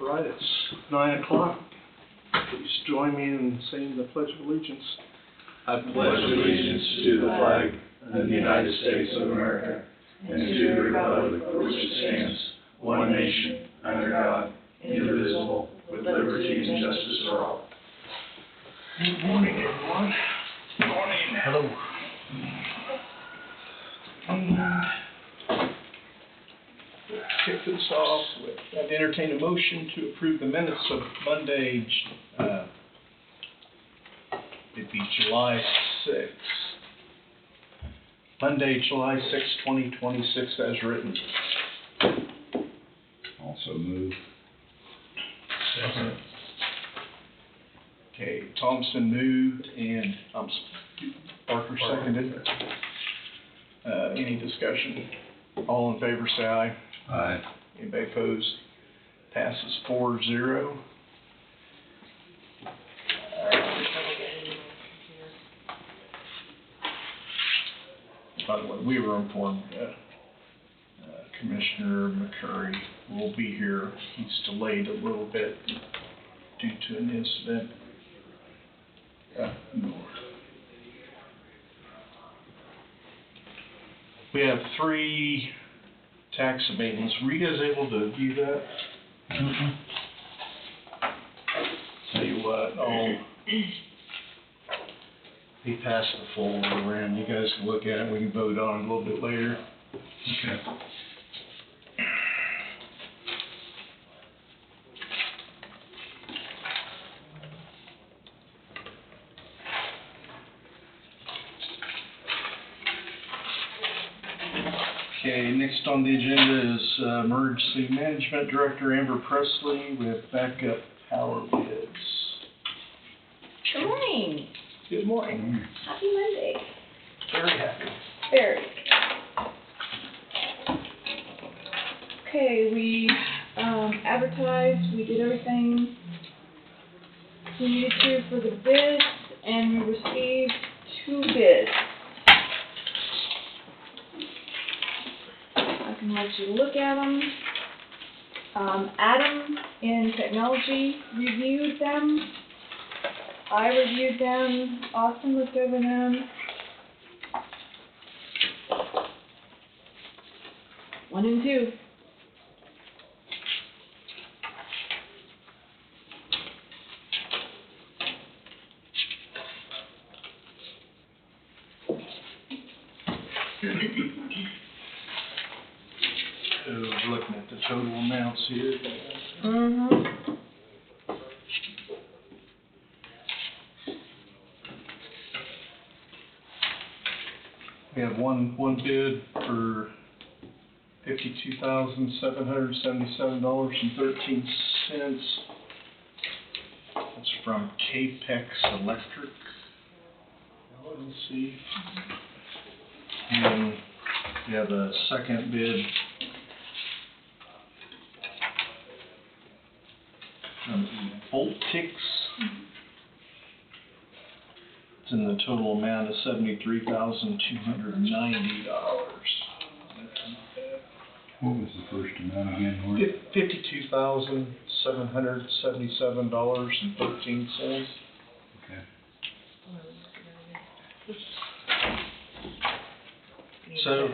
Right, it's 9 o'clock. Please join me in saying the Pledge of Allegiance. I pledge allegiance to the flag of the United States of America and to the republic for which it stands, one nation, under God, indivisible, with liberty and justice for all. Good morning, everyone. Good morning. Hello. Kick this off with, I'd entertain a motion to approve the minutes of Monday, it'd be July 6th. Monday, July 6th, 2026, as written. Also move. Second. Okay, Thompson moved and Parker seconded. Any discussion? All in favor, say aye. Aye. Anybody opposed? Passes 4-0. By the way, we were informed Commissioner McCurry will be here. He's delayed a little bit due to an incident north. We have 3 tax abatements. Were you guys able to view that? Mm-hmm. Tell you what, he passed the folder around. You guys can look at it. We can vote on it a little bit later. Okay. Okay, next on the agenda is Emergency Management Director Amber Presley with backup power bids. Good morning. Good morning. Happy Monday. Very happy. Very. Okay, we advertised, we did everything we needed to for the bids, and we received 2 bids. I can let you look at them. Adam in Technology reviewed them. I reviewed them. Austin looked over them. 1 and 2. So looking at the total amounts here. Mm-hmm. We have one bid for $52,777.13. That's from Capex Electric LLC. And then we have a second bid from Voltix. It's in the total amount of $73,290. What was the first amount again, Mark? $52,777.13. Okay. So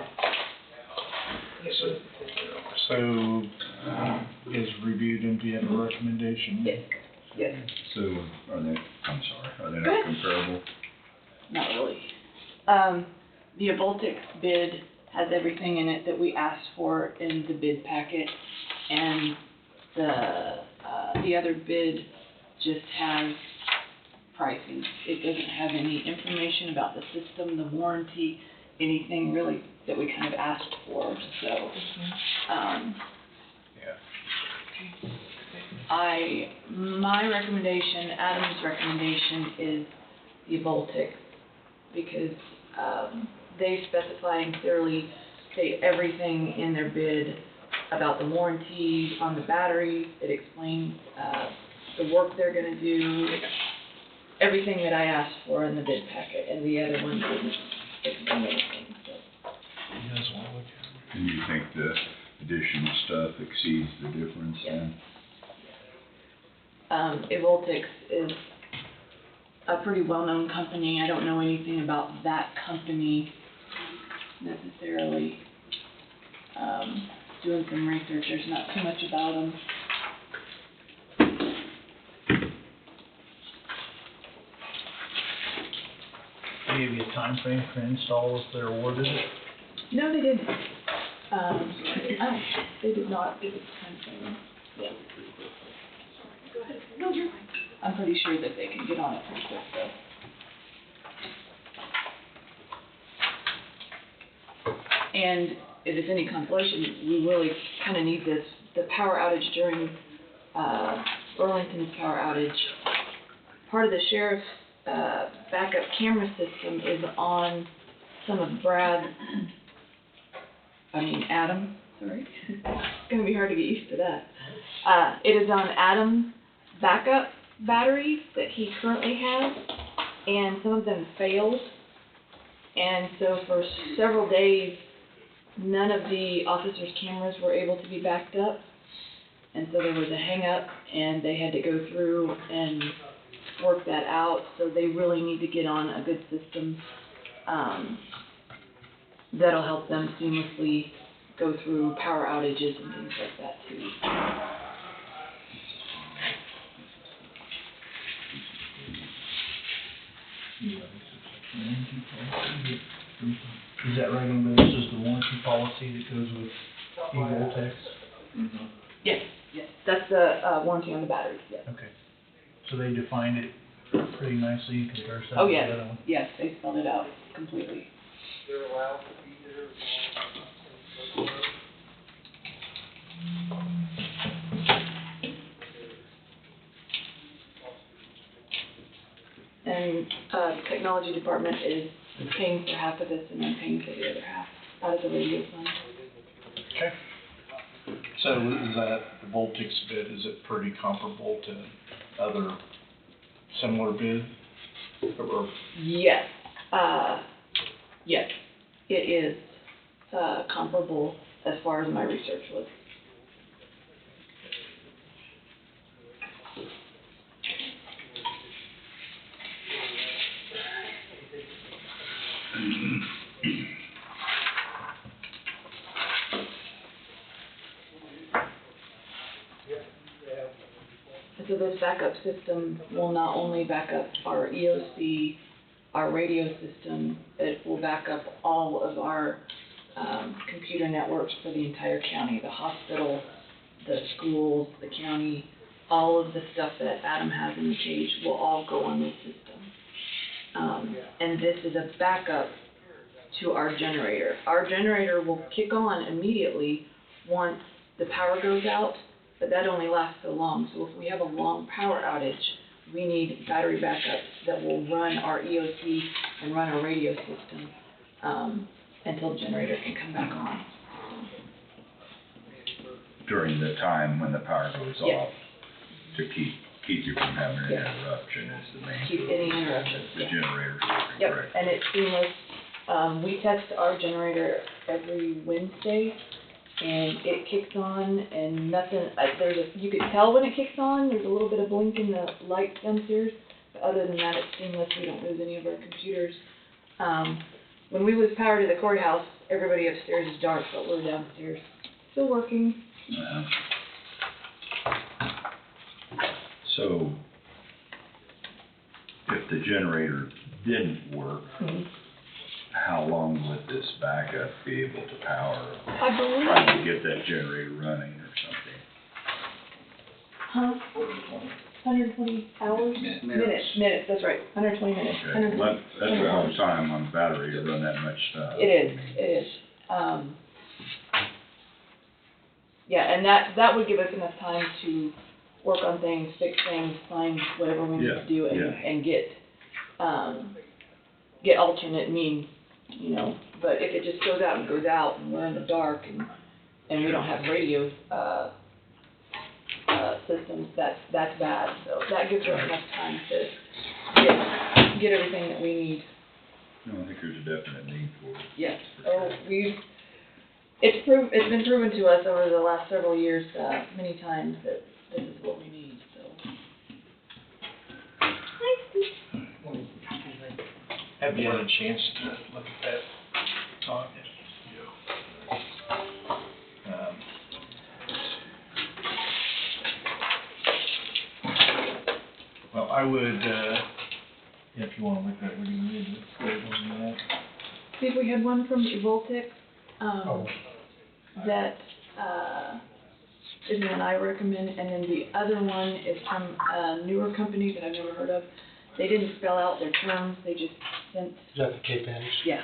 is reviewed and do you have a recommendation? Yes. Yes. So are they not comparable? Not really. The Voltix bid has everything in it that we asked for in the bid packet, and the other bid just has pricing. It doesn't have any information about the system, the warranty, anything really that we kind of asked for. So, my recommendation, Adam's recommendation, is the Voltix, because they specify and clearly state everything in their bid about the warranty on the battery. It explains the work they're going to do, everything that I asked for in the bid packet, and the other one didn't explain anything. So. You guys want to look at it? And you think the additional stuff exceeds the difference then? Evoltix is a pretty well-known company. I don't know anything about that company necessarily. Doing some research, there's not too much about them. Do you give you a time frame for install if they're awarded it? No, they didn't. They did not give us a time frame. Yeah. Go ahead. No, you're fine. I'm pretty sure that they can get on it pretty quick, though. And if it's any consolation, we really kind of need this. The power outage during Burlington's power outage, part of the sheriff's backup camera system is on some of Adam, sorry. It's going to be hard to get used to that. It is on Adam's backup batteries that he currently has, and some of them failed. And so for several days, none of the officers' cameras were able to be backed up. And so there was a hang-up, and they had to go through and work that out. So they really need to get on a good system that'll help them seamlessly go through power outages and things like that too. Is that right, but this is the warranty policy that goes with eVoltex? Mm-hmm. Yes, yes. That's the warranty on the batteries, yes. Okay. So they defined it pretty nicely in comparison Oh, to the yes, other one? yes, they spelled it out completely. And the technology department is paying for half of this, and I'm paying for the other half out of the radio fund. Okay. So is that, the Voltix bid, is it pretty comparable to other similar bids? Or, Yes, yes, it is comparable as far as my research was. So this backup system will not only back up our EOC, our radio system, it will back up all of our computer networks for the entire county, the hospital, the schools, the county, all of the stuff that Adam has in the cage will all go on this system. And this is a backup to our generator. Our generator will kick on immediately once the power goes out, but that only lasts so long. So if we have a long power outage, we need battery backups that will run our EOC and run our radio system until the generator can come back on. During the time when the power goes Yes. off, to keep you from having an interruption is the main. Keep any interruptions, The yeah. generator's working Yep, correct. and it's seamless. We test our generator every Wednesday, and it kicks on, and nothing. You could tell when it kicks on. There's a little bit of blink in the lights downstairs, but other than that, it's seamless. We don't lose any of our computers. When we lose power to the courthouse, everybody upstairs is dark, but we're downstairs still working. So, if the generator didn't work, how long would this backup be able to power? I believe. Trying to get that generator running or something? 120 hours? Minutes, that's right, 120 minutes. Okay, well, that's a long time on battery to run that much stuff. It is. Yeah, and that would give us enough time to work on things, fix things, find whatever we need to do, and get alternate means, you know. But if it just goes out, and we're in the dark, and we don't have radio systems, that's bad. So that gives us enough time to get everything that we need. No, I think there's a definite need for it. Yes. Oh, it's been proven to us over the last several years many times that this is what we need. So Have you had a chance to look at that, Todd? Um, Well, I would, if you wanna look at it, what do you need to go on that? See if we had one from Voltic, Oh. that, is one I recommend, and then the other one is from a newer company that I've never heard of. They didn't spell out their terms, they just sent, Is that the Cape Andes? yeah,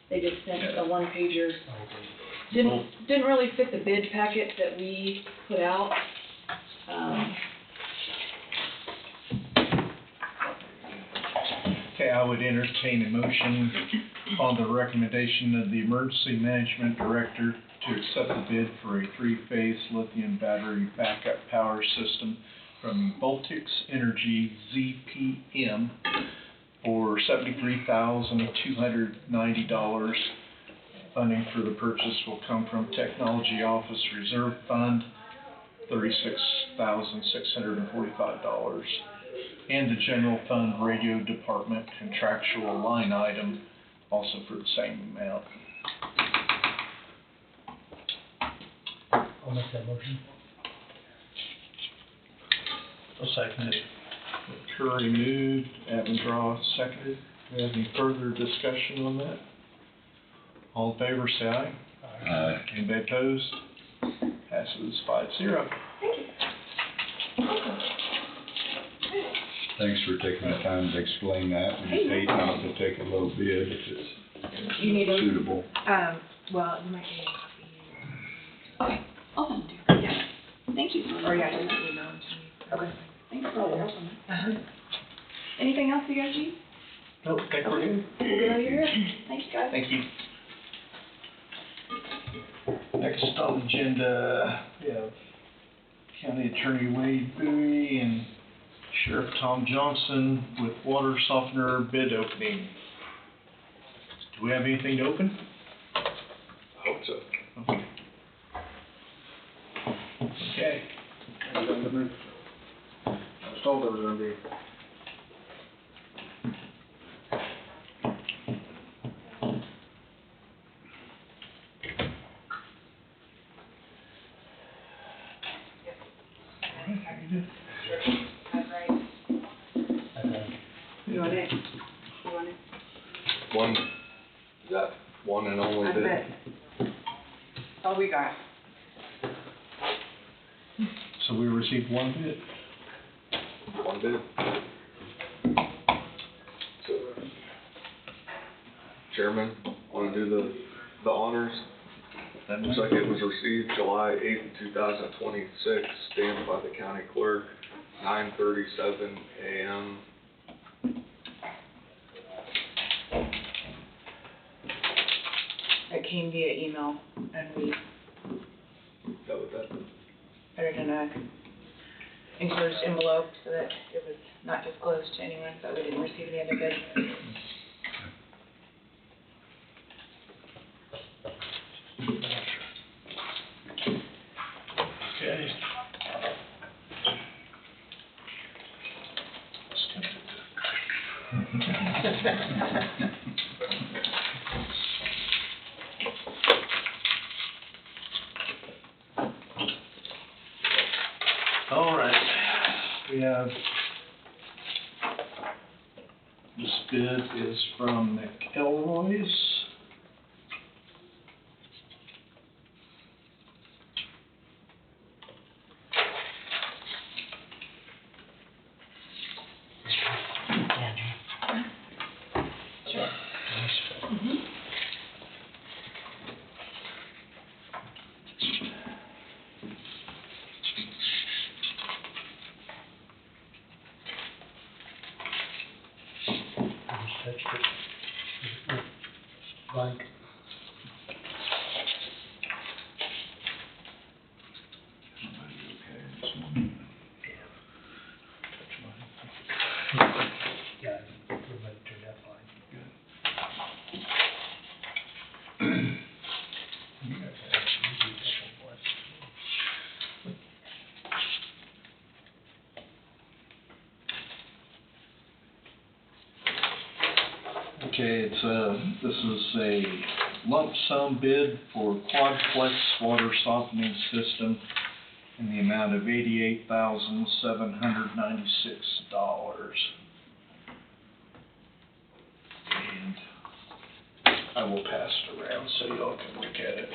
they just sent a one-pager. Okay. Didn't really fit the bid packet that we put out. Okay, I would entertain a motion on the recommendation of the Emergency Management Director to accept the bid for a three-phase lithium battery backup power system from Voltix Energy ZPM for $73,290. Funding for the purchase will come from Technology Office Reserve Fund, $36,645. And the General Fund Radio Department contractual line item, also for the same amount. I'll make that motion. I'll second it. Curry moved, Avondra seconded. Do we have any further discussion on that? All in favor, say aye. Aye. Anybody opposed? Passes 5-0. Thanks for taking the time to explain that. We just hate not to take a low bid if it's You need those? suitable. Well, you might need a copy. Okay, I'll send them to you. Yeah. Thank you. Or yeah, just email them to me. Okay. Thanks for all the help on that. Uh-huh. Anything else you guys need? Nope, think we're good. We'll get out of here. Thanks, guys. Thank you. Next on the agenda, we have County Attorney Wade Bowie and Sheriff Tom Johnson with water softener bid opening. Do we have anything to open? I hope so. Okay. Okay. I was told there was gonna be. That's right. You want it? You want it? One, is that one and only I bid? bet. All we got. So we received one bid. One bid? So, Chairman, wanna do the honors? That Looks like it was received July 8th, 2026, stamped by the county clerk, 9:37 a.m. It came via email and we That was that. put it in a enclosed envelope so that it was not disclosed to anyone, so we didn't receive any other bids. Okay. All right, we have, this bid is from McElroy's. Okay, this is a lump sum bid for Quadplex water softening system in the amount of $88,796. And I will pass it around so y'all can look at it.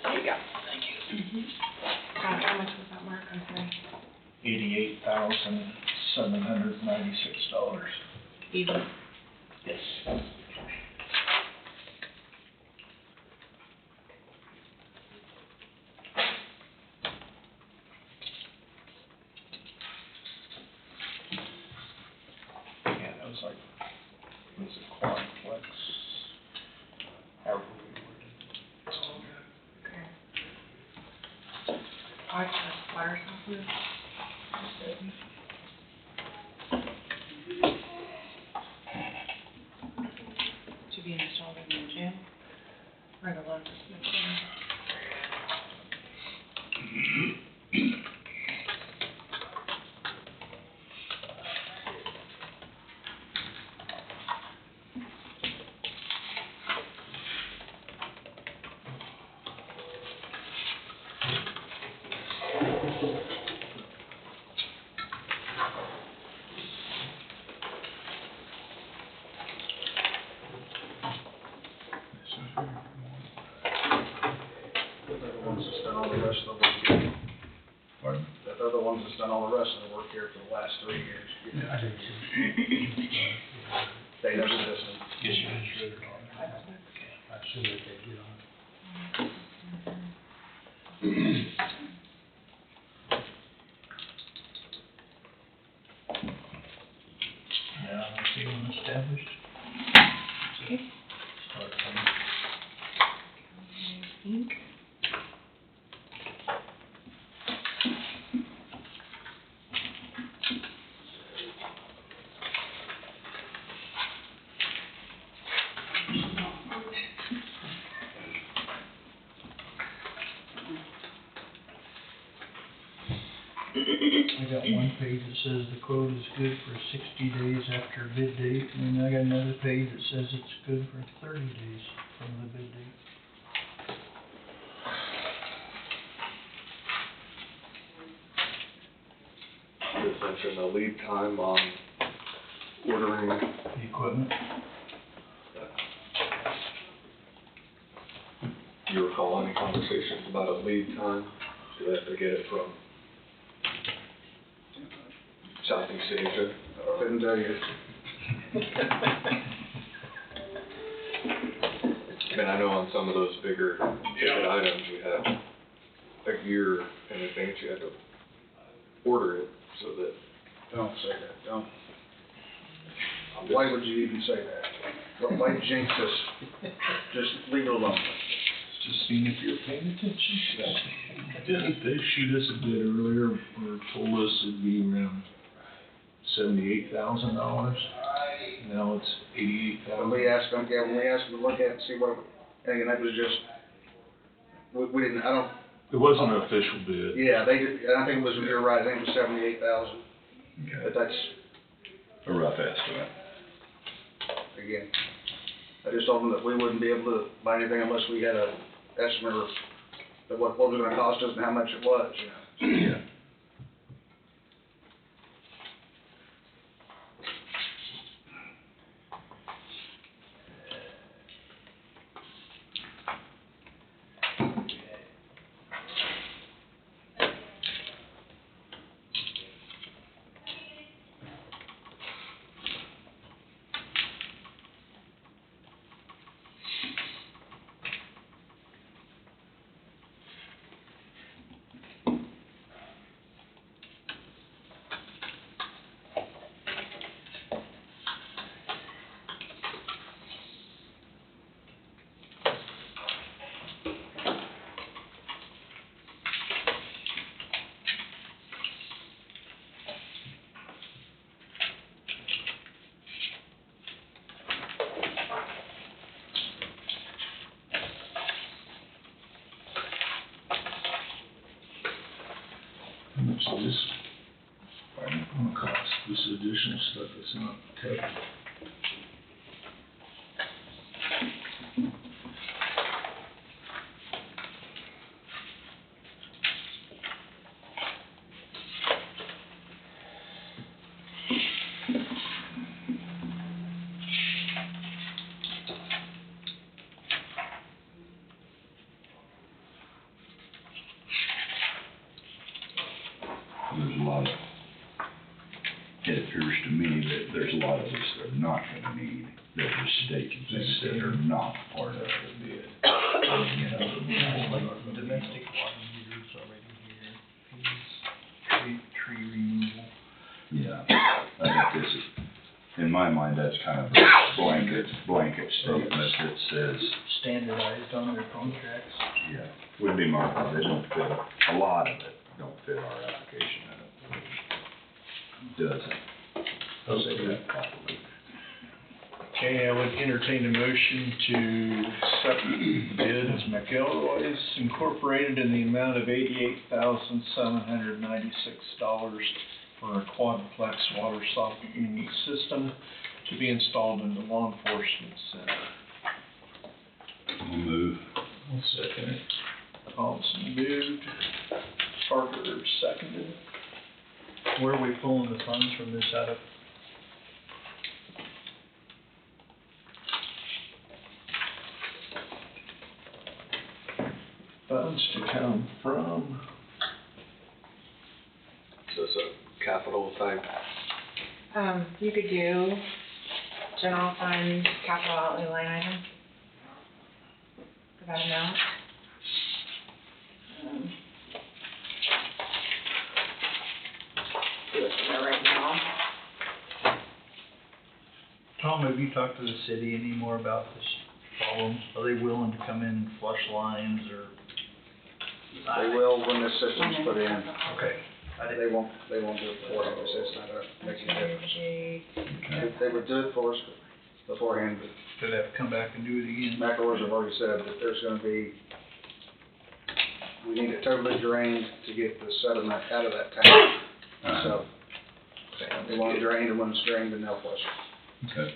There you go. How much was that, Mark? I'm sorry. $88,796. Even. Yes. Yeah, that was like, was it Quadplex? However we worded it. Okay. Podcast water softener. To be installed in the gym. Right along with the gym. They're the ones that's done all the rest of the work here. Pardon? They're the ones that's done all the rest of the work here for the last 3 years. I think so. They never listened. Yes, you did. I assume that they get on. Now, I see one established. Okay. Start from Ink. I got one page that says the quote is good for 60 days after bid date, and then I got another page that says it's good for 30 days from the bid date. Just mention the lead time on ordering. The equipment, You recall any conversations about a lead time? Do they have to get it from Southeast Asia? Couldn't tell you. I mean, I know on some of those bigger ticket items, you have a year in advance, you had to order it so that. Don't say that, don't. Why would you even say that? Why jinx us? Just leave it alone. Just seeing if you're paying attention. Didn't they shoot us a bit earlier, or told us it'd be around $78,000? Now it's When we $88,000. asked them, when we asked them to look at it and see what, and again, that was just, we didn't, I don't, It wasn't an official bid. yeah, they did, and I think it was, you're right, I think it was 78,000, but that's, A rough estimate. again, I just told them that we wouldn't be able to buy anything unless we had a estimate of what was gonna cost us and how much it was, you know. Yeah. So this, on the cost, this additional stuff is not covered. There's a lot of, it appears to me that there's a lot of this they're not gonna need, they're just stating things that are not part of the bid. You know, Like domestic water meters already here, tree removal. yeah, I think this is, in my mind, that's kind of a blanket statement that says, Standardized on their contracts. yeah, would be my, they don't fit, a lot of it don't fit our application, I don't believe. Doesn't. I'll say that properly. Okay, I would entertain a motion to accept the bid as McElroy's Incorporated in the amount of $88,796 for a quadplex water softening system to be installed in the law enforcement center. I'll move. I'll second it. Thompson moved, Parker seconded. Where are we pulling the funds from this out of? Funds to come from, Is this a capital type? You could do general fund, capital outlay line item for that amount. Do it for right now. Tom, have you talked to the city any more about this problem? Are they willing to come in and flush lines or? They will when this system's put in. Okay. They won't do it beforehand, it's not making a difference. They would do it for us beforehand, but Do they have to come back and do it again? McElroy's have already said that there's gonna be, we need it totally drained to get the sediment out of that tank. So, they want it drained, and when it's drained, then they'll flush it. Okay.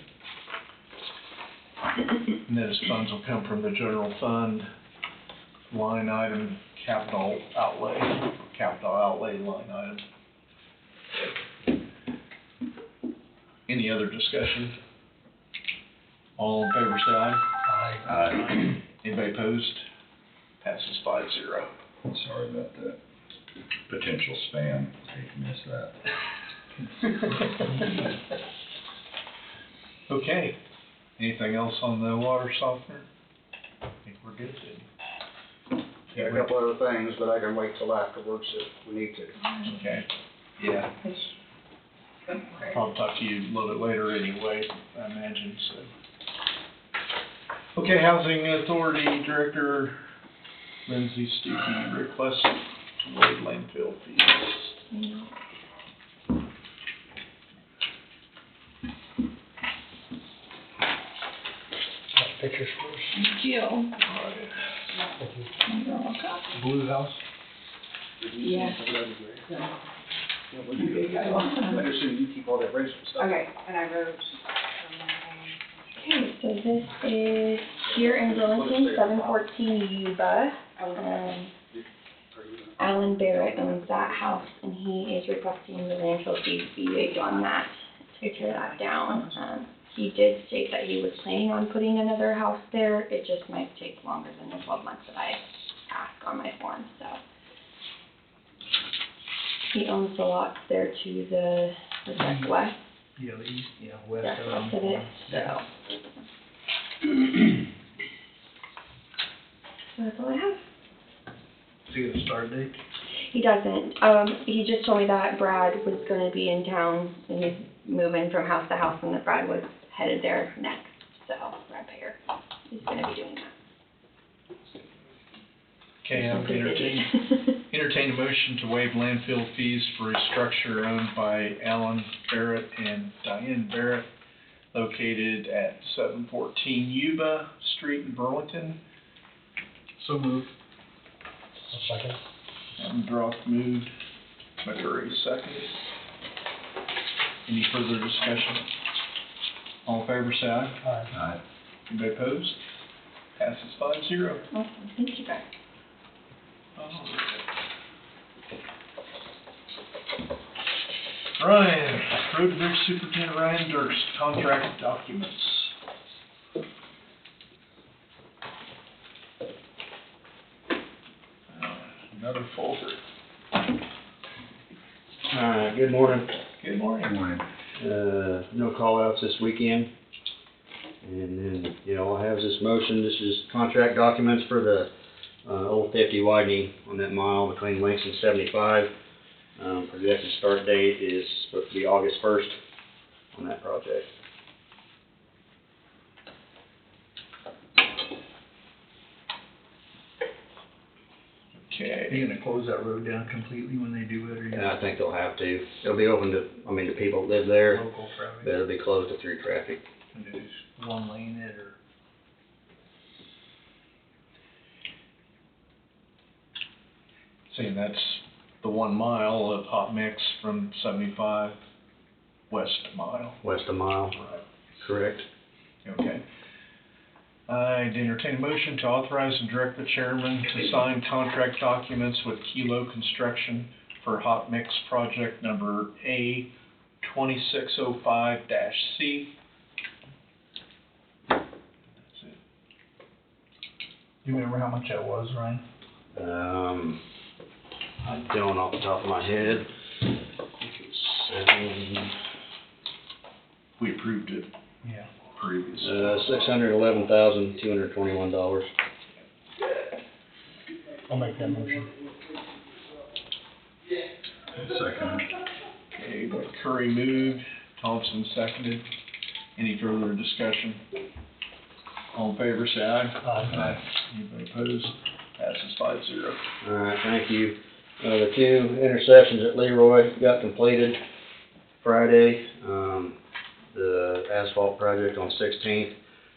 and those funds will come from the general fund line item, capital outlay line item. Any other discussion? All in favor, say aye. Aye. Anybody opposed? Passes 5-0. Sorry about that. Potential spam, hate to miss that. Okay, anything else on the water softener? I think we're good then. Got a couple other things, but I can wait till afterwards if we need to. Okay, yeah. I'll probably talk to you a little bit later anyway, I imagine, so. Okay, Housing Authority Director Lindsay Stuckey requests to waive landfill fees. Pictures first. Thank you. Blue house? Yes. Better soon you keep all that registered stuff. Okay, and I wrote. Okay, so this is here in Burlington, 714 Yuba. Alan Barrett owns that house, and he is requesting the landfill fees be waived on that to tear that down. He did state that he was planning on putting another house there. It just might take longer than the 12 months that I asked on my form, so. He owns the lots there to the west. Yeah, the east, west West of it, so. So that's all I have. See the start date? He doesn't. He just told me that Brad was gonna be in town and he's moving from house to house and that Brad was headed there next. So Brad Payer is gonna be doing that. Okay, I'm entertain a motion to waive landfill fees for a structure owned by Alan Barrett and Diane Barrett located at 714 Yuba Street in Burlington. So moved. Adam Droth moved, McCurry seconded. Any further discussion? All in favor, say aye. Aye. Anybody opposed? Passes 5-0. Awesome, thank you guys. Ryan, Road and Bridge Superintendent Ryan Durst, contract documents. Another folder. Good morning. Good morning. Morning. No call outs this weekend. And then, I have this motion, this is contract documents for the, Old 50 widening on that mile between Links and 75. Projected start date is supposed to be August 1st on that project. Okay. Are you gonna close that road down completely when they do it, or you And I think they'll have to. It'll be open to, the people that live there, local traffic? but it'll be closed to through traffic. And they just one lane it, or? See, that's the 1 mile of hot mix from 75 west mile. West a mile, Right. correct? Okay. I'd entertain a motion to authorize and direct the chairman to sign contract documents with Kilo Construction for hot mix project number A 2605-C. That's it. Do you remember how much that was, Ryan? I don't off the top of my head. I think it's We approved it Yeah. previously. $611,221. I'll make that motion. Second. Okay, Curry moved, Thompson seconded. Any further discussion? All in favor, say aye. Aye. Anybody opposed? Passes 5-0. Alright, thank you. The 2 intersections at Leroy got completed Friday. The asphalt project on 16th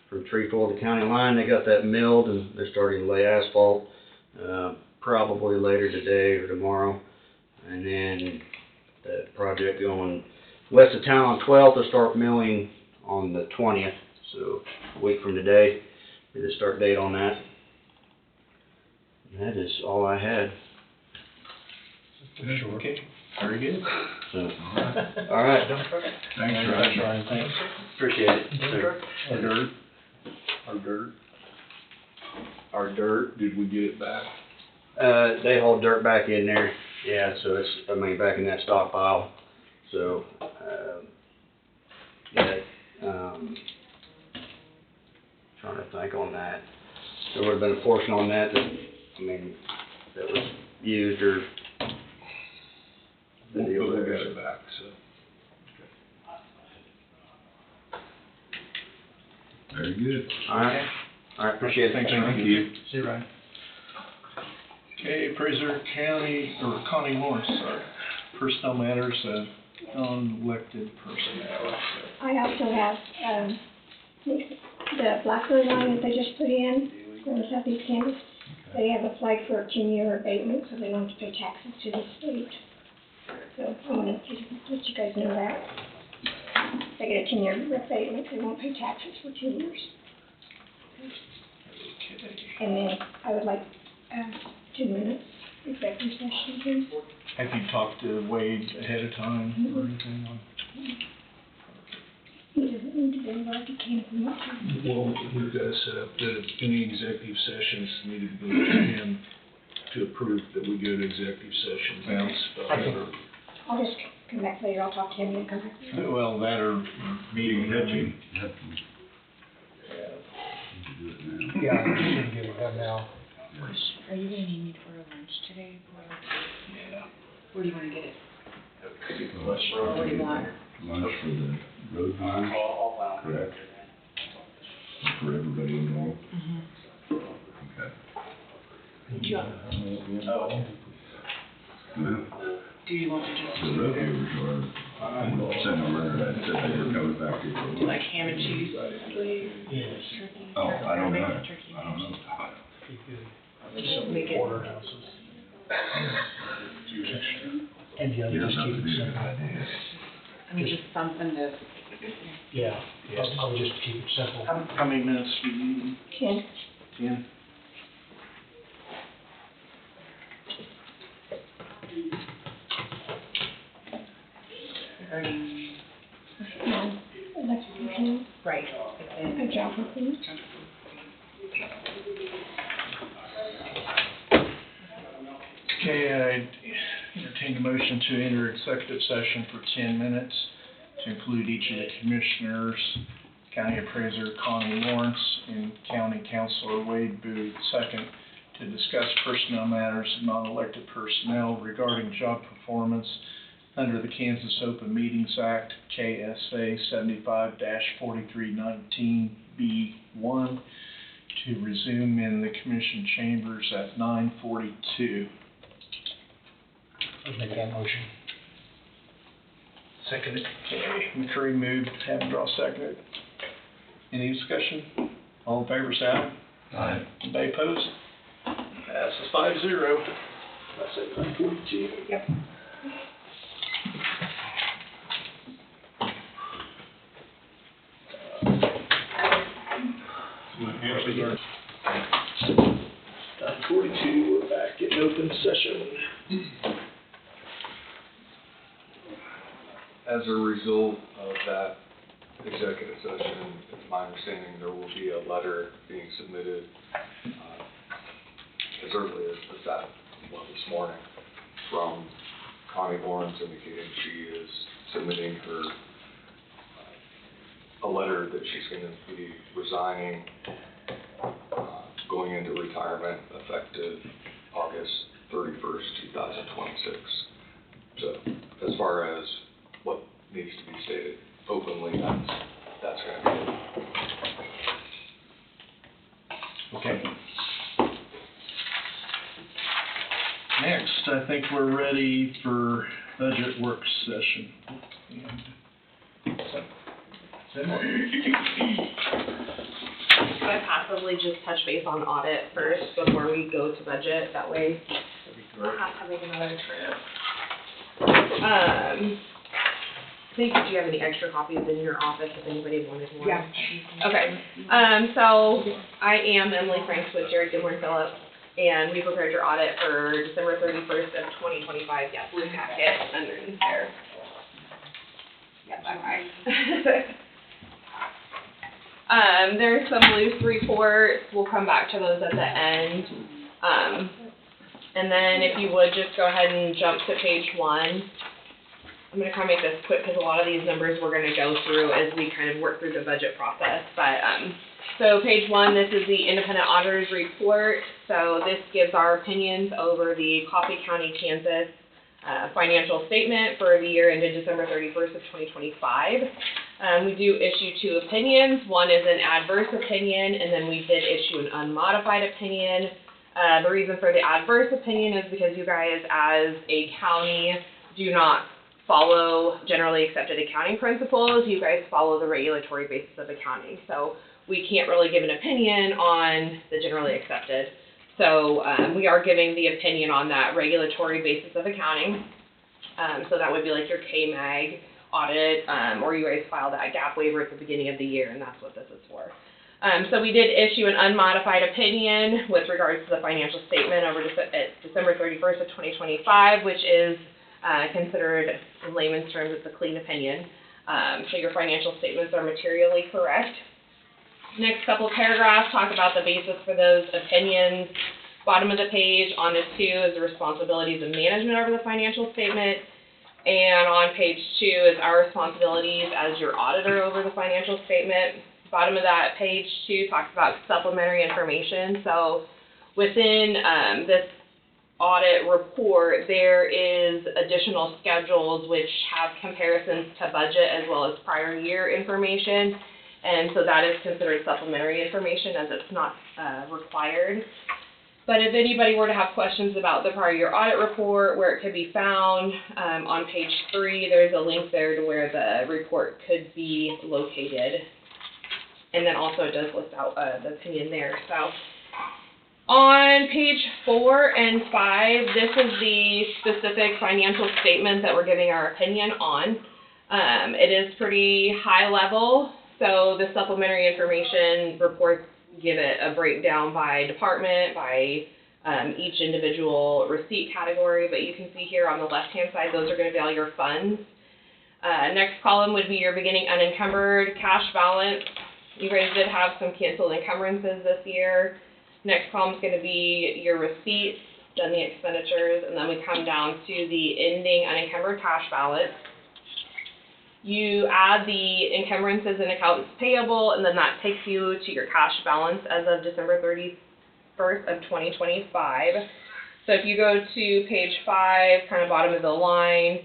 from Trefoil to County Line, they got that milled and they're starting to lay asphalt, probably later today or tomorrow. And then the project going west of town on 12th, they'll start milling on the 20th, so a week from today, be the start date on that. And that is all I had. Sure. Okay, very good. So, all right, Thanks, Ryan. Ryan, thanks. appreciate it. Our dirt, our dirt, did we get it back? They hauled dirt back in there, yeah, so it's, back in that stockpile, so, yeah, trying to think on that. There would've been a portion on that that was used or the deal But we there. got it back, so. Very good. Alright, appreciate it. Thanks, Thank you. See you, Ryan. Okay, Fraser County, or Connie Morris, sorry. Personnel matters of non-elected personnel. I also have, the Blackbird line that they just put in Southeast Kansas. They have applied for a 10-year abatement, so they don't have to pay taxes to the state. So I wanted to let you guys know that. They get a 10-year abatement, they won't pay taxes for 2 years. Okay. And then I would like, 2 minutes executive session, please. Have you talked to Wade ahead of time or anything on? He doesn't need to be involved, he can if he wants to. Well, we've got to set up that any executive sessions needed to go to him to approve that we go to executive session. I'll just come back later, I'll talk to him and then come back later. Well, that or meeting. You have to do it now. Yeah, I should get it done now. Are you gonna need me for a lunch today, or Yeah. where do you wanna get it? Lunch What do you want? Lunch for the road line, correct? For everybody involved? Okay. Do you want, Well, do you want to just the road viewers are, sent a letter that said they were coming back here. do like ham and cheese? Yes. Turkey? Oh, I don't know. Turkey. I don't know. Be good. Just make it. Porterhouses. And yeah, just keep it simple. I mean, just something to, Yeah, I'll just keep it simple. How many minutes do you need? 10. 10? regarding, No, electrical, right, a job report. Okay, I entertain a motion to enter executive session for 10 minutes to include each of the commissioners, County Appraiser Connie Lawrence, and County Councilor Wade Booth, second, to discuss personnel matters of non-elected personnel regarding job performance under the Kansas Open Meetings Act, KSA 75-4319B1, to resume in the commission chambers at 9:42. I'll make that motion. Second. Okay, McCreary moved, Havendraw seconded. Any discussion? All in favor, say aye. Aye. Anybody opposed? Passes 5-0. That's at 9:42. Yep. Nine 42, we're back in open session. As a result of that executive session, it's my understanding there will be a letter being submitted as early as this morning from Connie Lawrence indicating she is submitting her a letter that she's going to be resigning, going into retirement effective August 31st, 2026. So as far as what needs to be stated openly, that's going to be it. Okay. Next, I think we're ready for budget work session. Could I possibly just touch base on audit first before we go to budget? That way I don't have to make another trip. Think, do you have any extra copies in your office if anybody wanted one? yeah. Okay, so I am Emily Franks with Jared Gilmore Phillips, and we prepared your audit for December 31st of 2025. Yes, blue packet underneath there. Yep, okay. There's some loose reports. We'll come back to those at the end. And then if you would just go ahead and jump to page 1. I'm going to kind of make this quick because a lot of these numbers we're going to go through as we kind of work through the budget process. But so page 1, this is the independent auditor's report. So this gives our opinions over the Coffee County, Kansas financial statement for the year ended December 31st of 2025. We do issue 2 opinions. One is an adverse opinion, and then we did issue an unmodified opinion. The reason for the adverse opinion is because you guys as a county do not follow generally accepted accounting principles. You guys follow the regulatory basis of accounting. So we can't really give an opinion on the generally accepted. So we are giving the opinion on that regulatory basis of accounting. So that would be like your KMAG audit, or you guys file that GAAP waiver at the beginning of the year, and that's what this is for. So we did issue an unmodified opinion with regards to the financial statement over December 31st of 2025, which is considered, in layman's terms, it's a clean opinion. So your financial statements are materially correct. Next couple paragraphs talk about the basis for those opinions. Bottom of the page on this 2 is the responsibilities of management over the financial statement. And on page 2 is our responsibilities as your auditor over the financial statement. Bottom of that page 2 talks about supplementary information. So within this audit report, there is additional schedules which have comparisons to budget as well as prior year information. And so that is considered supplementary information as it's not required. But if anybody were to have questions about the prior year audit report, where it could be found, on page 3, there's a link there to where the report could be located. And then also it does list out the opinion there. So On page 4 and 5, this is the specific financial statement that we're giving our opinion on. It is pretty high level, so the supplementary information reports give it a breakdown by department, by each individual receipt category, but you can see here on the left-hand side, those are going to be all your funds. Next column would be your beginning unencumbered cash balance. You guys did have some canceled encumbrances this year. Next column is going to be your receipts, then the expenditures, and then we come down to the ending unencumbered cash balance. You add the encumbrances and accounts payable, and then that takes you to your cash balance as of December 31st of 2025. So if you go to page 5, kind of bottom of the line,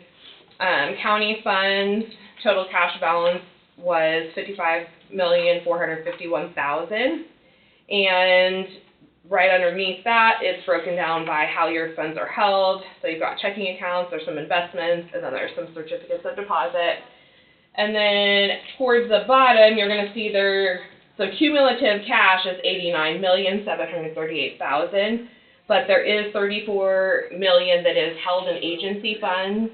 county funds, total cash balance was $55,451,000, and right underneath that, it's broken down by how your funds are held. So you've got checking accounts, there's some investments, and then there's some certificates of deposit. And then towards the bottom, you're going to see so cumulative cash is $89,738,000, but there is $34 million that is held in agency funds.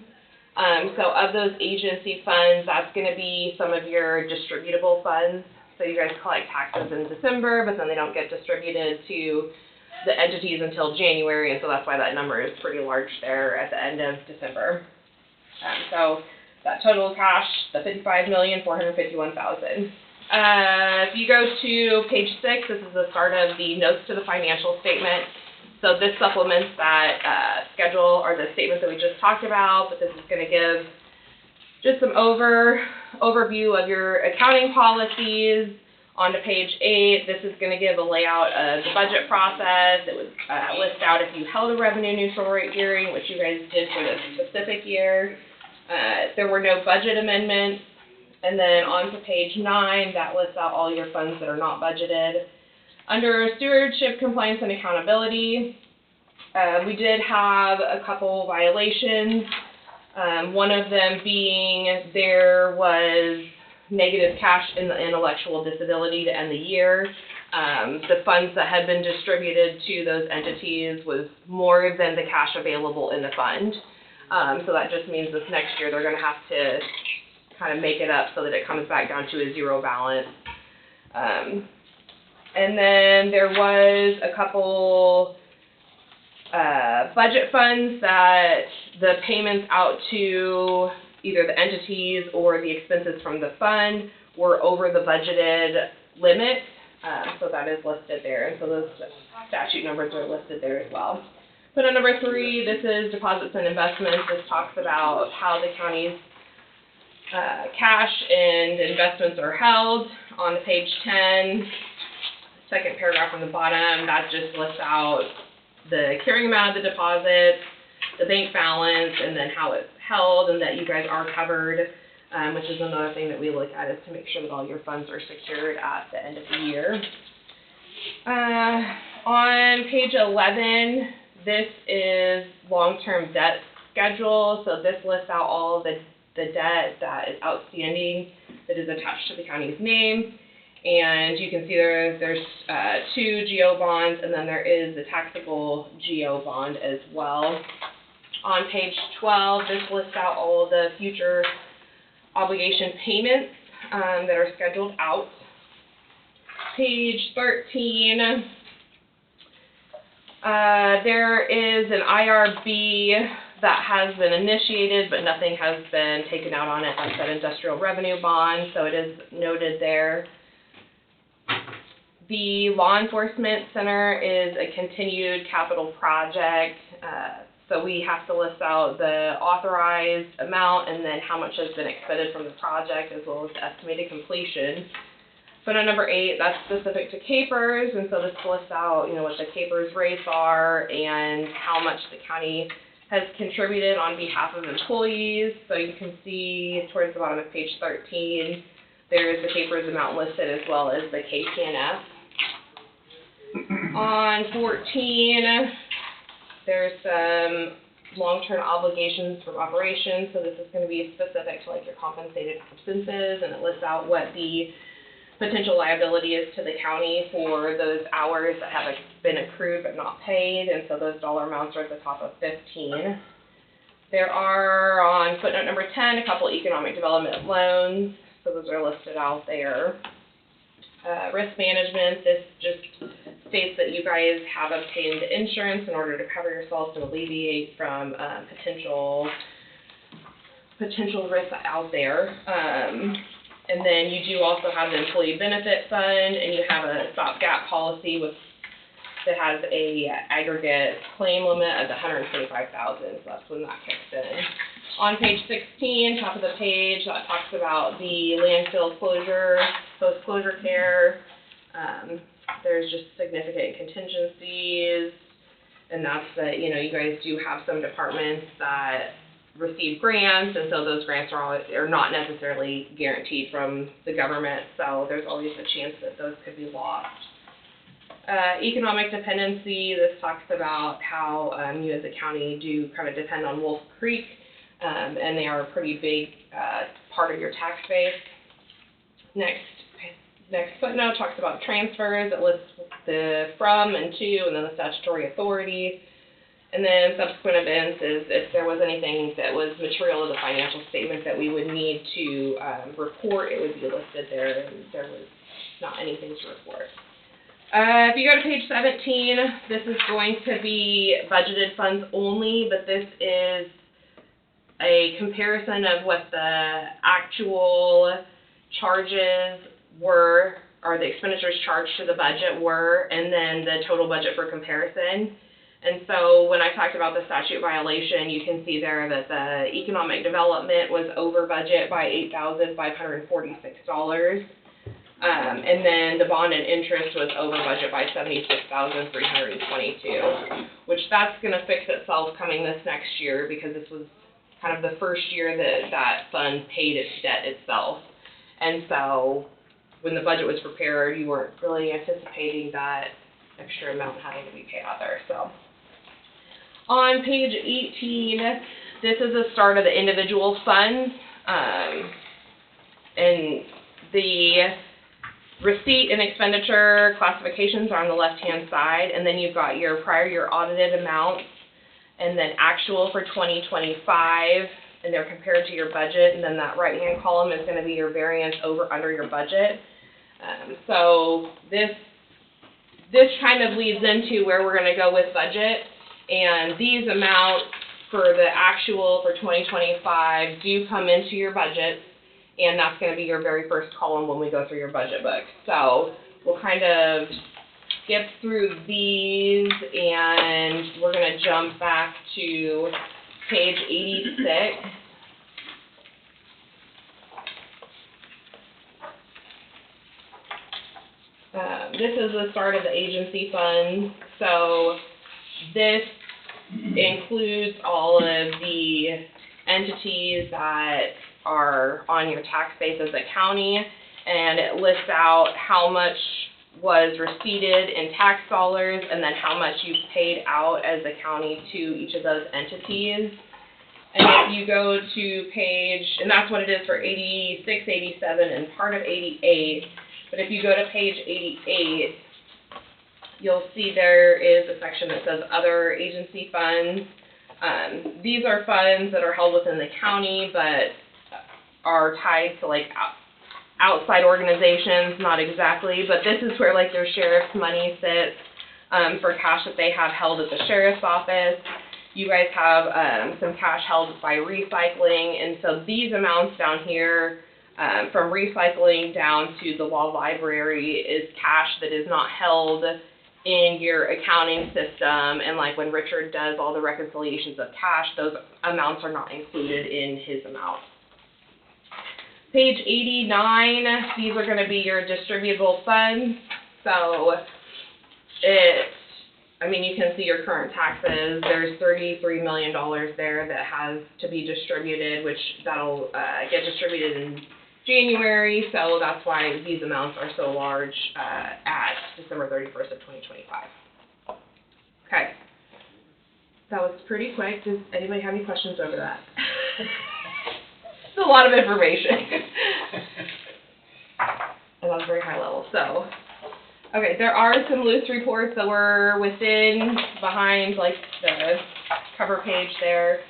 So of those agency funds, that's going to be some of your distributable funds. So you guys collect taxes in December, but then they don't get distributed to the entities until January, and so that's why that number is pretty large there at the end of December. So that total cash, the $55,451,000. If you go to page 6, this is the start of the notes to the financial statement. So this supplements that schedule or the statement that we just talked about, but this is going to give just some overview of your accounting policies. On to page 8, this is going to give a layout of the budget process. It would list out if you held a revenue neutral rate hearing, which you guys did for this specific year. There were no budget amendments. And then on to page 9, that lists out all your funds that are not budgeted. Under stewardship, compliance, and accountability, we did have a couple violations. One of them being there was negative cash in the intellectual disability to end the year. The funds that had been distributed to those entities was more than the cash available in the fund. So that just means this next year they're going to have to kind of make it up so that it comes back down to a zero balance. And then there was a couple budget funds that the payments out to either the entities or the expenses from the fund were over the budgeted limit. So that is listed there. And so those statute numbers are listed there as well. But on number 3, this is deposits and investments. This talks about how the county's cash and investments are held. On page 10, second paragraph from the bottom, that just lists out the carrying amount of the deposit, the bank balance, and then how it's held, and that you guys are covered, which is another thing that we look at, is to make sure that all your funds are secured at the end of the year. On page 11, this is long-term debt schedule. So this lists out all of the debt that is outstanding that is attached to the county's name. And you can see there's 2 GO bonds, and then there is the taxable GO bond as well. On page 12, this lists out all of the future obligation payments that are scheduled out. Page 13, there is an IRB that has been initiated, but nothing has been taken out on it. That's that industrial revenue bond, so it is noted there. The Law Enforcement Center is a continued capital project, so we have to list out the authorized amount and then how much has been expended from the project, as well as the estimated completion. But on number 8, that's specific to CAPERS, and so this lists out, what the CAPERS rates are and how much the county has contributed on behalf of employees. So you can see towards the bottom of page 13, there is the CAPERS amount listed as well as the KPNF. On 14, there's some long-term obligations from operations. So this is going to be specific to like your compensated absences, and it lists out what the potential liability is to the county for those hours that have been accrued but not paid, and so those dollar amounts are at the top of 15. There are, on footnote number 10, a couple economic development loans, so those are listed out there. Risk management, this just states that you guys have obtained insurance in order to cover yourselves and alleviate from potential risks out there. And then you do also have the employee benefit fund, and you have a stopgap policy that has a aggregate claim limit of $125,000. So that's when that kicks in. On page 16, top of the page, that talks about the landfill closure, post-closure care. There's just significant contingencies, and that's that, you know, you guys do have some departments that receive grants, and so those grants are not necessarily guaranteed from the government, so there's always a chance that those could be lost. Economic dependency, this talks about how you as a county do kind of depend on Wolf Creek, and they are a pretty big part of your tax base. Next footnote talks about transfers. It lists the from and to, and then the statutory authority. And then subsequent events is if there was anything that was material to the financial statement that we would need to report, it would be listed there, and there was not anything to report. If you go to page 17, this is going to be budgeted funds only, but this is a comparison of what the actual charges were, or the expenditures charged to the budget were, and then the total budget for comparison. And so when I talked about the statute violation, you can see there that the economic development was over budget by $8,546. And then the bond and interest was over budget by $76,322, which that's going to fix itself coming this next year, because this was kind of the first year that that fund paid its debt itself. And so when the budget was prepared, you weren't really anticipating that extra amount having to be paid out there. So on page 18, this is the start of the individual funds, and the receipt and expenditure classifications are on the left-hand side, and then you've got your prior year audited amounts, and then actual for 2025, and they're compared to your budget, and then that right-hand column is going to be your variance over under your budget. So this kind of leads into where we're going to go with budget, and these amounts for the actual for 2025 do come into your budget, and that's going to be your very first column when we go through your budget book. So we'll kind of skip through these, and we're going to jump back to page 86. This is the start of the agency fund. So this includes all of the entities that are on your tax base as a county, and it lists out how much was receipted in tax dollars and then how much you've paid out as a county to each of those entities. And if you go to page, and that's what it is for 86, 87, and part of 88, but if you go to page 88, you'll see there is a section that says other agency funds. These are funds that are held within the county, but are tied to like outside organizations, not exactly, but this is where like their sheriff's money sits for cash that they have held at the sheriff's office. You guys have some cash held by recycling, and so these amounts down here from recycling down to the law library is cash that is not held in your accounting system, and like when Richard does all the reconciliations of cash, those amounts are not included in his amount. Page 89, these are going to be your distributable funds. So you can see your current taxes. There's $33 million there that has to be distributed, which that'll get distributed in January. So that's why these amounts are so large at December 31st of 2025. Okay. That was pretty quick. Does anybody have any questions over that? It's a lot of information. And on a very high level, so. Okay, there are some loose reports that were behind like the cover page there.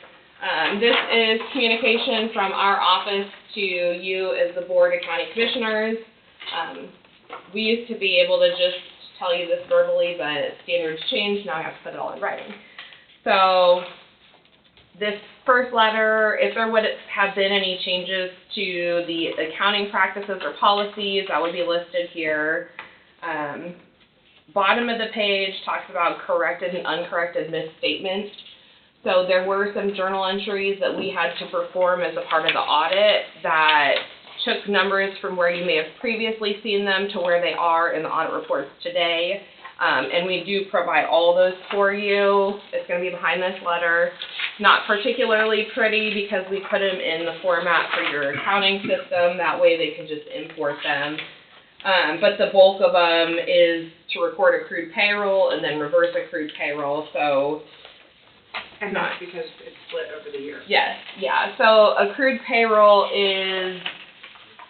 This is communication from our office to you as the Board of County Commissioners. We used to be able to just tell you this verbally, but standards changed, now I have to put it all in writing. So, this first letter, if there would have been any changes to the accounting practices or policies, that would be listed here. Bottom of the page talks about corrected and uncorrected misstatements. So there were some journal entries that we had to perform as a part of the audit that took numbers from where you may have previously seen them to where they are in the audit reports today. And we do provide all those for you. It's going to be behind this letter. Not particularly pretty because we put them in the format for your accounting system. That way they can just import them. But the bulk of them is to record accrued payroll and then reverse accrued payroll. So, And that's because it's split over the year. yes, yeah. So accrued payroll is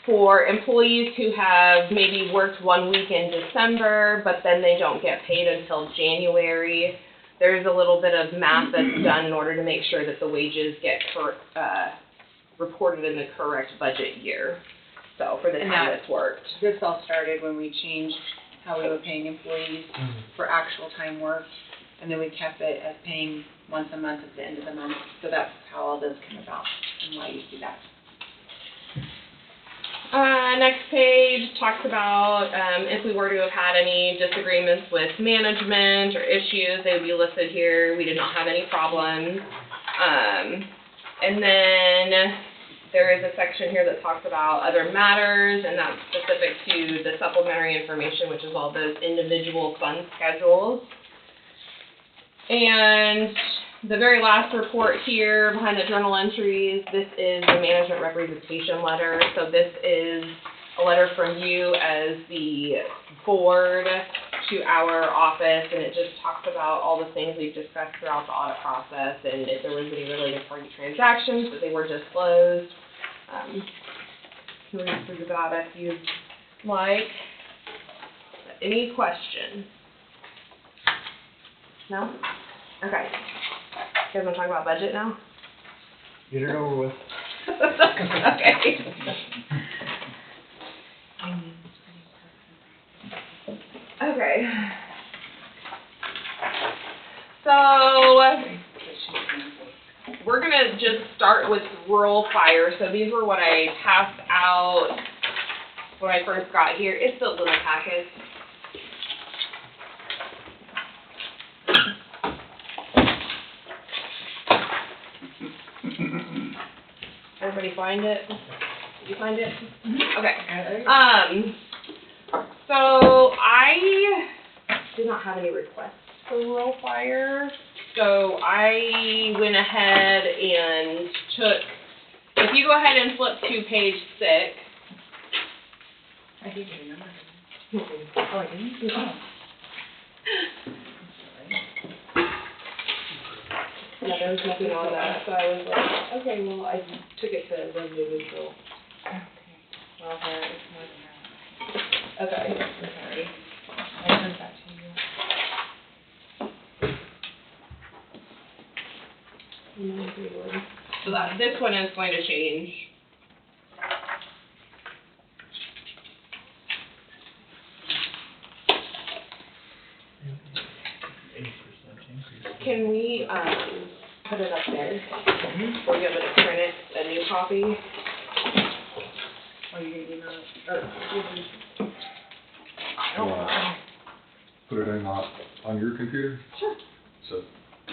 for employees who have maybe worked 1 week in December, but then they don't get paid until January. There's a little bit of math that's done in order to make sure that the wages get reported in the correct budget year. So for the time it's worked. This all started when we changed how we were paying employees for actual time worked, and then we kept it as paying once a month at the end of the month. So that's how all this came about and why you see that. Next page talks about if we were to have had any disagreements with management or issues, they would be listed here. We did not have any problems. And then there is a section here that talks about other matters, and that's specific to the supplementary information, which is all those individual fund schedules. And the very last report here behind the journal entries, this is the management representation letter. So this is a letter from you as the board to our office, and it just talks about all the things we've discussed throughout the audit process and if there was any related party transactions, that they were disclosed. Read through that if you'd like. Any questions? No? Okay. You guys want to talk about budget now? Get it over with. Okay. Okay. So, we're going to just start with rural fire. So these were what I passed out when I first got here. It's the little packet. Everybody find it? Did you find it? Okay. So I did not have any requests for rural fire, so I went ahead and took, if you go ahead and flip to page 6. I think you remember. Oh, I didn't? Oh. Yeah, there was nothing on that, so I was like, okay, well, I took it to revenue neutral. Okay. Well, there is more than that. Okay, I'm sorry. I sent that to you. So that, this one is going to change. Can we, put it up there? Or you want me to print it, a new copy? Or you gonna email it? Or, I don't know. Put it in on your computer? Sure. So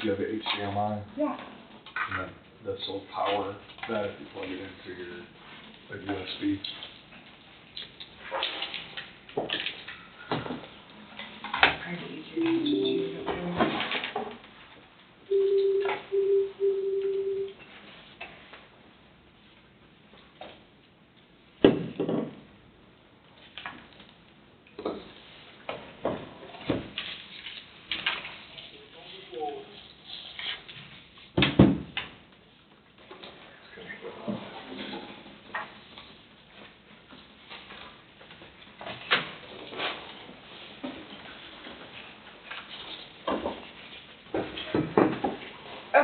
you have the HDMI, Yeah. and that's will power that if you plug it into your USB.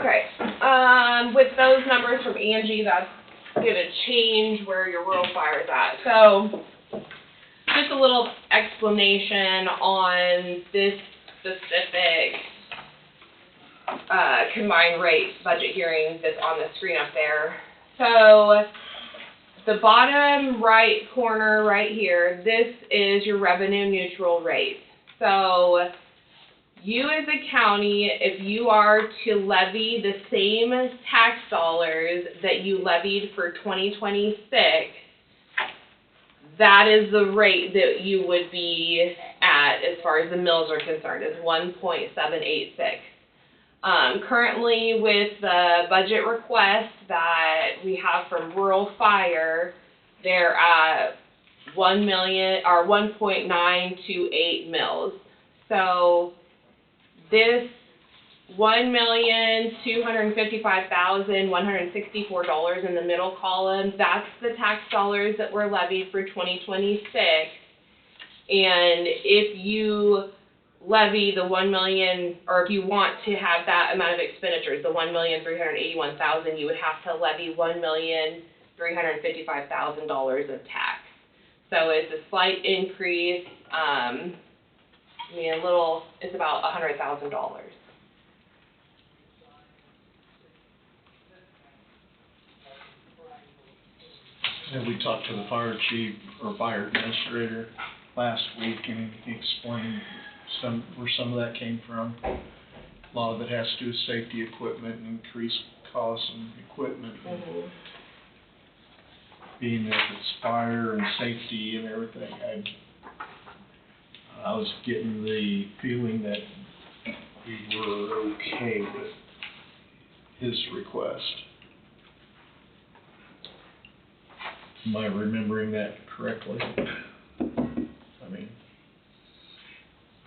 Okay, with those numbers from Angie, that's gonna change where your rural fire is at. So, just a little explanation on this specific, combined rate budget hearing that's on the screen up there. So, the bottom right corner right here, this is your revenue neutral rate. So, you as a county, if you are to levy the same tax dollars that you levied for 2026, that is the rate that you would be at as far as the mills are concerned, is 1.786. Currently with the budget request that we have from Rural Fire, they're at 1.928 mils. So this $1,255,164 in the middle column, that's the tax dollars that were levied for 2026. And if you levy the 1 million, or if you want to have that amount of expenditures, the 1,381,000, you would have to levy $1,355,000 of tax. So it's a slight increase. It's about $100,000. And we talked to the fire chief or fire administrator last week, and he explained where some of that came from. A lot of it has to do with safety equipment and increased costs and equipment. Mm-hmm. Being that it's fire and safety and everything, I was getting the feeling that we were okay with his request. Am I remembering that correctly? I mean,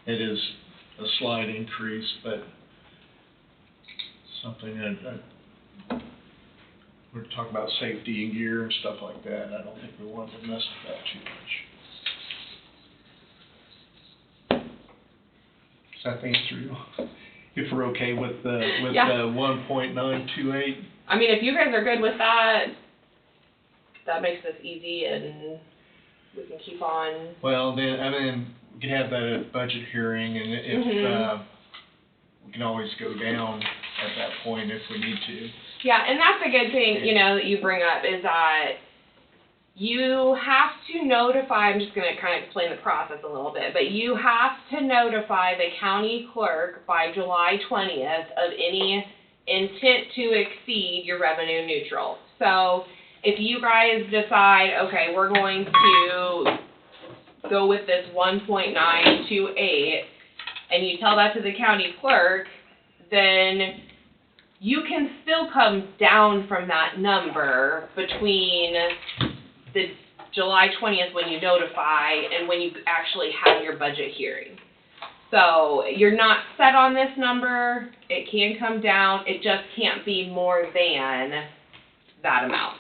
it is a slight increase, but something that we're talking about safety and gear and stuff like that. I don't think we want to mess with that too much. Does that answer you? If we're okay with the 1.928? I mean, if you guys are good with that, that makes this easy and we can keep on. Well, then, we can have that at budget hearing, and if, we can always go down at that point if we need to. Yeah, and that's a good thing, that you bring up, is that you have to notify, I'm just going to kind of explain the process a little bit, but you have to notify the county clerk by July 20th of any intent to exceed your revenue neutral. So if you guys decide, okay, we're going to go with this 1.928, and you tell that to the county clerk, then you can still come down from that number between the July 20th when you notify and when you actually have your budget hearing. So you're not set on this number. It can come down. It just can't be more than that amount.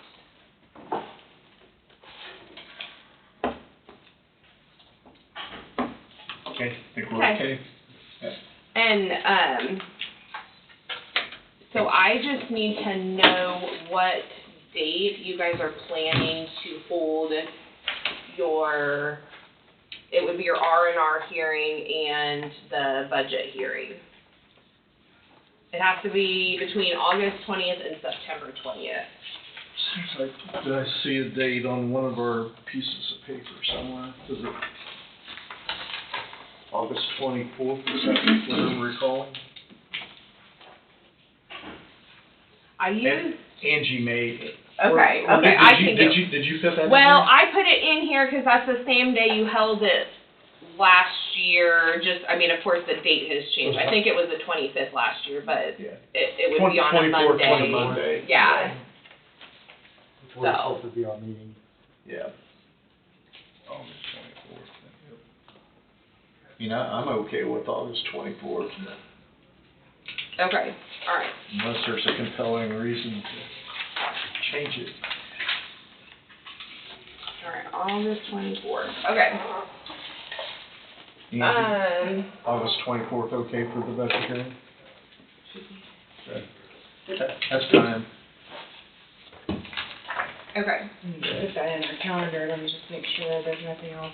Okay, I think we're okay. And, so I just need to know what date you guys are planning to hold it would be your R&R hearing and the budget hearing. It has to be between August 20th and September 20th. Seems like, did I see a date on one of our pieces of paper somewhere? Is it August 24th, is that what I'm recalling? Angie made it. Okay, Or okay, I can did you fit that in Well, there? I put it in here because that's the same day you held it last year. Of course, the date has changed. I think it was the 25th last year, but Yeah. it would be on a 24th Monday. was a Monday. Yeah. Before it's supposed to be our meeting. Yeah. August 24th. Yep. I'm okay with August 24th, Okay, all right. unless there's a compelling reason to change it. All right, August 24th. Okay. Angie, August 24th, okay for the budget hearing? Okay. That's fine. Okay. Put that in our calendar, let me just make sure there's nothing else.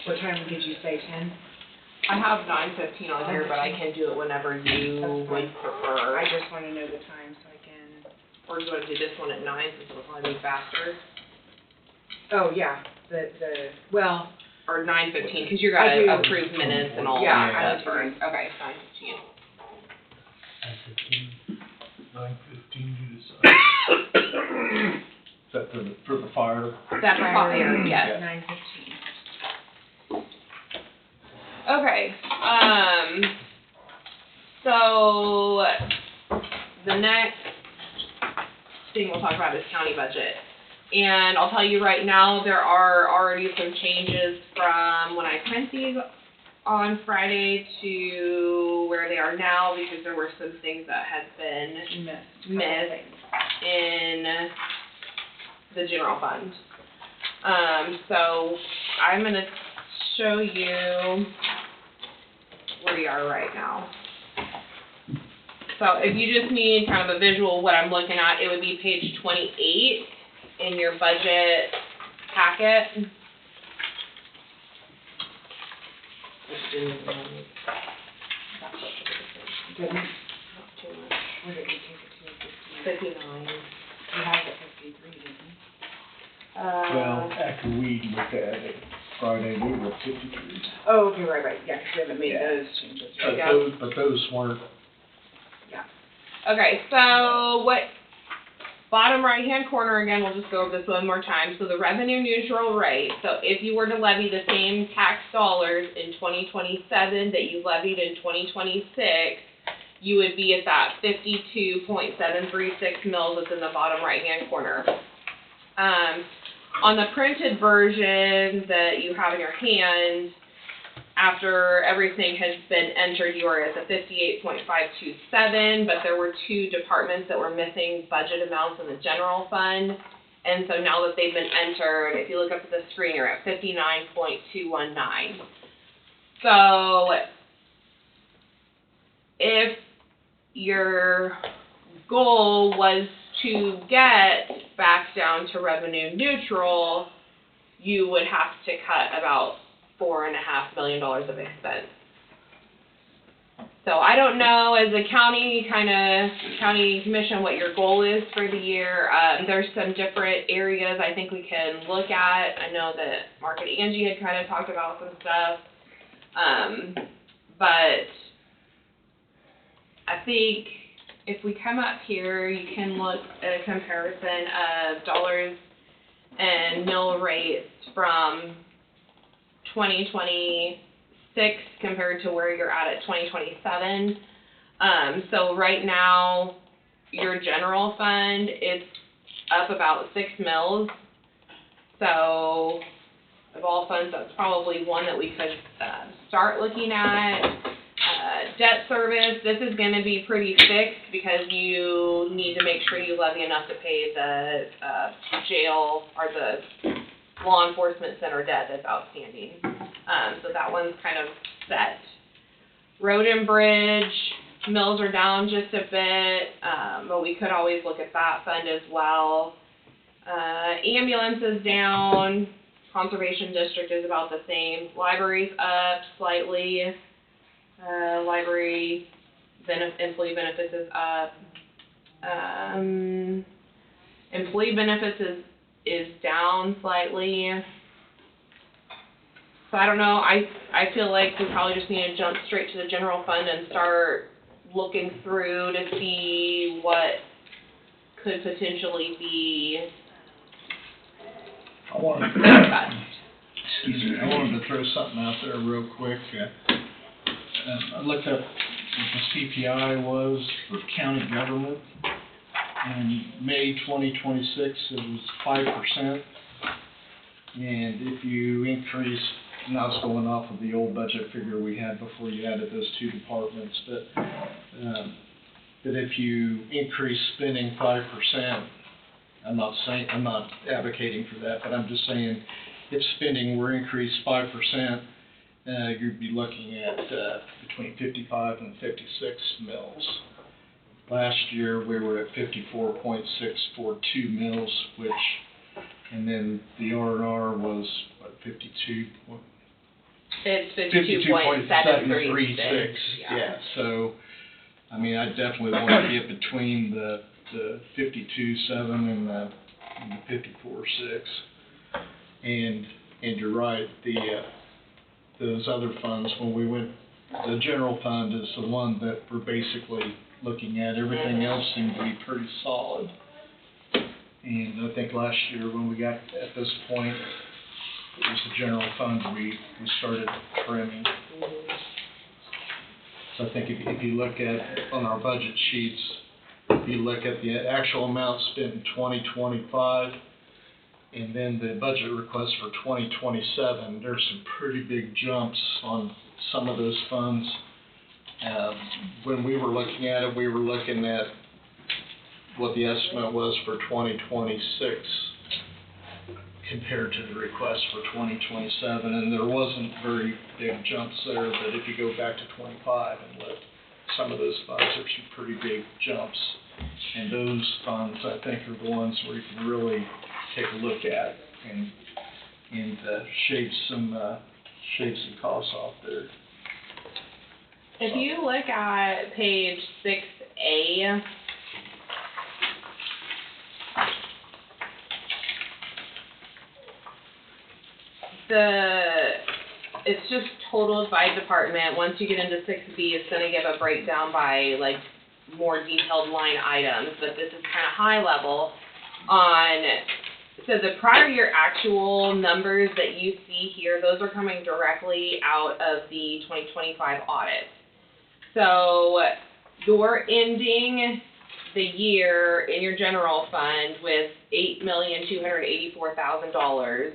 What time did you say, 10? I have 9:15 on here, but I can do it whenever you That's would fine. prefer. I just wanna know the time so I can, Or do you wanna do this one at 9 since it'll probably be faster? oh, yeah, well, Or 9:15, cause you I gotta do- approve minutes and all Yeah, that I stuff would first. Okay, 9:15. 9:15, you decide. Is that for the fire? That's a fire, yes. Yeah. 9:15. Okay, so the next thing we'll talk about is county budget. And I'll tell you right now, there are already some changes from when I print these on Friday to where they are now, because there were some things that had been missed in the general fund. So I'm gonna show you where we are right now. So if you just need kind of a visual of what I'm looking at, it would be page 28 in your budget packet. Didn't, Not too much. where did you take it to? 59. You have it 53, didn't you? Well, after we looked at it Friday, we were 53. Oh, okay, right, yeah, 'cause we haven't made Yeah. those changes, But right? those weren't, Okay, so what, bottom right-hand corner, again, we'll just go over this one more time. So the revenue neutral rate, so if you were to levy the same tax dollars in 2027 that you levied in 2026, you would be at that 52.736 mils that's in the bottom right-hand corner. On the printed version that you have in your hand, after everything has been entered, you are at the 58.527, but there were two departments that were missing budget amounts in the general fund. And so now that they've been entered, if you look up at the screen, you're at 59.219. So if your goal was to get back down to revenue neutral, you would have to cut about $4.5 million of expense. So I don't know, as a county commission, what your goal is for the year. There's some different areas I think we can look at. I know that Mark and Angie had kind of talked about some stuff. But I think if we come up here, you can look at a comparison of dollars and mill rates from 2026 compared to where you're at 2027. So right now, your general fund, it's up about 6 mils. So of all funds, that's probably one that we could start looking at. Debt service, this is going to be pretty fixed because you need to make sure you levy enough to pay the jail or the law enforcement center debt that's outstanding. So that one's kind of set. Road and bridge, mills are down just a bit, but we could always look at that fund as well. Ambulance is down, conservation district is about the same. Library's up slightly. Library employee benefits is up. Employee benefits is down slightly. So I don't know, I feel like we probably just need to jump straight to the general fund and start looking through to see what could potentially be I wanted cut. excuse me, I wanted to throw something out there real quick. I looked up what the CPI was for county government. In May 2026, it was 5%. And if you increase, and I was going off of the old budget figure we had before you added those two departments, but that if you increase spending 5%, I'm not advocating for that, but I'm just saying if spending were increased 5%, you'd be looking at between 55 and 56 mils. Last year, we were at 54.642 mils, which, and then the R&R was, what, 52 point? It's 52.736. Yeah, so, I mean, I definitely want to get between the 52.7 and the 54.6. And you're right, those other funds, when we went, the general fund is the one that we're basically looking at. Everything else seemed to be pretty solid. And I think last year when we got at this point, it was the general fund we started trimming. So I think if you look at, on our budget sheets, if you look at the actual amount spent in 2025, and then the budget request for 2027, there's some pretty big jumps on some of those funds. When we were looking at it, we were looking at what the estimate was for 2026 compared to the request for 2027, and there wasn't very big jumps there, but if you go back to 25 and look, some of those funds, there's some pretty big jumps. And those funds, I think, are the ones where you can really take a look at and shave some costs off there. If you look at page 6A, it's just totaled by department. Once you get into 6B, it's going to give a breakdown by like more detailed line items, but this is kind of high level on. So the prior year actual numbers that you see here, those are coming directly out of the 2025 audit. So you're ending the year in your general fund with $8,284,000,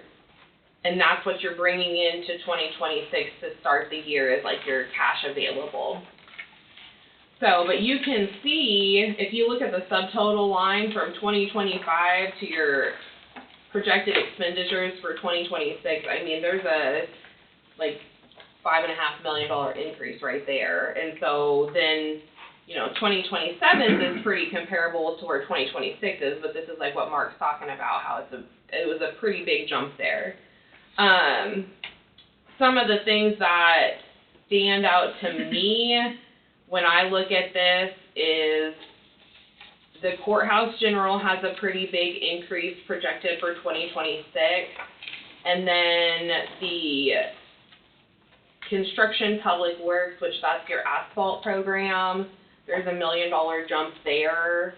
and that's what you're bringing into 2026 to start the year as like your cash available. So, but you can see, if you look at the subtotal line from 2025 to your projected expenditures for 2026, I mean, there's a like $5.5 million increase right there. And so then, you know, 2027 is pretty comparable to where 2026 is, but this is like what Mark's talking about, how it was a pretty big jump there. Some of the things that stand out to me when I look at this is the courthouse general has a pretty big increase projected for 2026, and then the construction public works, which that's your asphalt program, there's $1 million jump there.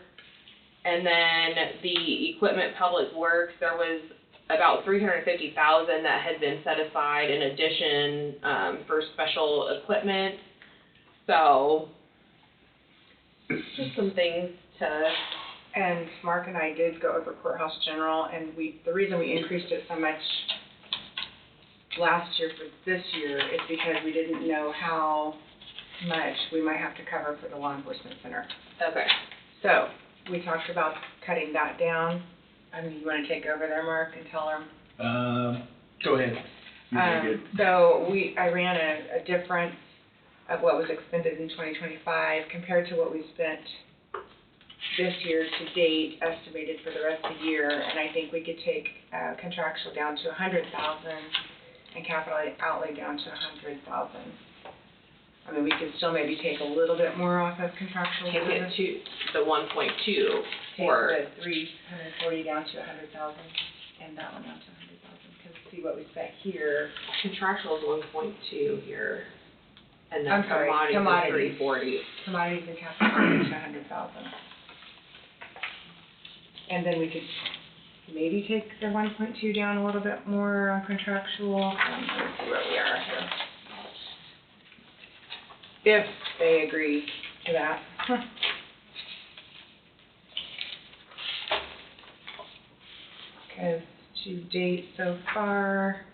And then the equipment public works, there was about $350,000 that had been set aside in addition for special equipment. So just some things to. And Mark and I did go over courthouse general, and the reason we increased it so much last year for this year is because we didn't know how much we might have to cover for the law enforcement center. Okay. So we talked about cutting that down. I mean, you want to take over there, Mark, and tell them? Go ahead. So I ran a difference of what was expended in 2025 compared to what we spent this year to date, estimated for the rest of the year, and I think we could take contractual down to $100,000 and capital outlay down to $100,000. I mean, we could still maybe take a little bit more off of contractual. Take it to the 1.2. Take the 340 down to 100,000, and that one down to 100,000. Because see what we spent here. Contractual is 1.2 here, and then I'm sorry, commodities is 340. Commodities and capital outlay to 100,000. And then we could maybe take the 1.2 down a little bit more on contractual. Let me see where we are here. If they agree to that. Because to date so far,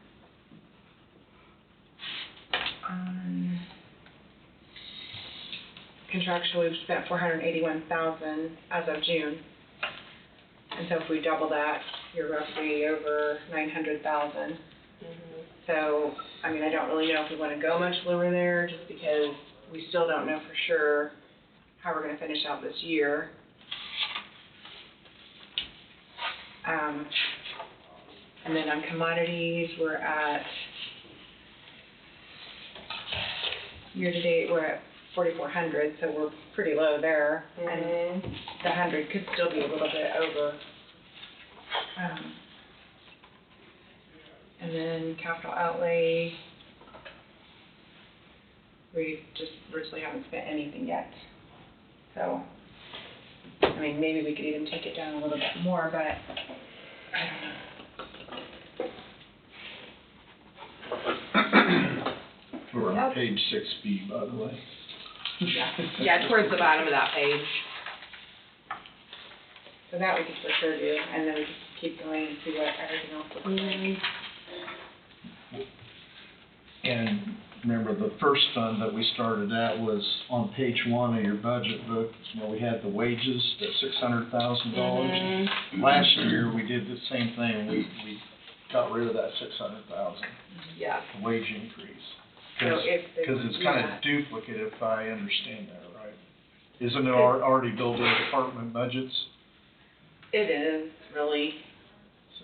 contractually we've spent $481,000 as of June. And so if we double that, you're roughly over $900,000. So, I mean, I don't really know if we want to go much lower there, just because we still don't know for sure how we're gonna finish out this year. And then on commodities, we're at, year-to-date, we're at 4,400, so we're pretty low there. And the 100 could still be a little bit over. And then capital outlay, we just virtually haven't spent anything yet. So, I mean, maybe we could even take it down a little bit more, but I don't know. We're on page 6B, by the way. Yeah, towards the bottom of that page. So that we could for sure do, and then we just keep going and see what everything else looks like. And remember, the first fund that we started at was on page 1 of your budget book, where we had the wages, the $600,000. Last year, we did the same thing, we got rid of that $600,000, Yeah. the wage increase. So if they Because would it's do kind of that- duplicate, if I understand that right. Isn't it already built into department budgets? It is, really.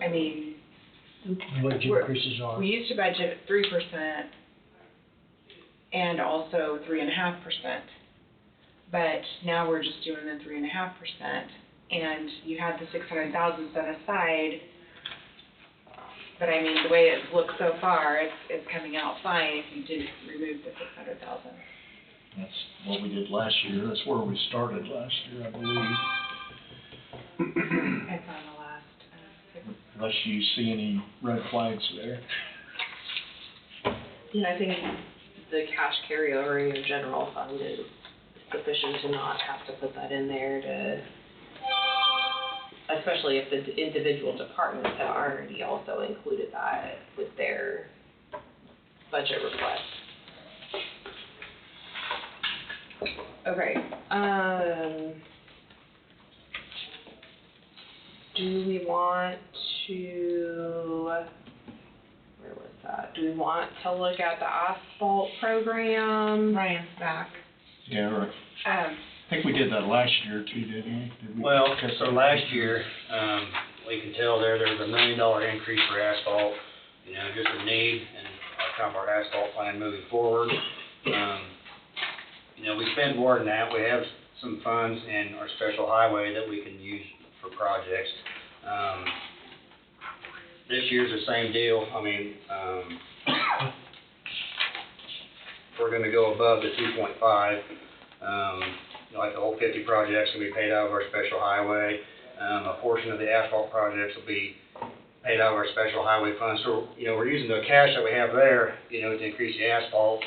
I mean, Wage increases are. we used to budget 3% and also 3.5%. But now we're just doing the 3.5%, and you had the 600,000 set aside. But I mean, the way it's looked so far, it's coming out fine if you didn't remove the 600,000. That's what we did last year, that's where we started last year, I believe. It's on the last, Unless you see any red flags there. Yeah, I think the cash carryover in your general fund is sufficient to not have to put that in there to, especially if the individual departments have already also included that with their budget request. Okay, do we want to, where was that? Do we want to look at the asphalt program? Ryan's back. Yeah, right. I think we did that last year too, didn't we? Did we? Well, so last year, we can tell there was $1 million increase for asphalt, you know, just a need and kind of our asphalt plan moving forward. You know, we spend more than that. We have some funds in our special highway that we can use for projects. This year's the same deal. I mean, we're gonna go above the 2.5. Like the whole 50 projects will be paid out of our special highway. A portion of the asphalt projects will be paid out of our special highway fund. So, you know, we're using the cash that we have there, you know, to increase the asphalt.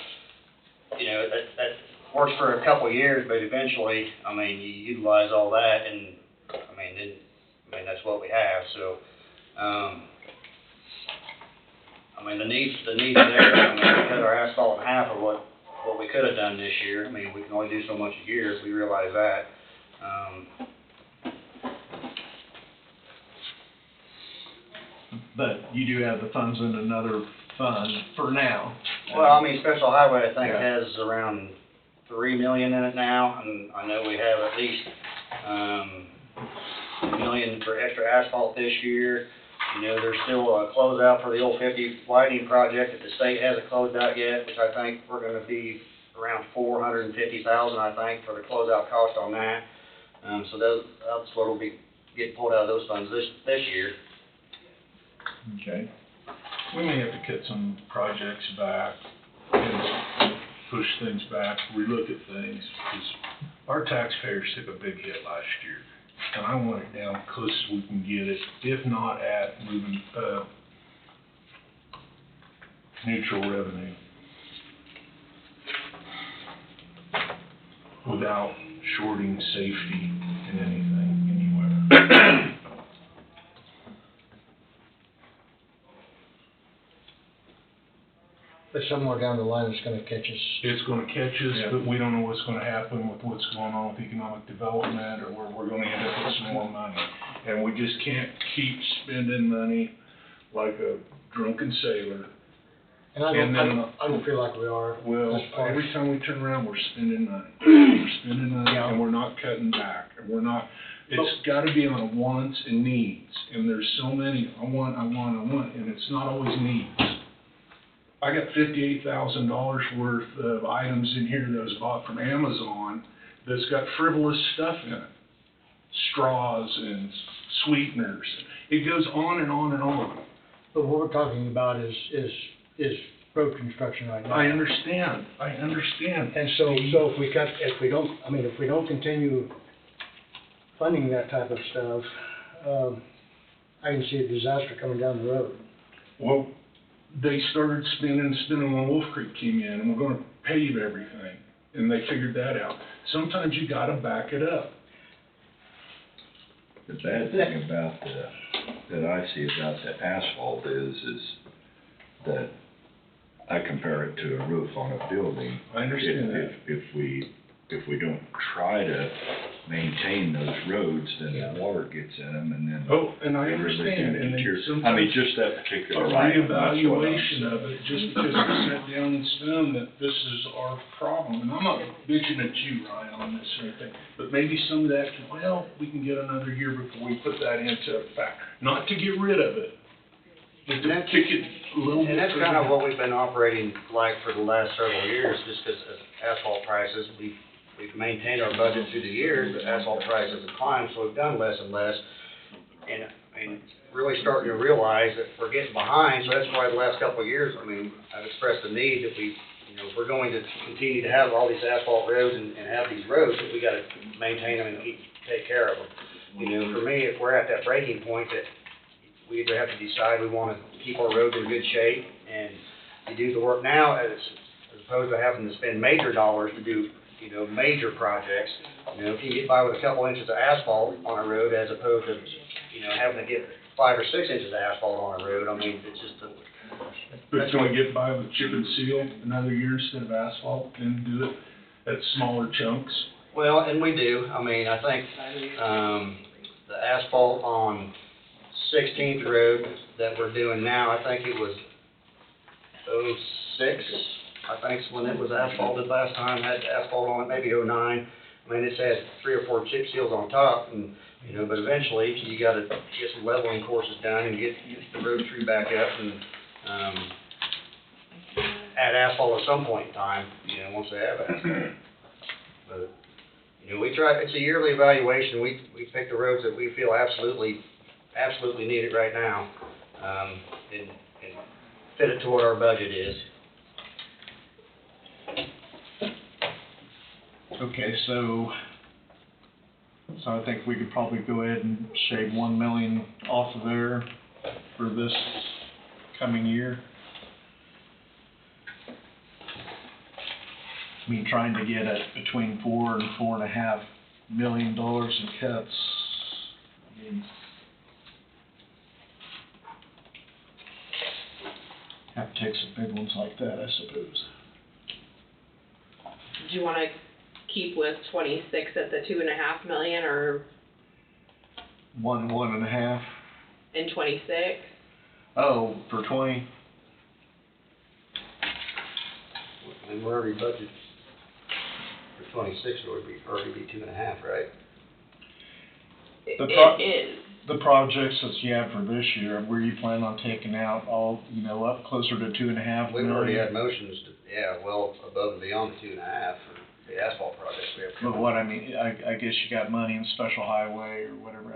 You know, that works for a couple of years, but eventually, I mean, you utilize all that and, I mean, that's what we have, so, I mean, the needs there. I mean, we cut our asphalt in half of what we could have done this year. I mean, we can only do so much a year, we realize that. But you do have the funds in another fund for now. Well, I mean, special highway, I think, Yeah. has around $3 million in it now, and I know we have at least, $1 million for extra asphalt this year. You know, there's still a closeout for the old 50 widening project that the state hasn't closed out yet, which I think we're gonna be around $450,000, I think, for the closeout cost on that. So that's what will be getting pulled out of those funds this year. Okay. We may have to cut some projects back and push things back, relook at things, because our taxpayers took a big hit last year. And I want it down close as we can get it, if not at moving, neutral revenue. Without shorting safety in anything, anywhere. But somewhere down the line, it's gonna catch us. It's gonna catch us, Yeah. but we don't know what's gonna happen with what's going on with economic development, or where we're gonna end up with some more money. And we just can't keep spending money like a drunken sailor And I And then- don't feel like we are. Well, That's part- every time we turn around, we're spending money. We're spending money Yeah. and we're not cutting back. And we're not, it's gotta be on wants and needs. And there's so many, I want, and it's not always needs. I got $58,000 worth of items in here that was bought from Amazon that's got frivolous stuff in it. Straws and sweeteners. It goes on and on and on. But what we're talking about is road construction right now. I understand. And so if we don't continue funding that type of stuff, I can see a disaster coming down the road. Well, they started spending when Wolf Creek came in, and we're gonna pave everything, and they figured that out. Sometimes you gotta back it up. The bad thing about that I see about the asphalt is that I compare it to a roof on a building. I understand that. If we don't try to maintain those roads, then the water gets in them and then. Oh, and I they really understand, can and then deteriorate. sometimes. I mean, just that A particular item, that's what I'm reevaluation saying. of it, just because it's set down in stone that this is our problem, and I'm not bitching at you, Ryan, on this or anything, but maybe some of that, we can get another year before we put that into effect, not to get rid of it, but to kick it a little bit. And that's kind of what we've been operating like for the last several years, just because of asphalt prices, we've maintained our budget through the years, but asphalt prices have climbed, so we've done less and less. And, really starting to realize that we're getting behind, so that's why the last couple of years, I've expressed the need that if we're going to continue to have all these asphalt roads and have these roads, that we gotta maintain them and take care of them. For me, if we're at that breaking point that we either have to decide we wanna keep our roads in good shape and to do the work now as opposed to having to spend major dollars to do, major projects. If you get by with a couple inches of asphalt on a road as opposed to, having to get 5 or 6 inches of asphalt on a road, it's just But can we get by with chip and seal another year instead of asphalt and do it at smaller chunks? Well, and we do. I think, the asphalt on 16th Road that we're doing now, I think it was 06, I think is when it was asphalted last time, had asphalt on it, maybe 09. It's had 3 or 4 chip seals on top, and, but eventually you gotta get some leveling courses done and get the road tree back up and, add asphalt at some point in time, once they have asphalt. But, we try, it's a yearly evaluation, we pick the roads that we feel absolutely need it right now, and fit it to what our budget is. Okay, so I think we could probably go ahead and shave 1 million off of there for this coming year. Trying to get it between $4 and $4.5 million in cuts. Have to take some big ones like that, I suppose. Do you wanna keep with 26 at the 2.5 million, or 1.5. in 26? Oh, for 20. And we're already budgeted for 26, it would already be 2.5, right? It is. The projects that you have for this year, were you planning on taking out all, up closer to 2.5 We've million? already had motions well above and beyond the 2.5 for the asphalt projects we have But coming. what I guess you got money in special highway or whatever,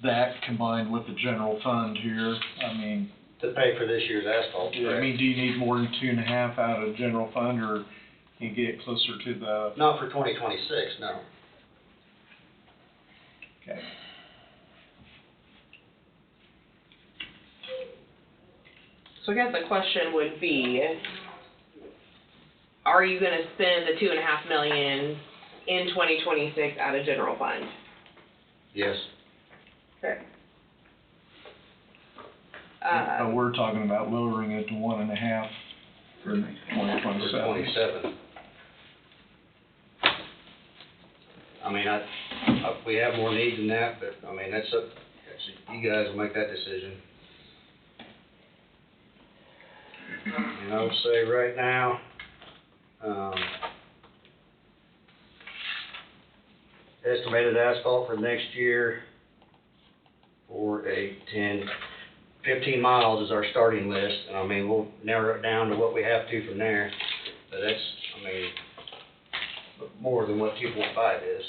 that combined with the general fund here, To pay for this year's asphalt, correct? do you need more than 2.5 out of general fund, or you get closer to the? Not for 2026, no. Okay. So I guess the question would be, are you gonna spend the 2.5 million in 2026 out of general fund? Yes. Okay. But we're talking about lowering it to 1.5 for 2027. For 27. We have more needs than that, but, that's you guys will make that decision. And I would say right now, estimated asphalt for next year for 15 miles is our starting list, and I mean, we'll narrow it down to what we have to from there, but that's, I mean, more than what 2.5 is.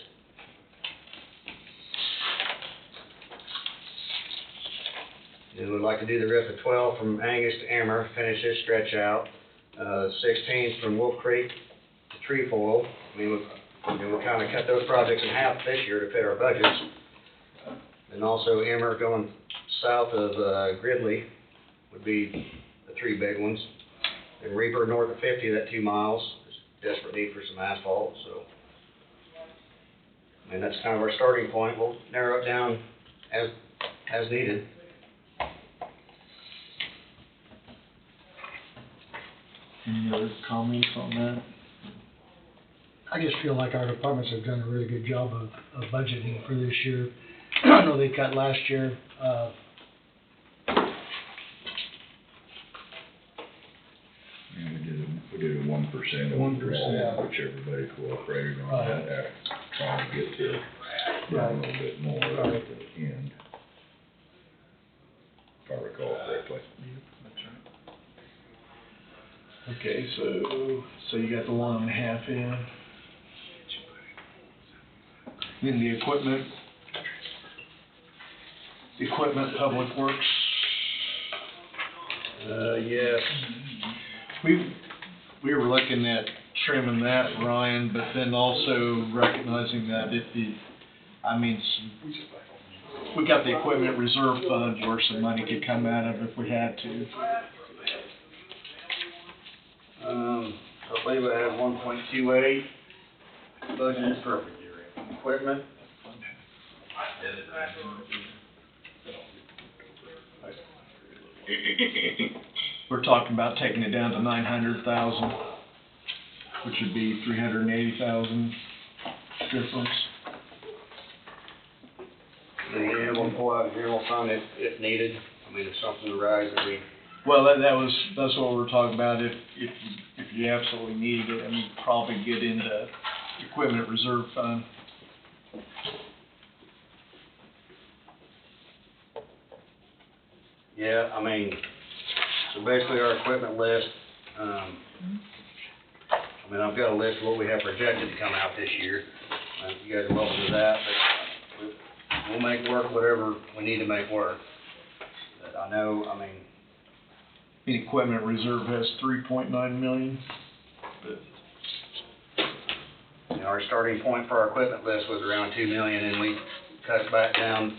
Then we'd like to do the rest of 12 from Angus to Ammer, finish this stretch out. 16 from Wolf Creek to Trefoil. I mean, we'll kind of cut those projects in half this year to fit our budgets. And also Ammer going south of Gridley would be the 3 big ones. And Reaper north of 50, that 2 miles, there's desperate need for some asphalt, so. I mean, that's kind of our starting point. We'll narrow it down as needed. Any other comments on that? I just feel like our departments have done a really good job of budgeting for this year. I know they cut last year, We did a 1% overall, which everybody cooperated on that, trying to get to a little bit more at the end, if I recall correctly. Okay, so you got the 1.5 in. Then the equipment, Public Works. Yes. We were looking at trimming that, Ryan, but then also recognizing that we got the equipment reserve fund where some money could come out of if we had to. I believe I have 1.28 budgeted for equipment. We're talking about taking it down to 900,000, which would be 380,000 difference. Yeah, we'll pull out general fund if needed. I mean, if something arises that we. Well, that's what we're talking about. If you absolutely need it, I mean, probably get into equipment reserve fund. Yeah, I mean, so basically our equipment list, I've got a list of what we have projected to come out this year. You guys are welcome to that, but we'll make work whatever we need to make work. But I know, The equipment reserve has 3.9 million. our starting point for our equipment list was around 2 million, and we cut it back down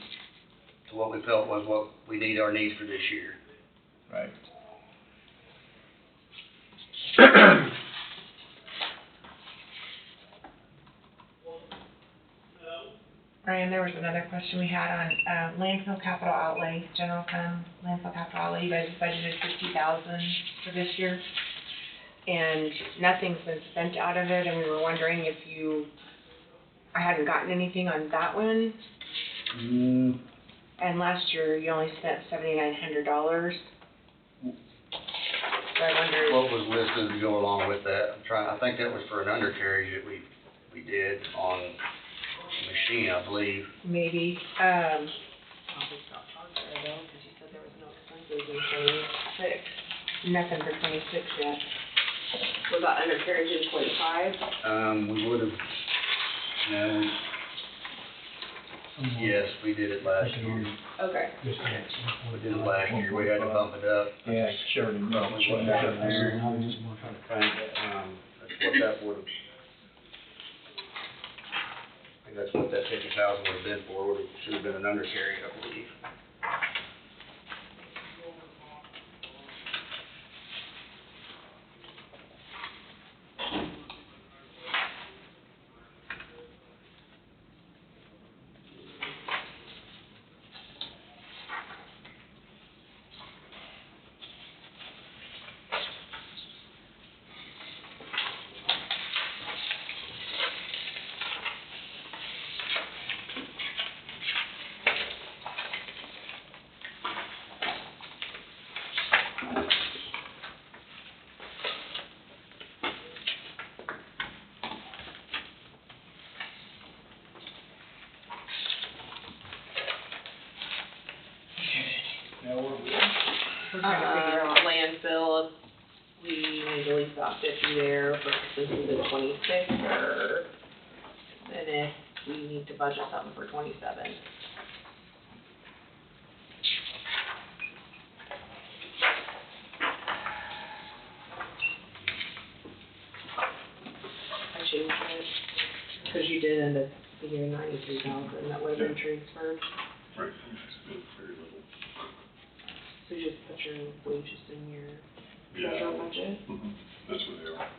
to what we felt was what we need, our needs for this year. Right. Ryan, there was another question we had on, landfill capital outlay, general fund, landfill capital outlay, you guys budgeted 50,000 for this year. And nothing's been spent out of it, and we were wondering if I hadn't gotten anything on that one. And last year, you only spent $7,900. So I wondered. What was listed to go along with that? I think that was for an undercarriage that we did on the machine, I believe. Maybe, probably stopped talking to her though, because you said there was no expenses in 26. Nothing for 26 yet. Was that undercarriage in 25? We would've, yes, we did it last year. Okay. We did it last year, we had to bump it up. Yeah, Sheridan. Probably wouldn't have been there. That's what that would've, I think that's what that 50,000 would've been for, should've been an undercarriage, I believe. trying to figure out. Landfill, we need to leave about 50 there for purposes of 26, or, and if we need to budget something for 27. I changed it, because you did end up the year 93,000, that would have been transferred. Right, very little. So you just put your wages in your treasurer budget? That's where they are.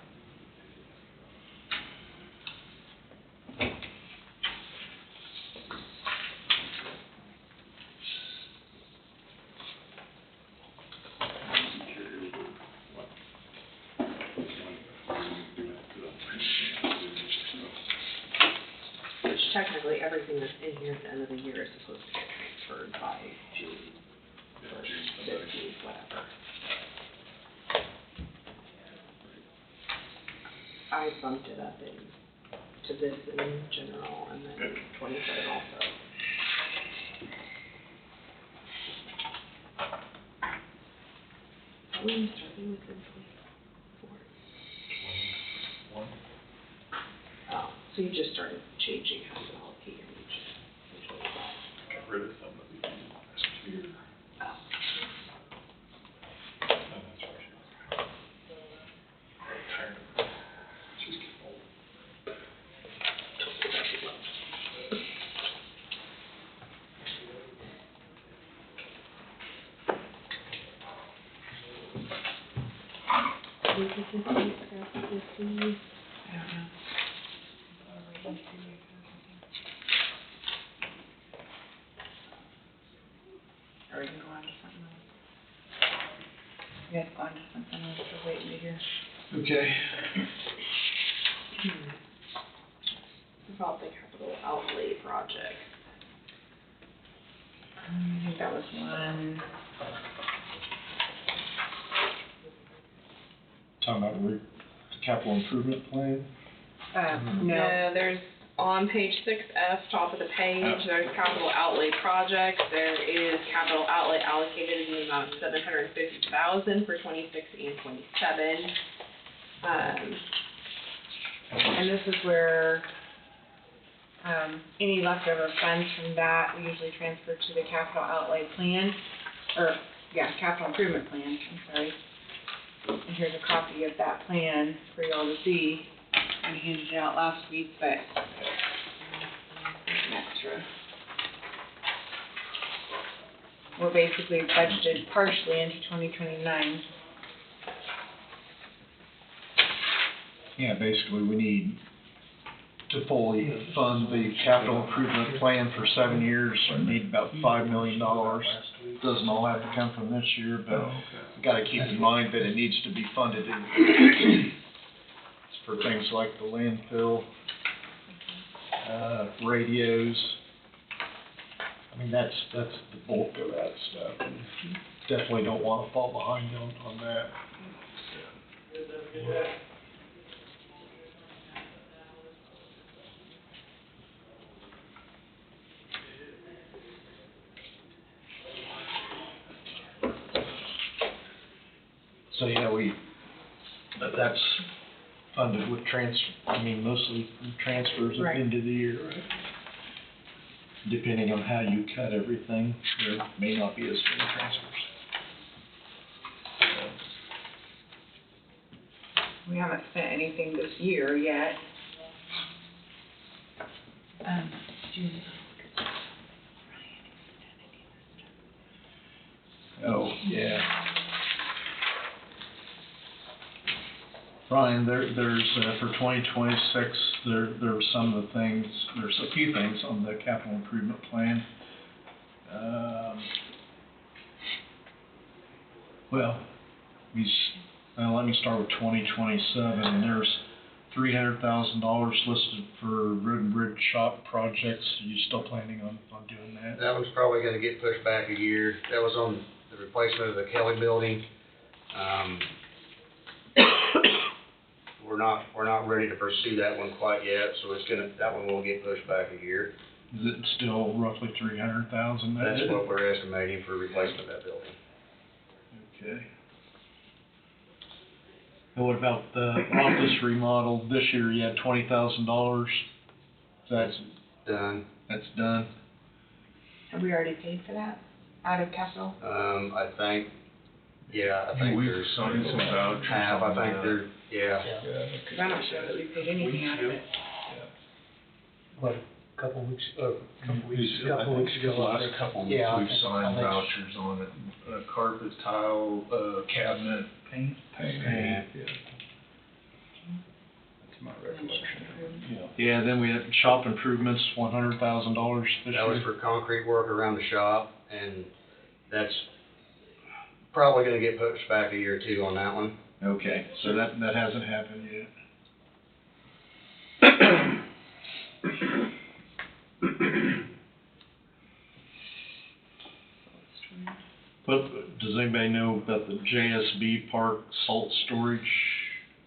Which technically, everything that's in here at the end of the year is supposed to get transferred by June first, 15th, whatever. I bumped it up to this in general, and then 27 also. Are we starting with 24? Oh, so you just started changing how you allocate your wages. Got rid of some of the last year. Oh. Oh, that's right. I'm tired of it. She's getting old. Or we can go on to something else. Yes, on to something else, we're waiting to hear. Okay. About the capital outlay project. I think that was one. Talking about the capital improvement plan? No, There's, on page 6F, top of the page, there's capital outlay projects. There is capital outlay allocated in the amount of $750,000 for 26 and 27. and this is where, any leftover funds from that, we usually transfer to the capital outlay plan, capital improvement plan, I'm sorry. And here's a copy of that plan for y'all to see. I handed it out last week, but there's an extra. We're basically budgeted partially into 2029. Yeah, basically, we need to fully fund the capital improvement plan for 7 years. We need about $5 million. Doesn't all have to come from this year, but we gotta keep in mind that it needs to be funded for things like the landfill, radios. I mean, that's the bulk of that stuff, and definitely don't wanna fall behind on that. So, yeah, that's funded with mostly transfers at the end of the year, right? Depending on how you cut everything, there may not be as many transfers. We haven't spent anything this year yet. Oh, yeah. Brian, there's, for 2026, there are some of the things, there's a few things on the capital improvement plan. Let me start with 2027. There's $300,000 listed for road and bridge shop projects. Are you still planning on doing that? That one's probably gonna get pushed back a year. That was on the replacement of the Kelly building. We're not ready to pursue that one quite yet, so that one will get pushed back a year. Is it still roughly $300,000? That's what we're estimating for replacement of that building. Okay. And what about the office remodel? This year you had $20,000. That's Done. done. Have we already paid for that out of capital? I think, yeah, I think We've there's signed some vouchers half, I on think that. there, yeah. Cause I'm not sure that we paid anything out of it. What, a couple weeks, couple weeks, These- I couple think weeks the ago. last couple weeks, Yeah, I we've think- signed I think- vouchers on it, carpet, tile, cabinet, Paint? paint. That's my recollection. Yeah, then we had shop improvements, $100,000 this year. That was for concrete work around the shop, and that's probably gonna get pushed back a year or two on that one. Okay, so that hasn't happened yet. But does anybody know about the JSB Park salt storage?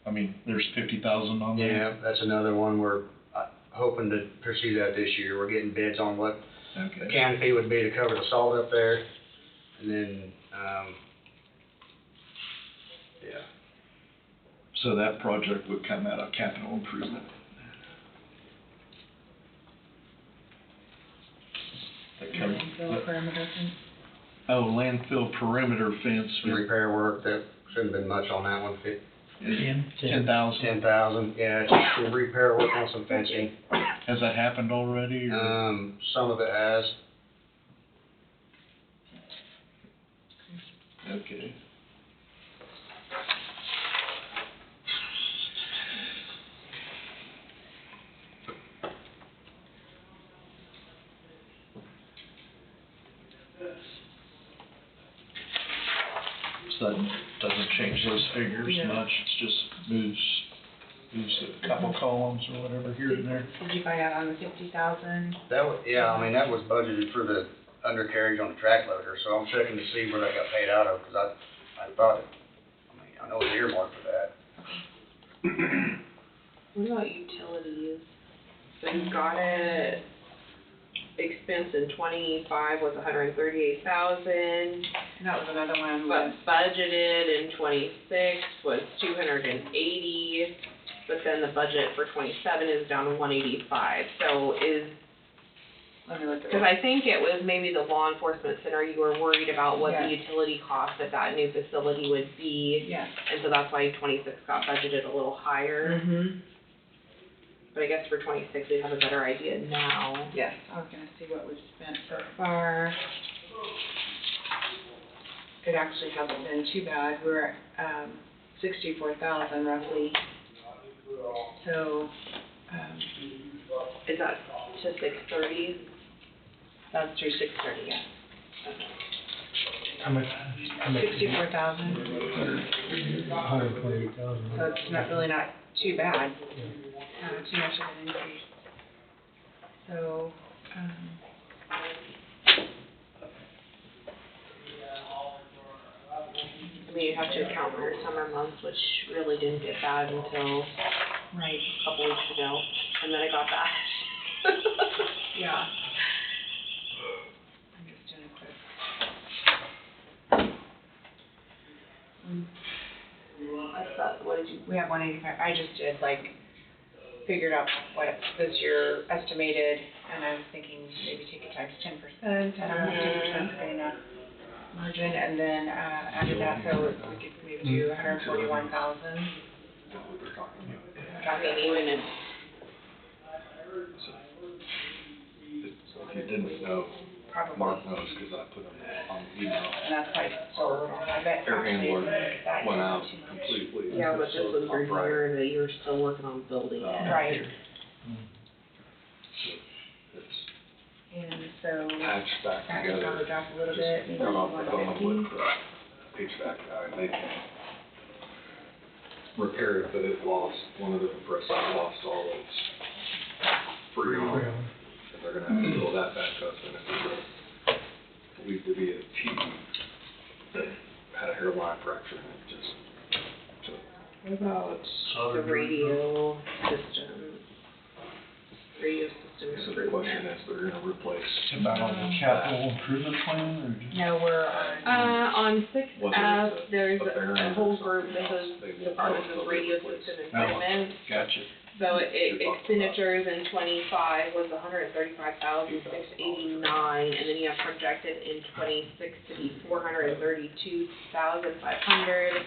I mean, there's 50,000 on there. Yeah, that's another one we're hoping to pursue that this year. We're getting bids on what Okay. canopy would be to cover the salt up there, and then, yeah. So that project would come out of capital improvement. That comes- Landfill perimeter fence. Oh, landfill perimeter fence. Some repair work, that shouldn't have been much on that one, 10,000. 10,000, yeah, just some repair work on some fencing. Has that happened already? Or? Some of it has. Okay. So that doesn't change those figures No. much, it's just moves a couple columns or whatever here and there. Did you find out on the 50,000? That was, yeah, I mean, that was budgeted for the undercarriage on the track loader, so I'm checking to see where that got paid out of, cause I thought, I know it's earmarked for that. What about utilities? So you've got it, expense in 25 was 138,000, And that was another one but with, budgeted in 26 was 280, but then the budget for 27 is down to 185. So let me look at because it. I think it was maybe the law enforcement center, you were worried about what the Yes. utility cost of that new facility would be. Yes. And so that's why 26 got budgeted a little higher. Mm-hmm. But I guess for 26, we have a better idea now. Yes, I was gonna see what we've spent so far. It actually hasn't been too bad. We're at, 64,000 roughly. So, Is that to 6:30? that's through 6:30, yeah. How much? 64,000, 128,000. so it's not really not too bad, too much of an increase. So, I mean, you have to account for your summer months, which really didn't get bad until right, a couple weeks ago, and then it got bad. yeah. I'm just doing a quick. What's that, what did you, We have 185, I just did figured out what this year estimated, and I was thinking maybe take it times 10%, I don't know if 10% is good enough margin, and then, added that, so we could maybe do 141,000. I mean, even if, So if you didn't know, Probably. Mark knows, cause I put him on email. And that's probably still a little, I bet Air actually handler that went isn't out too much. completely. yeah, but this was your Right. year that you're still working on building it. Right, It's and so patched back that would probably together. drop a little bit, maybe Got off the phone 150. with the HVAC guy, and they can repair it, but it lost, one of the compressors lost all its freon. And they're gonna have to fill that back up, and it was believed to be a T that had a hairline fracture, and it just took. What about the radio system? radio system So the question is, they're gonna replace. About on the capital improvement plan, or just? No, we're on. On 6F, there's a bearing a whole or group that says something. Department of Radio System Improvement. Gotcha. So expenditures in 25 was 135,689, and then you have projected in 26 to be 432,500, and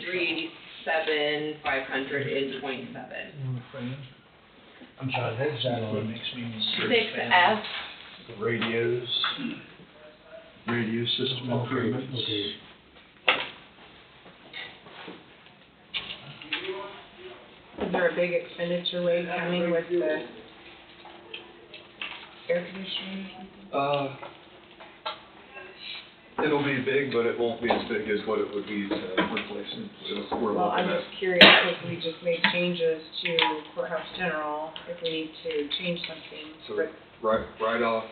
387,500 in 27. I'm sorry, that's that What on. makes me. 6F, Radios, radio system improvements. Okay. is there a big expenditure rate coming with the air conditioning? It'll be big, but it won't be as big as what it would be to replace it, so we're Well, I'm looking at. just curious if we just made changes to courthouse general, if we need to change something. So right off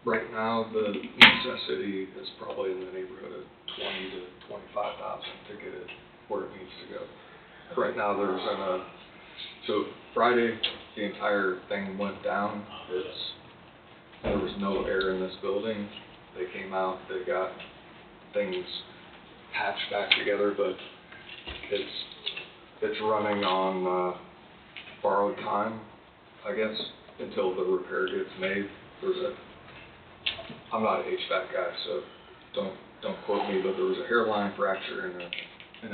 right now, the necessity is probably in the neighborhood of 20 to 25,000 to get it where it needs to go. Right now, so Friday, the entire thing went down. There was no air in this building. They came out, they got things patched back together, but it's running on borrowed time, I guess, until the repair gets made. I'm not an HVAC guy, so don't quote me, but there was a hairline fracture in a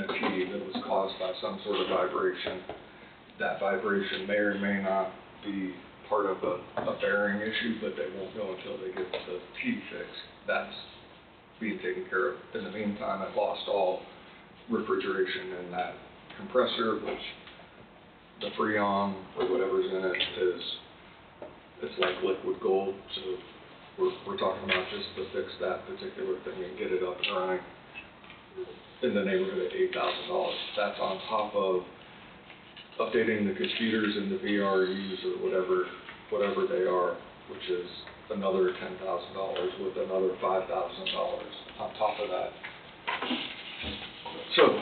T that was caused by some sort of vibration. That vibration may or may not be part of a bearing issue, but they won't know until they get the T fixed. That's being taken care of. In the meantime, I've lost all refrigeration in that compressor, which the Freon or whatever's in it it's like liquid gold. So we're talking about just to fix that particular thing and get it up and running in the neighborhood of $8,000. That's on top of updating the computers and the VRUs or whatever they are, which is another $10,000 with another $5,000 on top of that. So,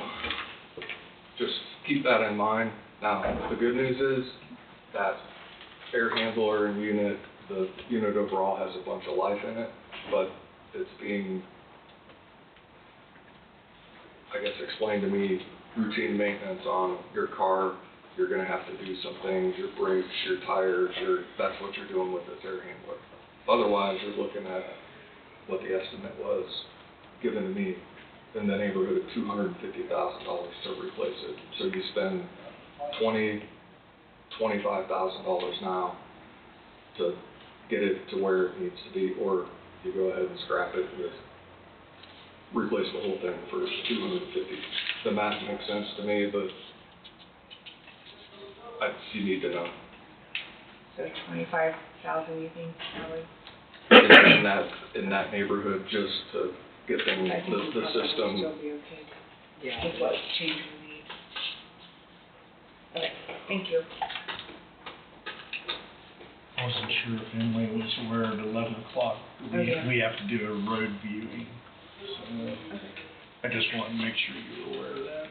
just keep that in mind. Now, the good news is that air handler and unit, the unit overall has a bunch of life in it, but it's being, I guess, explained to me, routine maintenance on your car. You're gonna have to do some things, your brakes, your tires, that's what you're doing with this air handler. Otherwise, you're looking at what the estimate was given to me in the neighborhood of $250,000 to replace it. So you spend $25,000 now to get it to where it needs to be, or you go ahead and scrap it and replace the whole thing for $250,000. The math makes sense to me, but you need to know. So 25,000, you think, probably? In that neighborhood, just to get things, I think the system. Still be okay. Yeah. With what change we need. Okay, thank you. I wasn't sure if Emily was aware at 11 o'clock, we have to do a road viewing. So I just wanted to make sure you were aware of that.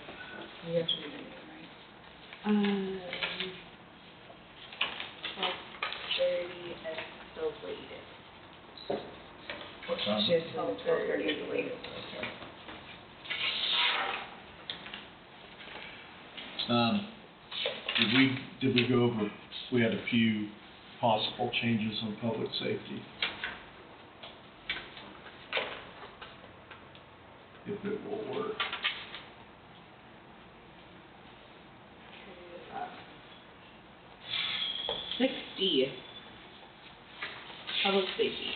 You have to read it, right? 12:30 at the latest. What time? She has to 12:30 at the latest. Did we go over, we had a few possible changes on public safety? If it will work. Okay, 60. Public safety.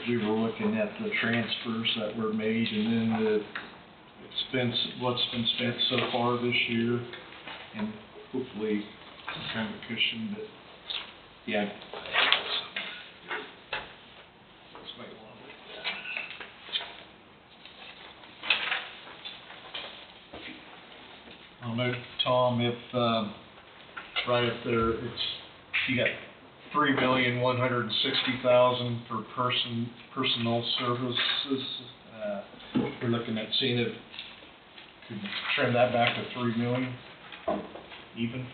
We were looking at the transfers that were made and then the expense, what's been spent so far this year, and hopefully some kind of cushion, but yeah. Let's make one with that. I'll note, Tom, if, right up there, you got 3,160,000 for personnel services. We're looking at seeing if, could trim that back to 3 million, even.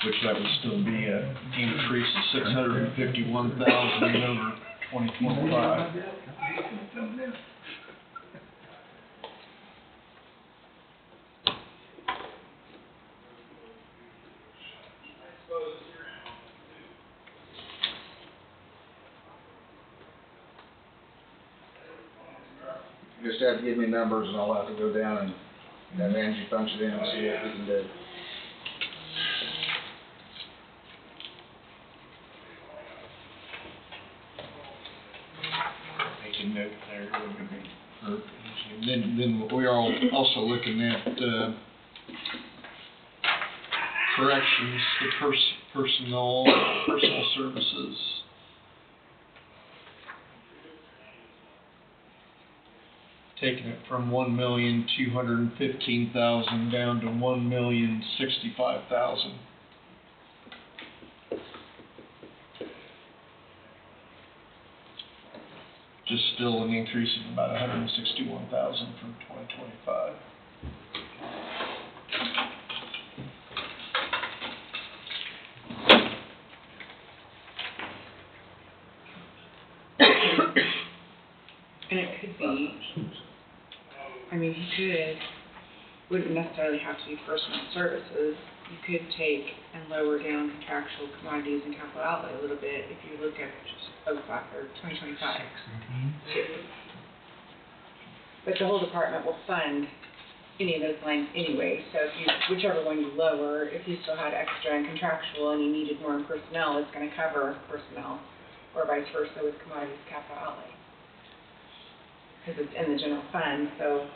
Which that would still be an increase of 651,000 over 2025. Just have to give me numbers and I'll have to go down and have Angie punch it in and see what we can do. Make a note there. Then we are also looking at corrections, the personal services. Taking it from 1,215,000 down to 1,065,000. Just still an increase of about 161,000 from 2025. And it could be, I mean, wouldn't necessarily have to be personal services. You could take and lower down contractual commodities and capital outlay a little bit if you look at just 2025. But the whole department will fund any of those lines anyway, so whichever one you lower, if you still had extra in contractual and you needed more in personnel, it's gonna cover personnel, or vice versa with commodities capital outlay. Because it's in the general fund, so.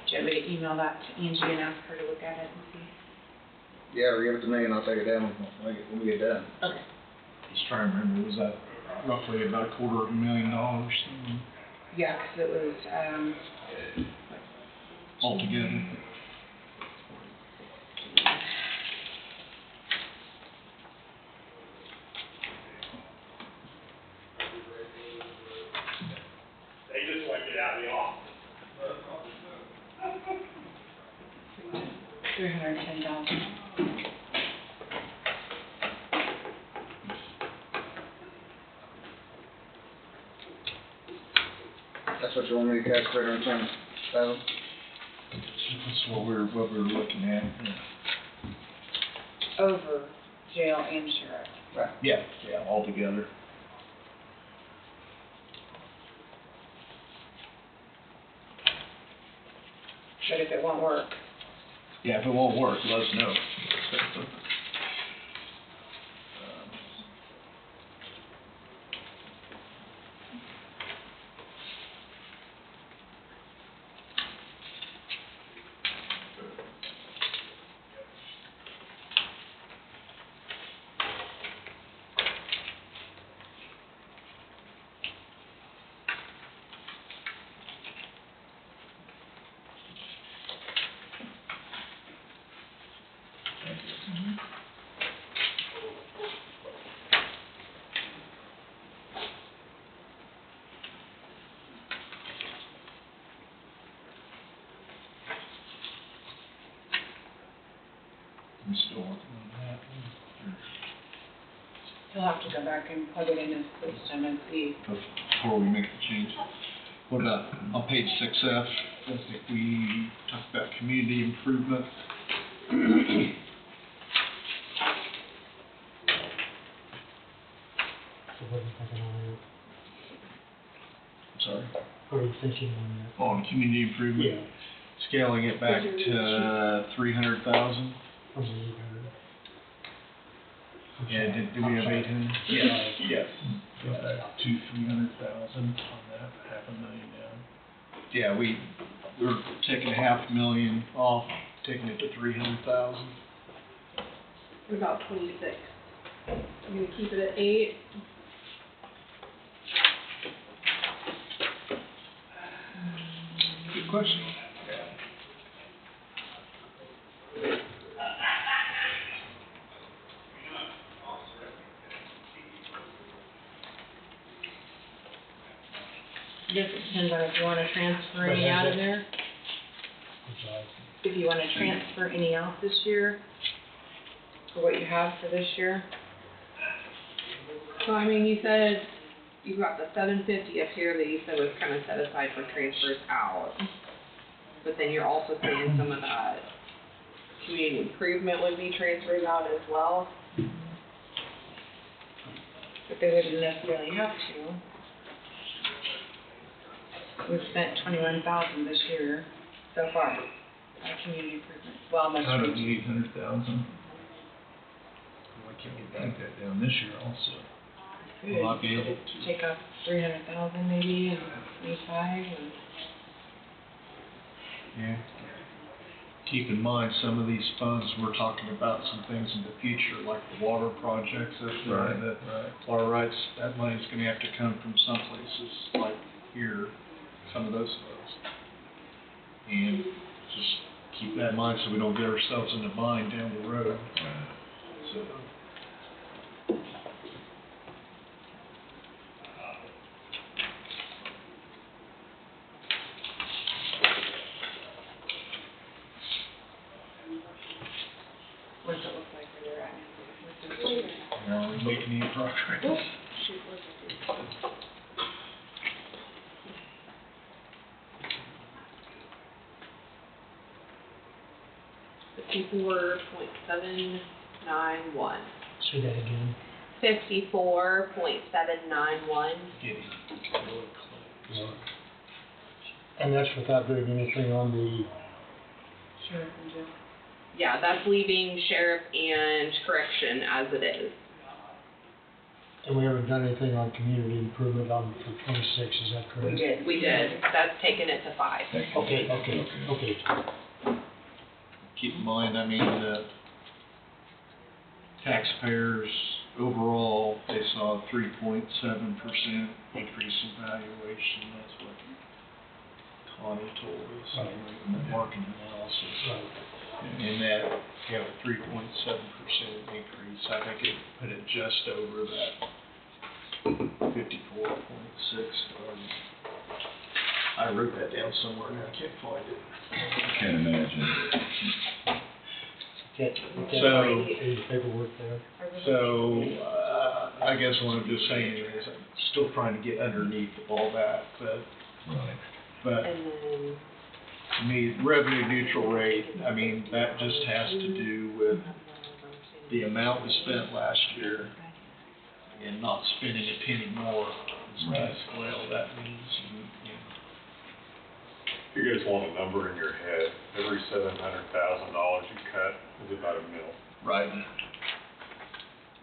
Do you want me to email that to Angie and ask her to look at it and see? Yeah, or give it to me and I'll take it down when we get done. Okay. Just trying to remember, was that roughly about $250,000 Yeah, because it was, altogether? They just want to get out of the office. 310,000. That's what you want me to catch, 310,000? That's what we're looking at. Over jail and sheriff. Right. Yeah, altogether. But if it won't work, Yeah, if it won't work, let us know. I'm still working on that. he'll have to go back and plug it in his system and see. Before we make the change. What about on page 6F, I think we talked about community improvement. So what are you thinking on Sorry. that? What are you thinking on that? On community improvement. Yeah. Scaling it back to 300,000. From the Yeah, do we have 800? Yes, yes. Go back to 300,000 on that, $500,000 down. Yeah, we're taking $500,000 off, taking it to 300,000. About 26. I'm gonna keep it at 8. Good question. I guess it depends on if you wanna transfer any out of there, if you wanna transfer any out this year, for what you have for this year. So I mean, you said you've got the 750 up here that you said was kind of set aside for transfers out. But then you're also saying some of that community improvement would be transferred out as well. But they wouldn't necessarily have to. We've spent 21,000 this year so far, on community improvement, well, much. Out of the 800,000. Why can't we back that down this year also? Good. Will I be able Take off 300,000 maybe, and 25, and. Yeah. Keep in mind, some of these funds, we're talking about some things in the future, like the water projects up there. Right, That right. water rights, that money's gonna have to come from some places, like here, some of those funds. And just keep that in mind so we don't get ourselves in a bind down the road. So. What's it look like where they're at? Are we making any progress? $54.791. Say that again. 54.791. Getting really close. And that's without doing anything on the, Sure, and Jill. Yeah, that's leaving sheriff and correction as it is. and we haven't done anything on community improvement on, for 26, is that correct? We did. That's taken it to 5. Okay. Keep in mind, I mean, the taxpayers overall, they saw a 3.7% increase in valuation. That's what Connie told us in the market analysis. And that, you know, 3.7% increase, I think it put it just over that 54.6. I wrote that down somewhere and I can't find it. Can't imagine. Can't So- find any paperwork there. So, I guess what I'm just saying is, I'm still trying to get underneath all that, but And then, to me, revenue neutral rate, I mean, that just has to do with the amount we spent last year and not spending a penny more. It's basically all that means, you know. If you guys want a number in your head, every $700,000 you cut is about $1 million. Right.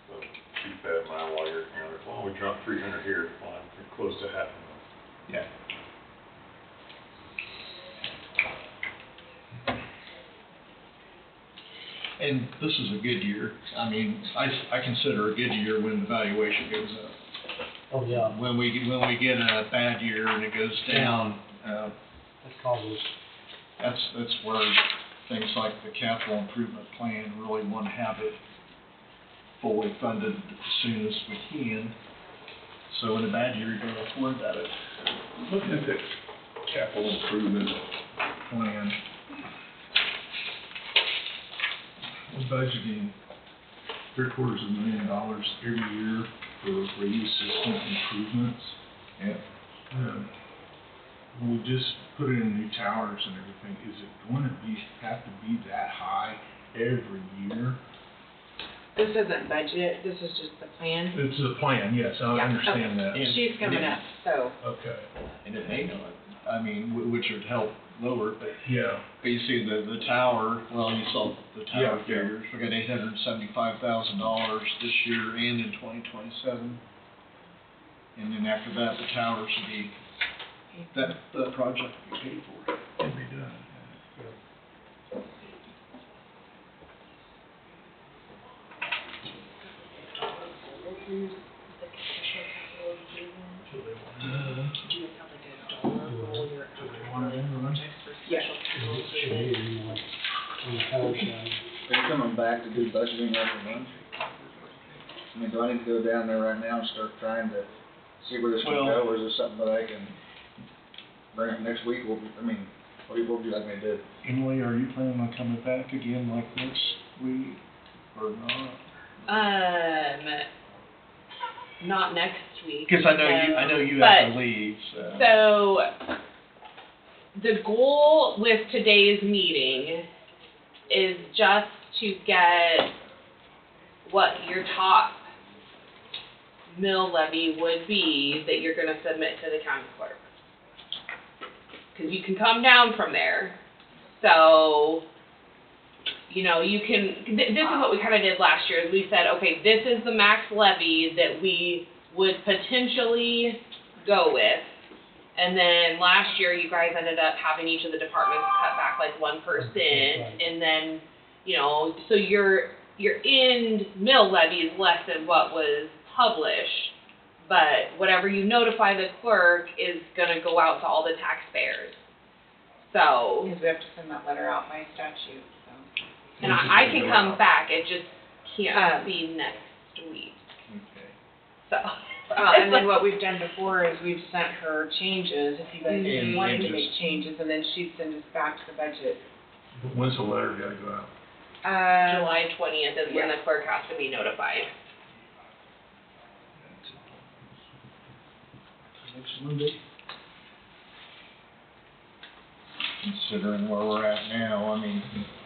So keep that in mind while you're counting. Well, we dropped 300 here, fine, we're close to $500,000. Yeah. And this is a good year. I mean, I consider a good year when the valuation goes up. Oh, yeah, When we get a bad year and it goes down, that causes, that's where things like the capital improvement plan really want to have it fully funded as soon as we can. So in a bad year, you're going to afford that. Looking at the capital improvement plan, we're budgeting $750,000 every year for radio system improvements. Yeah. When we just put in new towers and everything, is it going to have to be that high every year? This isn't budget, this is just the plan. It's a plan, yes, I Yeah, understand okay. that. She's coming up, so. Okay. And it may not. I mean, which would help lower it, but Yeah. you see the tower, well, you saw the tower Yeah, yeah. figures, we got $875,000 this year and in 2027. And then after that, the towers will be, that project will be paid for. Can be done. So they want another one? Do you have like a dollar goal you're So they want another one? for special capital improvement? On the tower side. They're coming back to do budgeting every month. I mean, do I need to go down there right now and start trying to see where this can Well- go, or is this something that I can bring up next week? What would you like me to do? Emily, are you planning on coming back again like next week, or not? Not next week. Because I know you have to leave, so. So, the goal with today's meeting is just to get what your top mill levy would be that you're gonna submit to the county clerk. Because you can come down from there, so, you know, you can, this is what we kinda did last year, is we said, okay, this is the max levy that we would potentially go with. And then last year, you guys ended up having each of the departments cut back like 1%, and then, you know, so your end mill levy is less than what was published, but whatever you notify the clerk is gonna go out to all the taxpayers. So, Because we have to send that letter out by statute, so. and I can come back, it just can't be next week, Okay. so. And then what we've done before is we've sent her changes, if you guys And wanted to just- make changes, and then she'd send us back to the budget. When's the letter gotta go out? July 20th is when the clerk has to be notified. Next Monday. Considering where we're at now, I mean,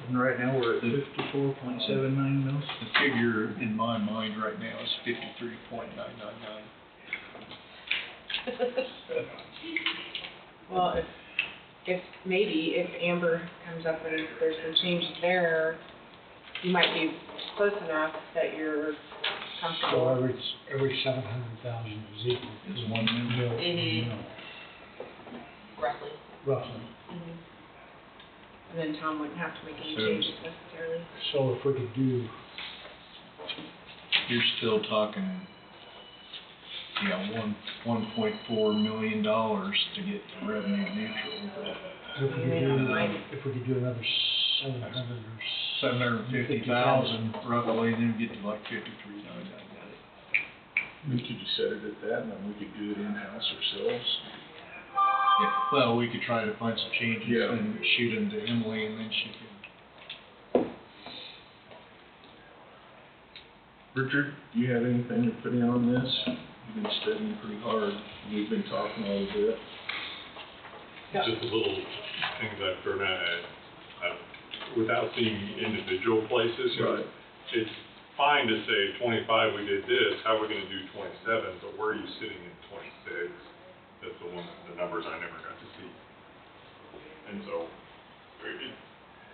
And right now, we're at 54.79 mils. the figure in my mind right now is 53.999. Well, if Amber comes up and there's some changes there, you might be close enough that you're So comfortable. every 700,000 is equal. Is one mill. Mhm. Roughly. Roughly. And then Tom wouldn't have to make any So- changes necessarily. So if we could do, You're still talking, $1.4 million to get to revenue neutral, but if we could do another 700 or 750,000 roughly, then get to like 53,999. We could just set it at that, and then we could do it in-house ourselves. Yeah, well, we could try to find some changes Yeah. and shoot them to Emily, and then she can. Richard, do you have anything to put in on this? You've been studying pretty hard, we've been talking a little bit. Just little things I've thrown at, without seeing individual places. Right. It's fine to say 25, we did this, how are we gonna do 27, but where are you sitting in 26? That's the numbers I never got to see. And so,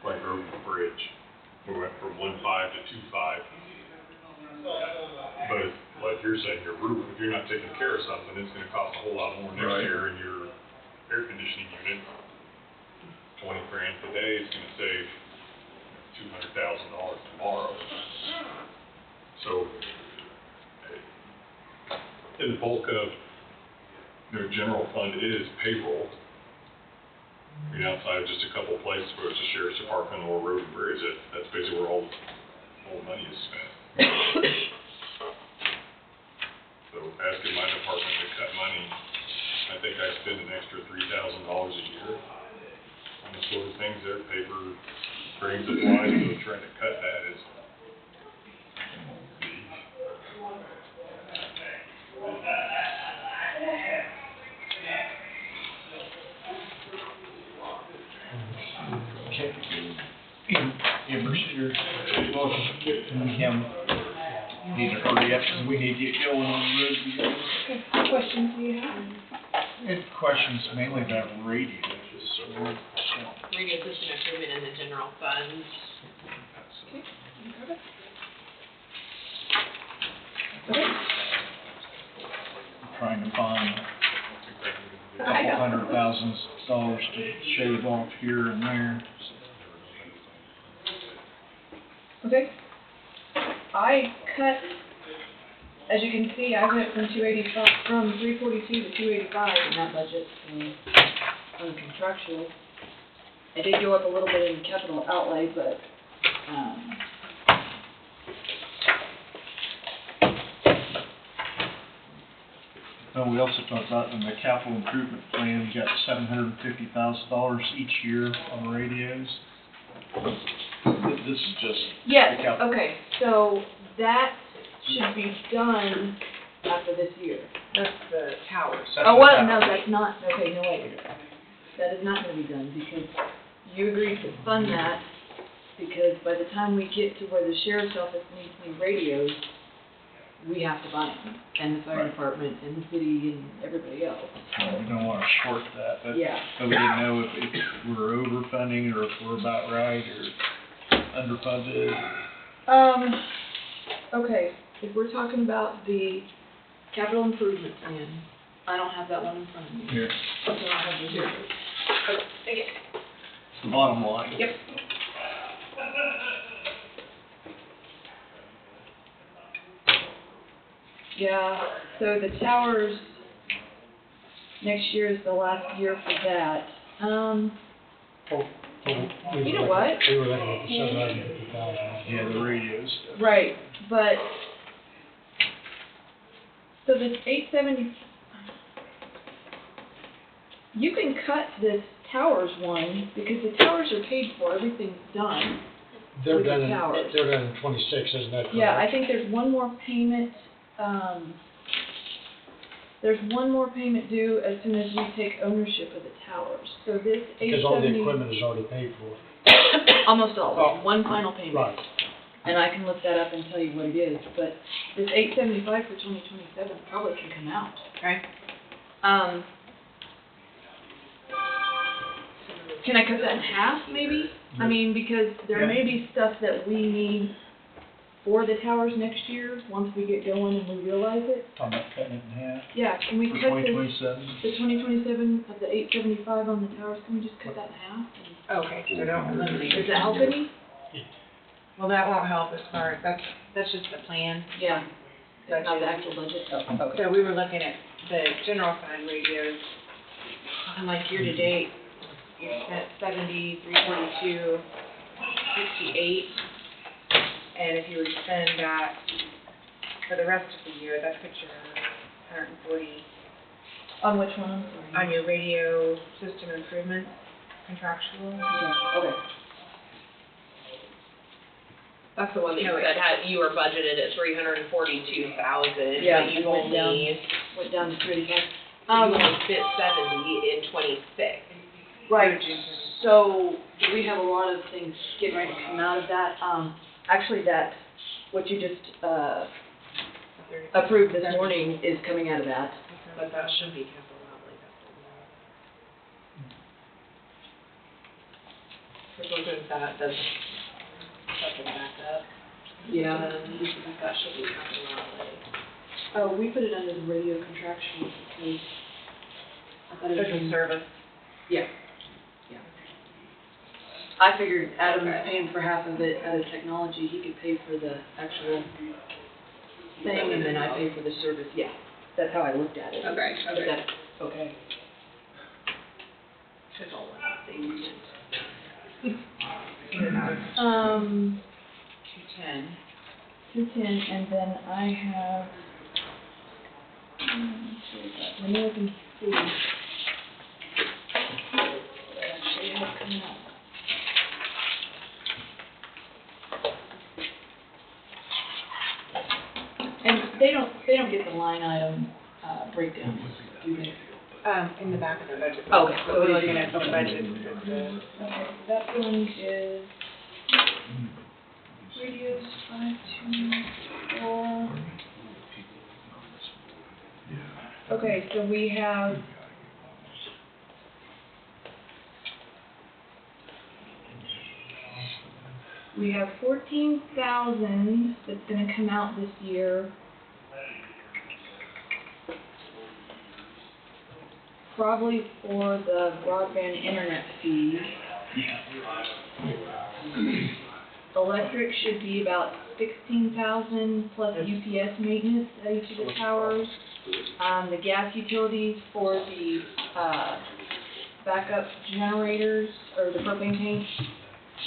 like Road and Bridge, we went from 1.5 to 2.5. But like you're saying, your roof, if you're not taking care of something, it's gonna cost a whole lot more Right. next year, and your air conditioning unit, $20,000 today is gonna save $200,000 tomorrow. So, and the bulk of their general fund is payroll. I mean, outside of just a couple places where it's a sheriff's department or road and bridge, that's basically where all the money is spent. So asking my department to cut money, I think I spend an extra $3,000 a year on the sort of things there, paper, grain supplies, so trying to cut that is Okay. Amber's here. Need to hurry up, 'cause we need to get going on the road. What questions do you have? It questions mainly about radios, so, Radio system improvement in the general fund. trying to find a couple $100,000 to shave off here and there. Okay. I cut, as you can see, I went from 342 to 285 in that budget on contractual. I did go up a little bit in capital outlay, but, No, we also talked about in the capital improvement plan, you got $750,000 each year on radios. This is just. yes, the cap- okay, so that should be done after this year. That's the towers. That's Oh, the well, capital. no, that's not, okay, no, wait. That is not gonna be done, because you agreed to fund that, because by the time we get to where the sheriff's office needs new radios, we have to buy them, and the fire Right. department, and the city, and everybody else. Well, we don't wanna short that, but, Yeah. but we didn't know if we're overfunding, or if we're about right, or underfunded. Okay, if we're talking about the capital improvement plan, I don't have that one in front of me. Here, So I have the here. it's the bottom line. Yep. Yeah, so the towers, next year is the last year for that. You know what? We were looking at the 750,000. Yeah, the radios. Right, but, so this 870, you can cut this towers one, because the towers are paid for, everything's done. They're With the done in, towers. they're done in 26, isn't that correct? Yeah, I think there's one more payment, there's one more payment due as soon as we take ownership of the towers. So this 870. Because all the equipment is already paid for. Almost all, Oh. one final payment. Right. And I can look that up and tell you what it is, but this 875 for 2027 probably can come out. Okay. Can I cut that in half, maybe? I mean, because there may be stuff that we need for the towers next year, once we get going and we realize it. Talking about cutting it in half Yeah, can we for cut this, 2027. the 2027 of the 875 on the towers, can we just cut that in half? Okay, so don't eliminate. Does that help any? Well, that won't help as far as, that's just the plan. Yeah. That's not the actual budget? Oh, okay. So we were looking at the general fund radios, and like year to date, you spent 70, 342, 68. And if you were to spend that for the rest of the year, that puts you at 140 On which one, I'm sorry? on your radio system improvements contractual. Okay. That's the one that you said you were budgeted at 342,000, Yeah, but you it went down. only, Went down to 35. you only spent 70 in 26. Right, so we have a lot of things getting ready to come out of that. Actually, that, what you just, approved this morning is coming out of that. But that should be capital outlay. If we're good with that, does something back up. Yeah. That should be capital outlay. Oh, we put it under the radio contractual because I thought it was. There's a service. Yeah. Yeah. I figured Adam was Okay. paying for half of it out of technology, he could pay for the actual thing, and then I pay for the service, yeah. That's how I looked at it. Okay, But okay. that's, okay. Should all one thing. 210. 210, and then I have, let me look and see. What I actually have coming up. And they don't get the line item, breakdowns, do they? In the back of the budget. Oh, okay. So we're looking at the budget. Okay, that one is radios 524. Okay, so we have We have 14,000 that's gonna come out this year. Probably for the broadband internet fee. Electric should be about 16,000 plus UPS maintenance at each of the towers. The gas utilities for the, backup generators, or the propane tank,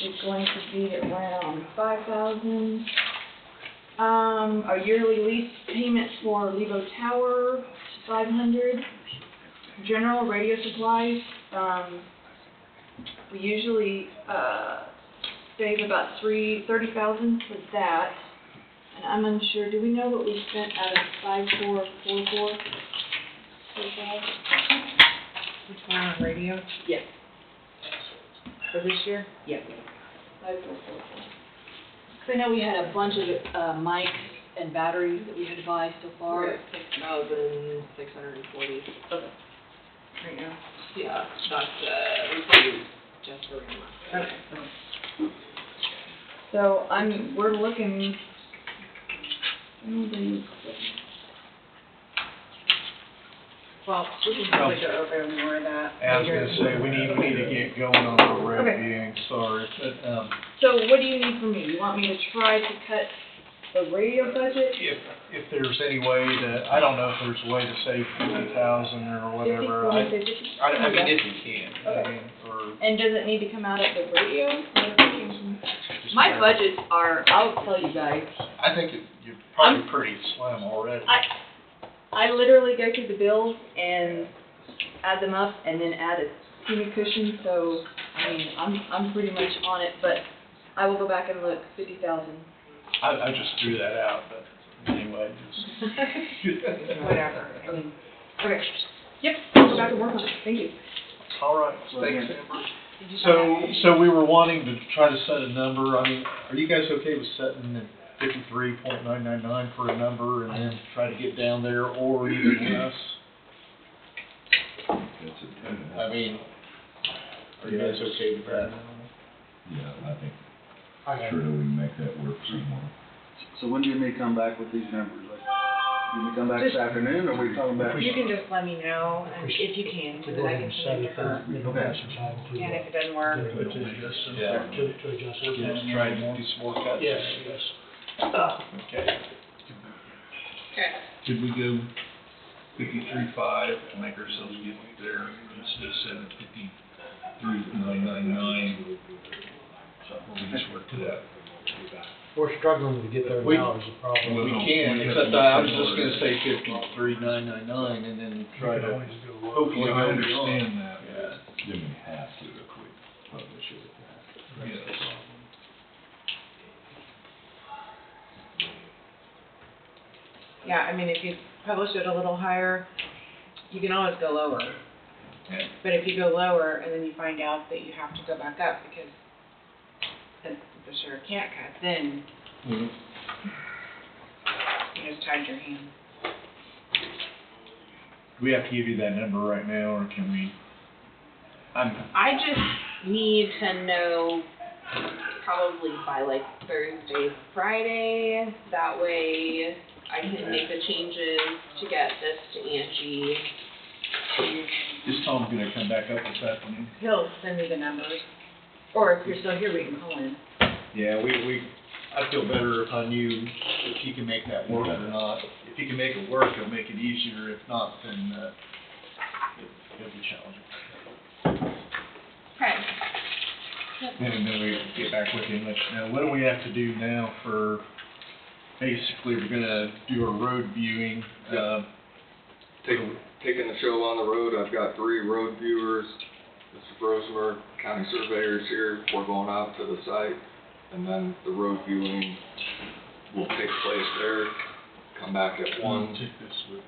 is going to be around 5,000. Our yearly lease payment for Levo Tower, 500. General radio supplies, we usually, save about 30,000 for that. And I'm unsure, do we know what we spent out of 5444? Which one on radio? Yes. For this year? Yes. 5444. Cause I know we had a bunch of, mics and batteries that we had to buy so far. We're at 6,640. Okay. Right now? Yeah, that's, we paid just for remote. Okay. So we're looking, Well, we can probably go over more of that I was later. gonna say, we need to get going on the road Okay. viewing, sorry, but, so what do you need from me? You want me to try to cut the radio budget? if there's any way to, I don't know if there's a way to save 50,000 or whatever. I mean, if you can, I Okay. mean, or. And does it need to come out of the radio? My budgets are, I'll tell you guys, I think you're probably pretty slim already. I literally go through the bills and add them up and then add a teeny cushion, so, I mean, I'm pretty much on it, but I will go back and look, 50,000. I just threw that out, but anyway, just. Whatever, I mean, Okay, yep, I'll go back and work on it, thank you. All right, thanks, Amber. So we were wanting to try to set a number, I mean, are you guys okay with setting at 53.999 for a number and then try to get down there or even less? I mean, are you guys okay with that? Yeah, I think, sure that we can make that work somewhere. So when do you need to come back with these numbers? Like, do you come back this afternoon, or are we talking about? you can just let me know, and if you can, To so go that I ahead can and send set it to it her. for, you know, have some time to. And if it doesn't work, To adjust it. Yeah. To adjust it. Just try to do some more cuts? Yes, yes. Okay. Okay. Could we go 53.5 and make ourselves get there instead of 53.999? We just work to that. We're struggling to get there now is the problem. We can, except I was just gonna say 53,999 and then try to hopefully I go understand beyond. that. Yeah. Then we have to if we publish it at that. Yes. yeah, I mean, if you publish it a little higher, you can always go lower. Yeah. But if you go lower and then you find out that you have to go back up because the sheriff can't cut, then Mhm. you just tied your hands. Do we have to give you that number right now, or can we? I just need to know probably by like Thursday, Friday, that way I can make the changes to get this to Angie. Is Tom gonna come back up this afternoon? He'll send me the numbers, or if you're still here, we can call in. Yeah, I'd feel better if I knew if he can make that work or not. If he can make it work, it'll make it easier. If not, then, it'll be challenging. Okay. And then we get back with you and let you know. What do we have to do now for, basically, we're gonna do a road viewing, Taking the show on the road, I've got 3 road viewers. Mr. Rosenberg, county surveyor's here. We're going out to the site, and then the road viewing will take place there. Come back at 1, take this with.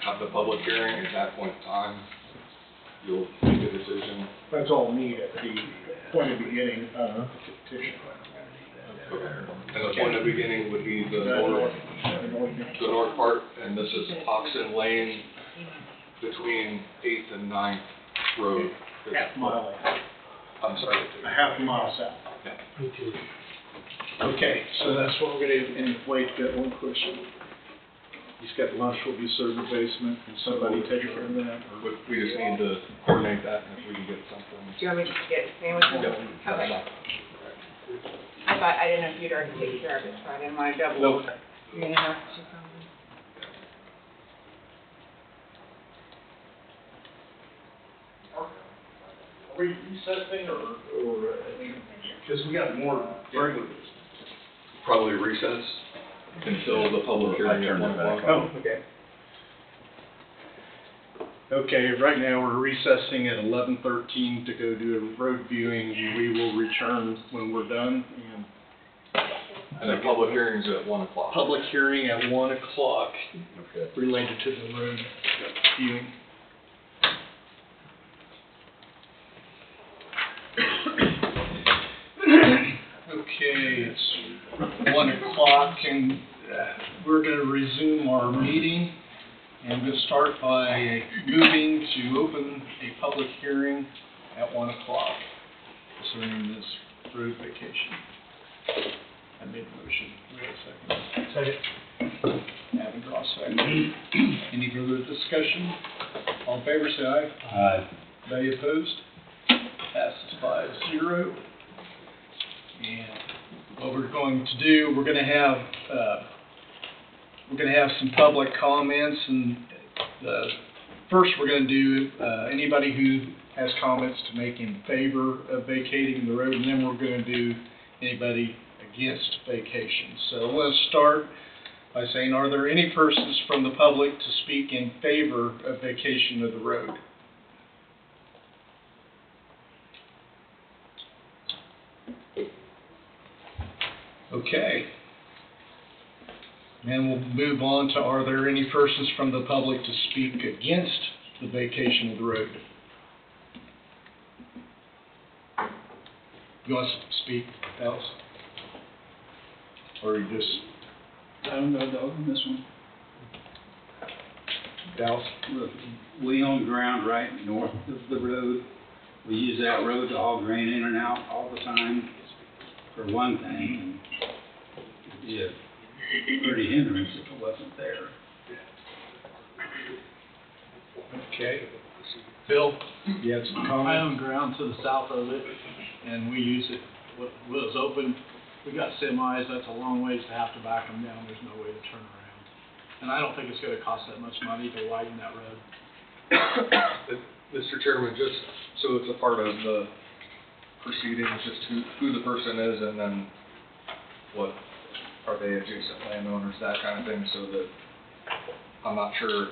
have the public hearing. At that point in time, you'll make a decision. That's all me at the point of beginning of the petition. And the point of beginning would be the north part, and this is Oxen Lane between 8th and 9th Road. Half mile, I'm sorry. a half mile south. Yeah. Me too. Okay, so that's what we're gonna do, and Wait, got one question. He's got lunch will be served in the basement, can somebody take care of that? We just need to coordinate that, and if we can get something. Do you want me to get sandwiches? Yep. Okay. I didn't know if you'd already taken care of it, so I didn't wanna double. Nope. You're gonna have to probably. Are we recessing or, because we got more regular business. Probably recess until the public hearing at 1 o'clock. Oh, okay. Okay, right now we're recessing at 11:13 to go do a road viewing. We will return when we're done, And the public hearing's at 1 o'clock. public hearing at 1 o'clock Okay. related to the road viewing. Okay, it's 1 o'clock and we're gonna resume our meeting. And I'm gonna start by moving to open a public hearing at 1 o'clock concerning this road vacation. I made a motion. We have a second. Second. Avondross second. Any further discussion? All in favor, say aye. Aye. Any opposed? Passes 5-0. And what we're going to do, we're gonna have some public comments, and first we're gonna do anybody who has comments to make in favor of vacating the road, and then we're gonna do anybody against vacation. So I'm gonna start by saying, are there any persons from the public to speak in favor of vacation of the road? Okay. And we'll move on to, are there any persons from the public to speak against the vacation of the road? You want to speak, Dallas? Or you just, I don't know, dog, on this one. Dallas? Look, we own ground right north of the road. We use that road to haul grain in and out all the time, for one thing. It'd be a pretty hindrance if it wasn't there. Okay. Bill, you had some I comments? own ground to the south of it, and we use it, when it was open, we got semis, that's a long ways to have to back them down, there's no way to turn around. And I don't think it's gonna cost that much money to widen that road. Mr. Chairman, just so it's a part of the proceedings, just who the person is, and then what, are they adjacent landowners, that kind of thing, so that I'm not sure.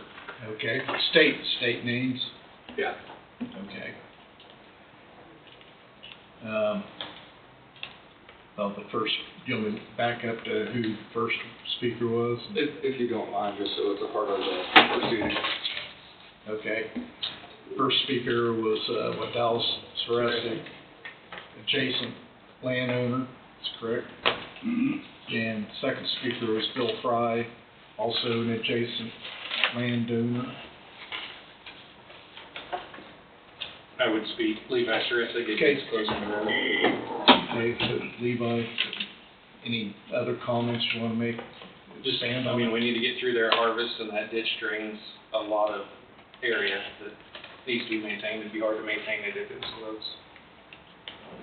Okay. State names? Yeah. Okay. Well, the first, you want me to back up to who the first speaker was? If you don't mind, just so it's a part of the proceeding. Okay. First speaker was Dallas Saresic, adjacent landowner, that's correct. And second speaker was Bill Fry, also an adjacent landowner. I would speak, Levi Saresic, Okay. closing the road. Okay, so Levi, any other comments you want to make? Just, Stand I on mean, it? we need to get through their harvest, and that ditch drains a lot of area that needs to be maintained. It'd be hard to maintain it if it's closed.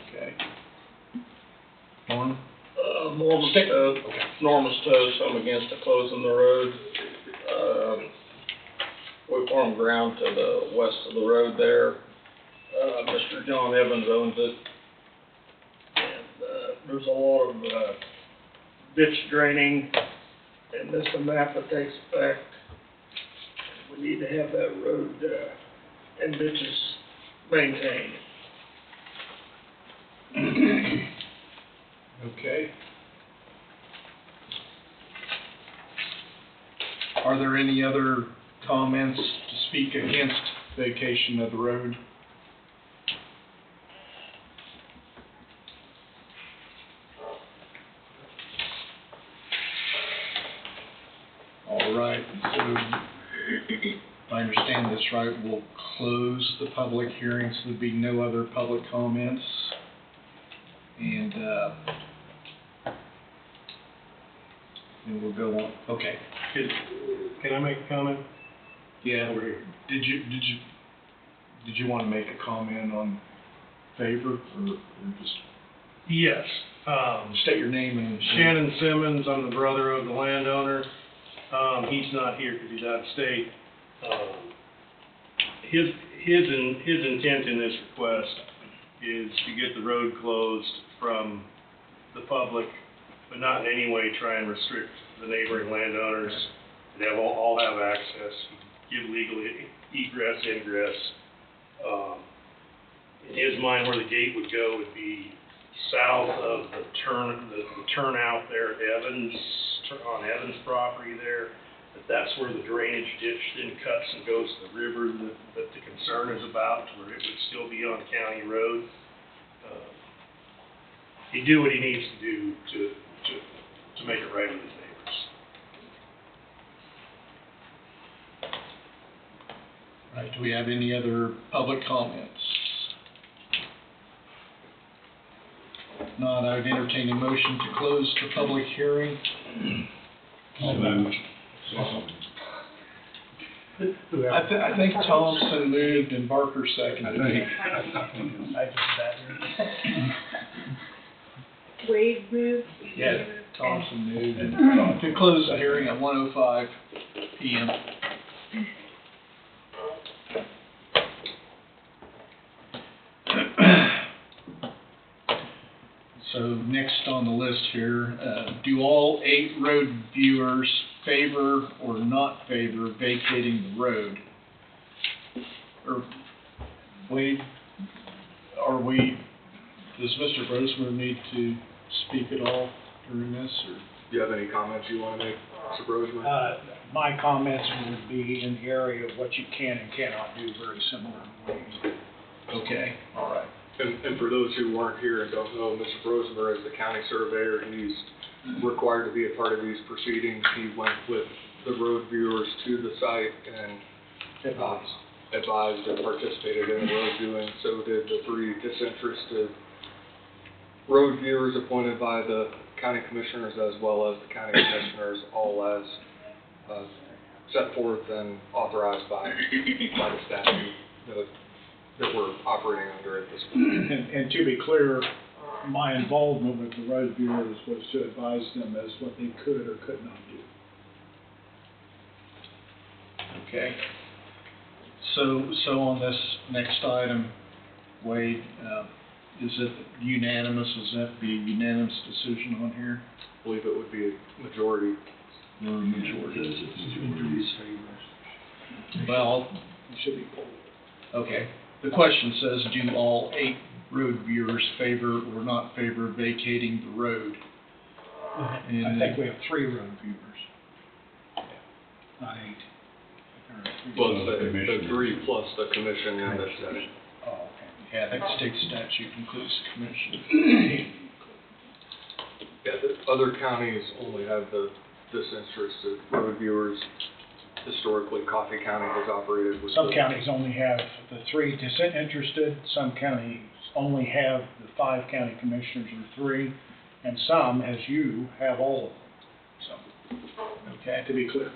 Okay. Norm? Norman Stowe, so I'm against the closing the road. We farm ground to the west of the road there. Mr. John Evans owns it. And, there's a lot of, ditch draining, and this and that takes effect. We need to have that road, and ditches maintained. Okay. Are there any other comments to speak against vacation of the road? All right, so if I understand this right, we'll close the public hearing, so there'll be no other public comments. And, and we'll go on, okay. Can I make a comment? Yeah, Over here. did you wanna make a comment on favor, or just Yes, state your name and? Shannon Simmons, I'm the brother of the landowner. He's not here because he's out of state. His intent in this request is to get the road closed from the public, but not in any way try and restrict the neighboring landowners. They all have access, give legal egress, ingress. In his mind, where the gate would go would be south of the turnout there at Evans, on Evans property there. That's where the drainage ditch then cuts and goes to the river that the concern is about, where it would still be on county road. He'd do what he needs to do to make it right with his neighbors. Right, do we have any other public comments? If not, I would entertain a motion to close the public hearing. I think Thompson moved and Barker seconded. I just sat here. Wade moved. Yeah, Thompson moved and to close the hearing at 1:05 PM. So next on the list here, do all 8 road viewers favor or not favor vacating the road? Or, Wade, does Mr. Brosmer need to speak at all during this, or? Do you have any comments you want to make, Mr. Brosman? My comments would be in the area of what you can and cannot do, very similar to Wade's. Okay, all right. And for those who weren't here and don't know, Mr. Brosmer is the county surveyor. He's required to be a part of these proceedings. He went with the road viewers to the site and advised and participated in the road viewing. So did the 3 disinterested road viewers appointed by the county commissioners, as well as the county commissioners, all as set forth and authorized by the statute that we're operating under at this point. And to be clear, my involvement with the road viewers was to advise them as what they could or could not do. Okay. So on this next item, Wade, is it unanimous? Is that the unanimous decision on here? I believe it would be a majority. Or a majority? Well, It should be bold. okay. The question says, do all 8 road viewers favor or not favor vacating the road? And I think we have 3 road viewers. Not 8. Well, the 3 plus the commission and the Senate. Oh, okay. Yeah, I think state statute includes the commission. Yeah, the other counties only have the disinterested road viewers. Historically, Coffee County has operated with. Some counties only have the 3 disinterested, some counties only have the 5 county commissioners or 3, and some, as you, have all of them. So, Okay. to be clear.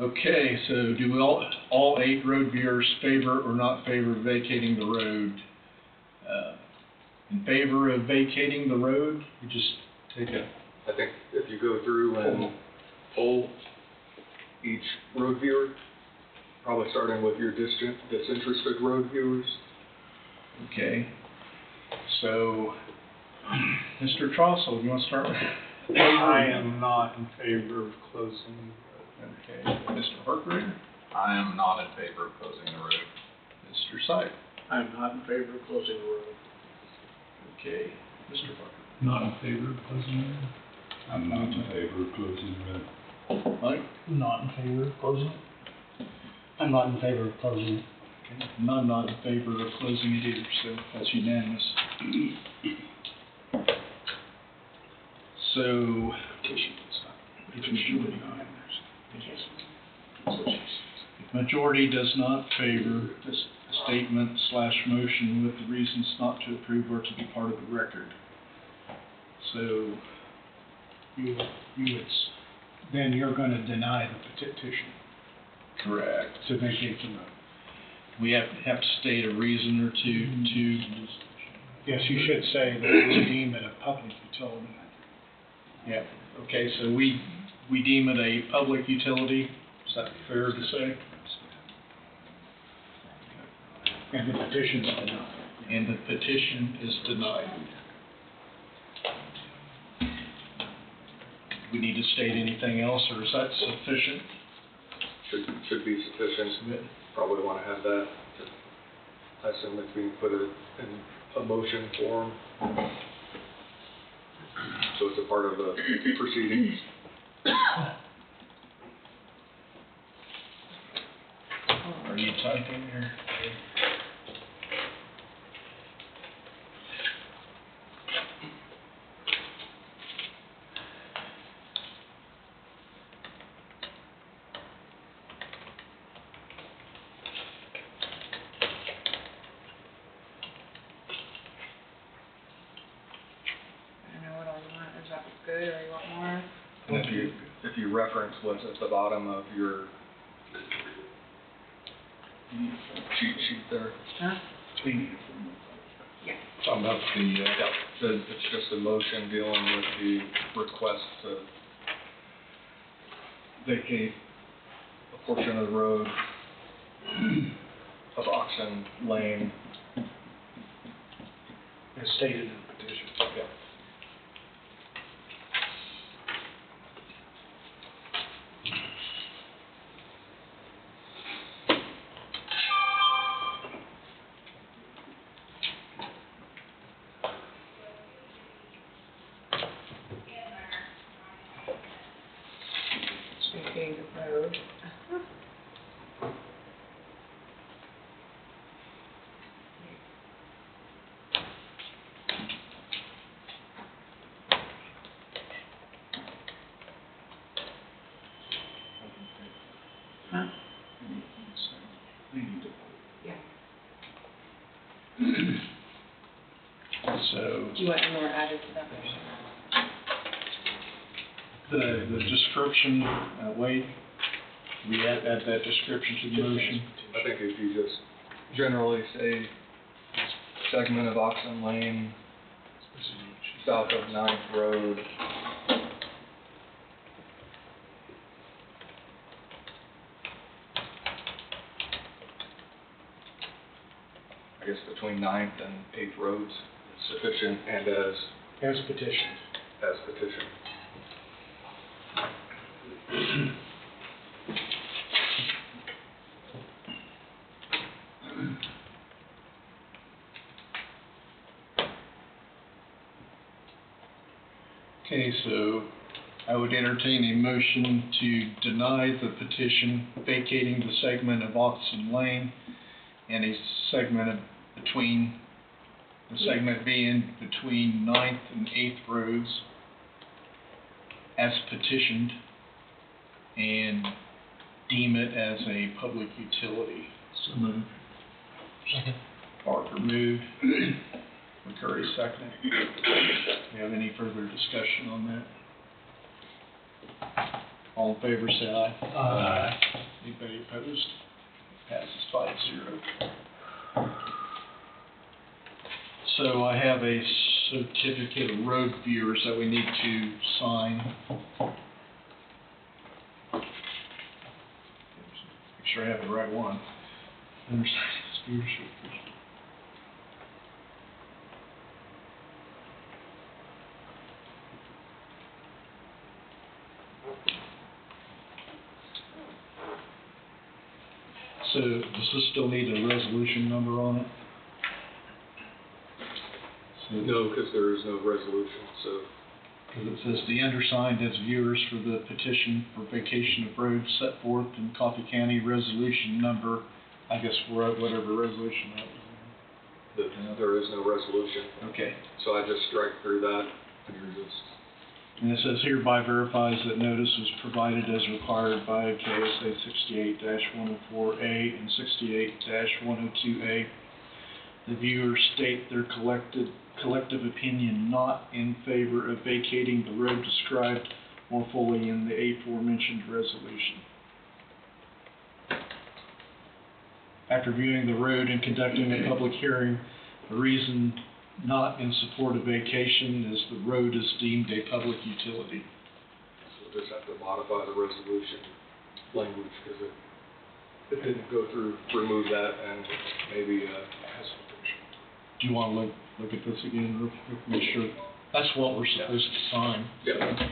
Okay, so do we all 8 road viewers favor or not favor vacating the road? In favor of vacating the road, we just take a. I think if you go through and poll each road viewer, probably starting with your disinterested road viewers. Okay. So, Mr. Trossel, you want to start with? I am not in favor of closing. Okay. Mr. Harker? I am not in favor of closing the road. Mr. Sype? I am not in favor of closing the road. Okay. Mr. Parker? Not in favor of closing the road? I'm not in favor of closing the road. Mike? Not in favor of closing it? I'm not in favor of closing it. Okay. And I'm not in favor of closing it either, so that's unanimous. So, if majority does not favor this statement / motion with the reasons not to approve or to be part of the record. So, then you're gonna deny the petition correct. to vacate the road. We have to state a reason or two to, Yes, you should say that we deem it a public utility. yeah, okay, so we deem it a public utility, is that fair to say? And the petition's denied. And the petition is denied. We need to state anything else, or is that sufficient? Should be sufficient. Probably wanna have that. I assume it's being put in a motion form. So it's a part of the proceedings. Are you typing here? I don't know what all you want, is that good, or you want more? And if you reference what's at the bottom of your cheat sheet there. Huh? Talking about the, It's just a motion dealing with the request to vacate a portion of the road of Oxen Lane. As stated in the petition. Vacating the road. Huh? Yeah. so, Do you want more added to that motion? the description, Wade, we add that description to the motion? I think if you just generally say segment of Oxen Lane, south of Ninth Road. I guess between Ninth and Eighth Roads, sufficient and As petitioned. as petitioned. Okay, so I would entertain a motion to deny the petition vacating the segment of Oxen Lane and a segment of between, the segment being between Ninth and Eighth Roads as petitioned, and deem it as a public utility. So moved. Second. Parker moved. McCurry seconded. Do you have any further discussion on that? All in favor, say aye. Aye. Anybody opposed? Passes 5-0. So I have a certificate of road viewers that we need to sign. Make sure I have the right one. Undersigned viewership. So does this still need a resolution number on it? No, because there is no resolution, so. Because it says the undersigned as viewers for the petition for vacation of roads set forth in Coffee County resolution number, I guess whatever resolution that was. There is no resolution. Okay. So I just strike through that, and you're just. And it says hereby verifies that notice was provided as required by KSA 68-104A and 68-102A. The viewers state their collective opinion not in favor of vacating the road described more fully in the aforementioned resolution. After viewing the road and conducting a public hearing, the reason not in support of vacation is the road is deemed a public utility. So we'll just have to modify the resolution language, because it didn't go through, remove that, and maybe, Do you want to look at this again, real quick, make sure, that's what we're supposed to sign. yeah.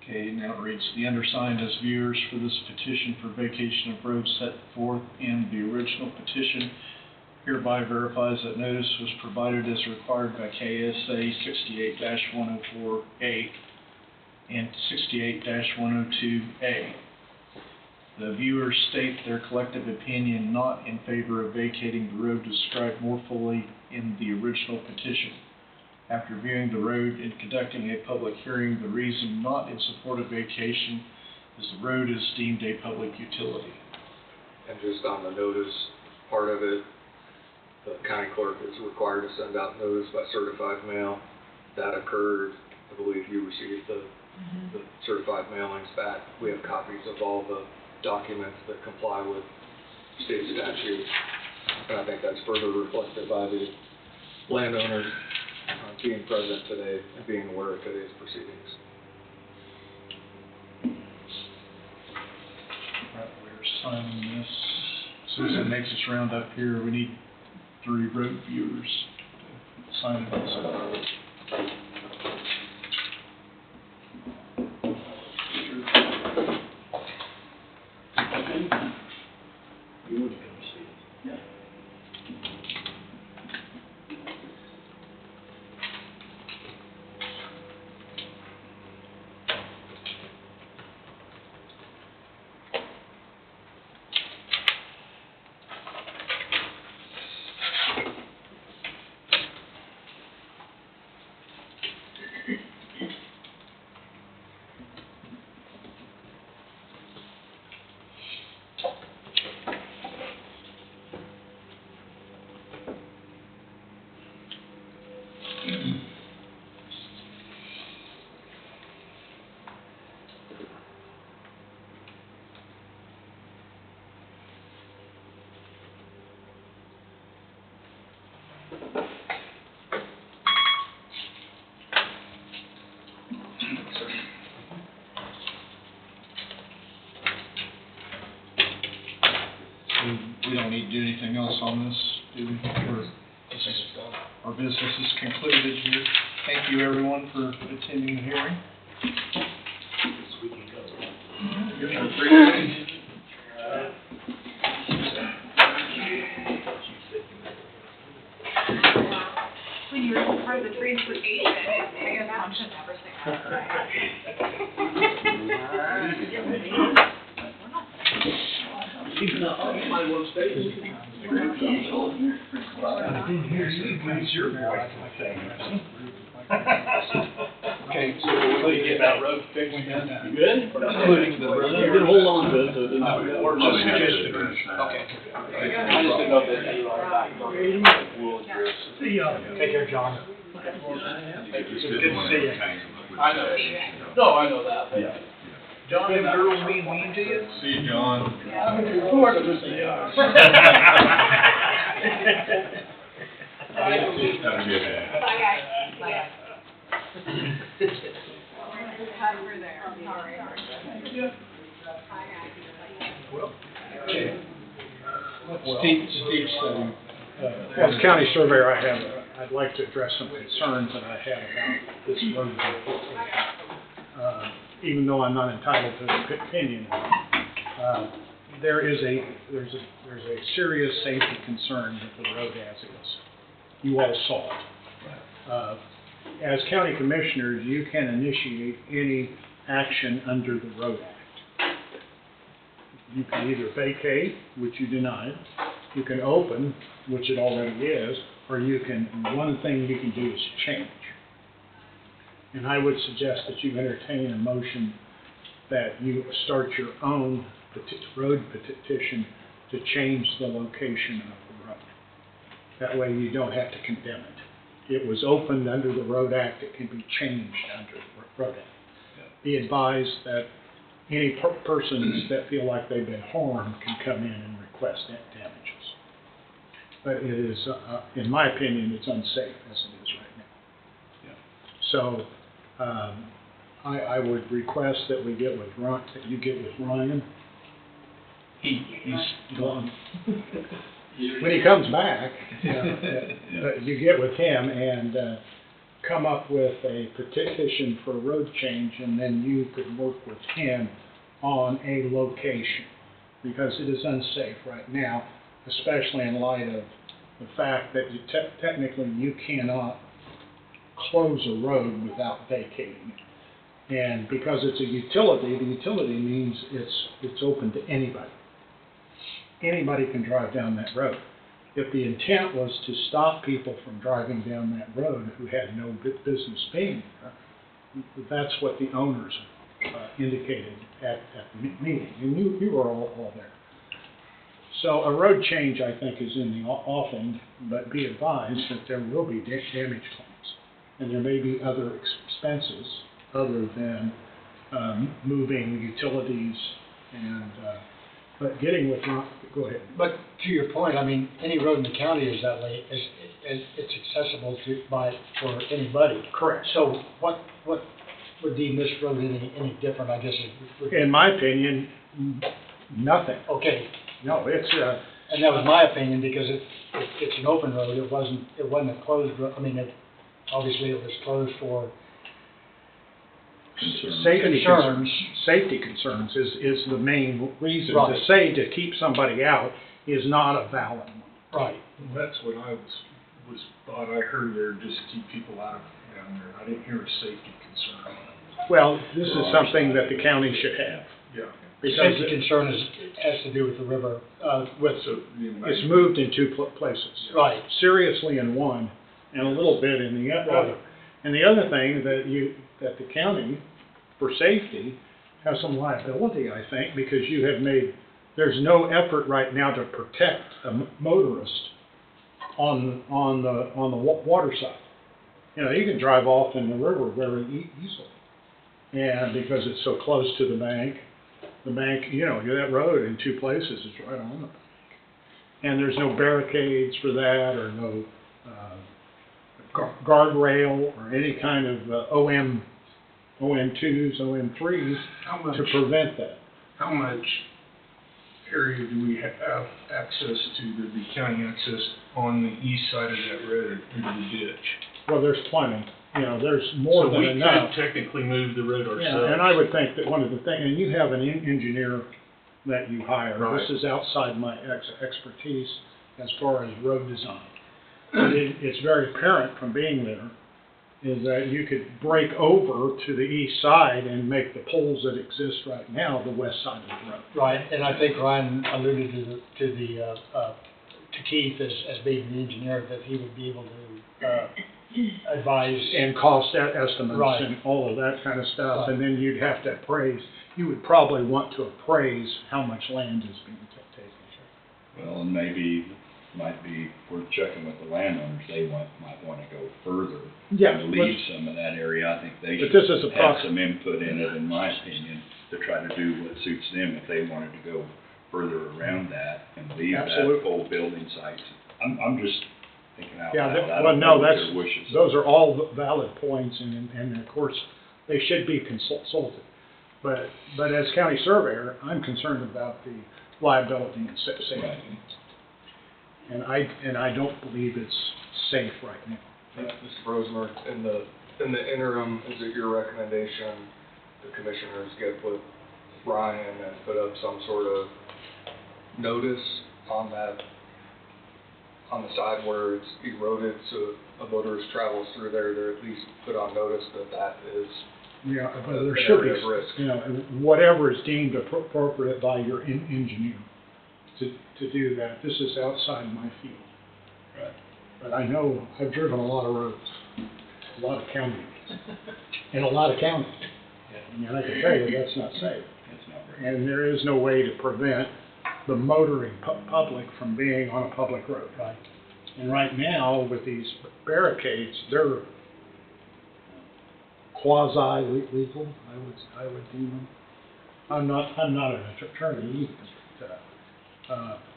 Okay, now it reads, the undersigned as viewers for this petition for vacation of road set forth in the original petition hereby verifies that notice was provided as required by KSA 68-104A and 68-102A. The viewers state their collective opinion not in favor of vacating the road described more fully in the original petition. After viewing the road and conducting a public hearing, the reason not in support of vacation is the road is deemed a public utility. And just on the notice part of it, the county clerk is required to send out notice by certified mail. That occurred, I believe you received the certified mailings back. We have copies of all the documents that comply with state statute. And I think that's further reflected by the landowner being present today and being aware of today's proceedings. Right, we're signing this. Susan makes us round up here. We need 3 road viewers to sign this. We don't need to do anything else on this, do we? Our business is concluded here. Thank you, everyone, for attending the hearing. When you were part of the transportation, I guess I should never say Even though I won't stay. Okay, so you get that road fixed, you good? including the road. You can hold on to it, so it doesn't. Or just suggested. Okay. I just didn't know that you were back. We'll address. See ya. Take care, John. Thank you. Good to see you. I know. No, I know that, but. Yeah. John, them girls mean to you? See you, John. Lord, it was the, Have a good day. Bye, guys. Bye, guys. Steve said, as county surveyor, I'd like to address some concerns that I had about this road. Even though I'm not entitled to an opinion, there's a serious safety concern with the road as is. You all saw it. As county commissioners, you can initiate any action under the Road Act. You can either vacate, which you denied, you can open, which it already is, or you can, one thing you can do is change. And I would suggest that you entertain a motion that you start your own road petition to change the location of the road. That way you don't have to condemn it. It was opened under the Road Act, it can be changed under the Road Act. Be advised that any persons that feel like they've been harmed can come in and request damages. But it is, in my opinion, it's unsafe as it is right now. So, I would request that we get with that you get with Ryan. He's gone. When he comes back, you get with him and come up with a petition for a road change, and then you could work with him on a location, because it is unsafe right now, especially in light of the fact that you technically you cannot close a road without vacating it. And because it's a utility, the utility means it's open to anybody. Anybody can drive down that road. If the intent was to stop people from driving down that road who had no business being there, that's what the owners indicated at the meeting, and you were all there. So a road change, I think, is in the offing, but be advised that there will be damage claims, and there may be other expenses other than moving utilities and. But getting with go ahead. But to your point, I mean, any road in the county is that way, it's accessible for anybody. Correct. So what would deem this road any different, I guess? In my opinion, nothing. Okay. No, it's and that was my opinion, because it's an open road, it wasn't a closed road, I mean, obviously it was closed for safety concerns is the main reason. Right. To say to keep somebody out is not a valid one. Right. Well, that's what I was thought I heard there, just to keep people out of down there. I didn't hear a safety concern on it. Well, this is something that the county should have. Yeah. Because safety concern has to do with the river, it's moved in two places. Right. Seriously in one, and a little bit in the other. Right. And the other thing that the county, for safety, has some liability, I think, because there's no effort right now to protect a motorist on the water side. You know, you can drive off in the river very easily, and because it's so close to the bank, you know, that road in two places is right on the bank, and there's no barricades for that, or no guardrail or any kind of OM2s, OM3s to prevent that. How much area do we have access to, the county access on the east side of that road into the ditch? Well, there's plenty. You know, there's more than enough. So we could technically move the road ourselves. Yeah, and I would think that one of the things, and you have an engineer that you hire. Right. This is outside my expertise as far as road design. It's very apparent from being there is that you could break over to the east side and make the poles that exist right now the west side of the road. Right, and I think Ryan alluded to Keith as being the engineer, that he would be able to advise. And cost estimates Right. and all of that kind of stuff, Right. and then you'd have to appraise. You would probably want to appraise how much land is being taken. Well, and maybe might be worth checking with the landowners, they might wanna go further. Yeah, And leave some of that area, I think they But should this is a have process. some input in it, in my opinion, to try to do what suits them, if they wanted to go further around that and leave that Absolutely. whole building site. I'm just thinking out Yeah, loud, I well, don't no, know what that's, their wishes. those are all valid points, and of course, they should be consulted. But as county surveyor, I'm concerned about the liability and safety. Right. And I don't believe it's safe right now. Mr. Rosemer, in the interim, is it your recommendation the commissioners get with Ryan and put up some sort of notice on that, on the side where it's eroded, so a motorist travels through there, they're at least put on notice that that is Yeah, but an there should be, area of risk? you know, whatever is deemed appropriate by your engineer to do that. This is outside my field. Right. But I know, I've driven a lot of roads, a lot of counties, in a lot of counties. And I can tell you, that's not safe. It's not very. And there is no way to prevent the motoring public from being on a public road. Right. And right now, with these barricades, they're quasi-legal, I would deem them. I'm not an attorney either, but,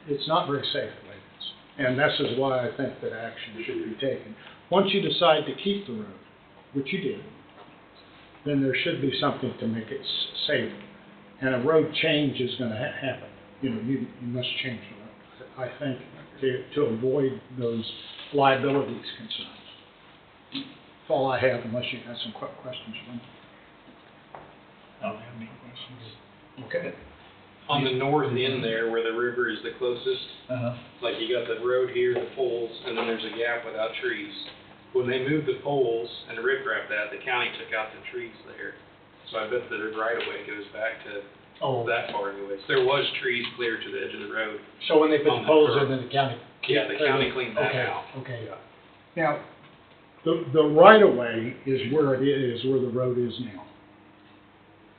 it's not very safe the way it is. And this is why I think that action should be taken. Once you decide to keep the road, which you did, then there should be something to make it safe. And a road change is gonna happen. You know, you must change the road, I think, to avoid those liabilities concerns. That's all I have, unless you have some questions for me. I don't have any questions. Okay. On the north end there, where the river is the closest, like you got the road here, the poles, and then there's a gap without trees. When they moved the poles and riprap that, the county took out the trees there. So I bet that the right of way goes back to that far anyways. There was trees clear to the edge of the road. So when they put On the that poles curve. in, then the county. Yeah, the county cleaned that Okay, out. Okay, Now, the right-of-way is where it is, where the road is now.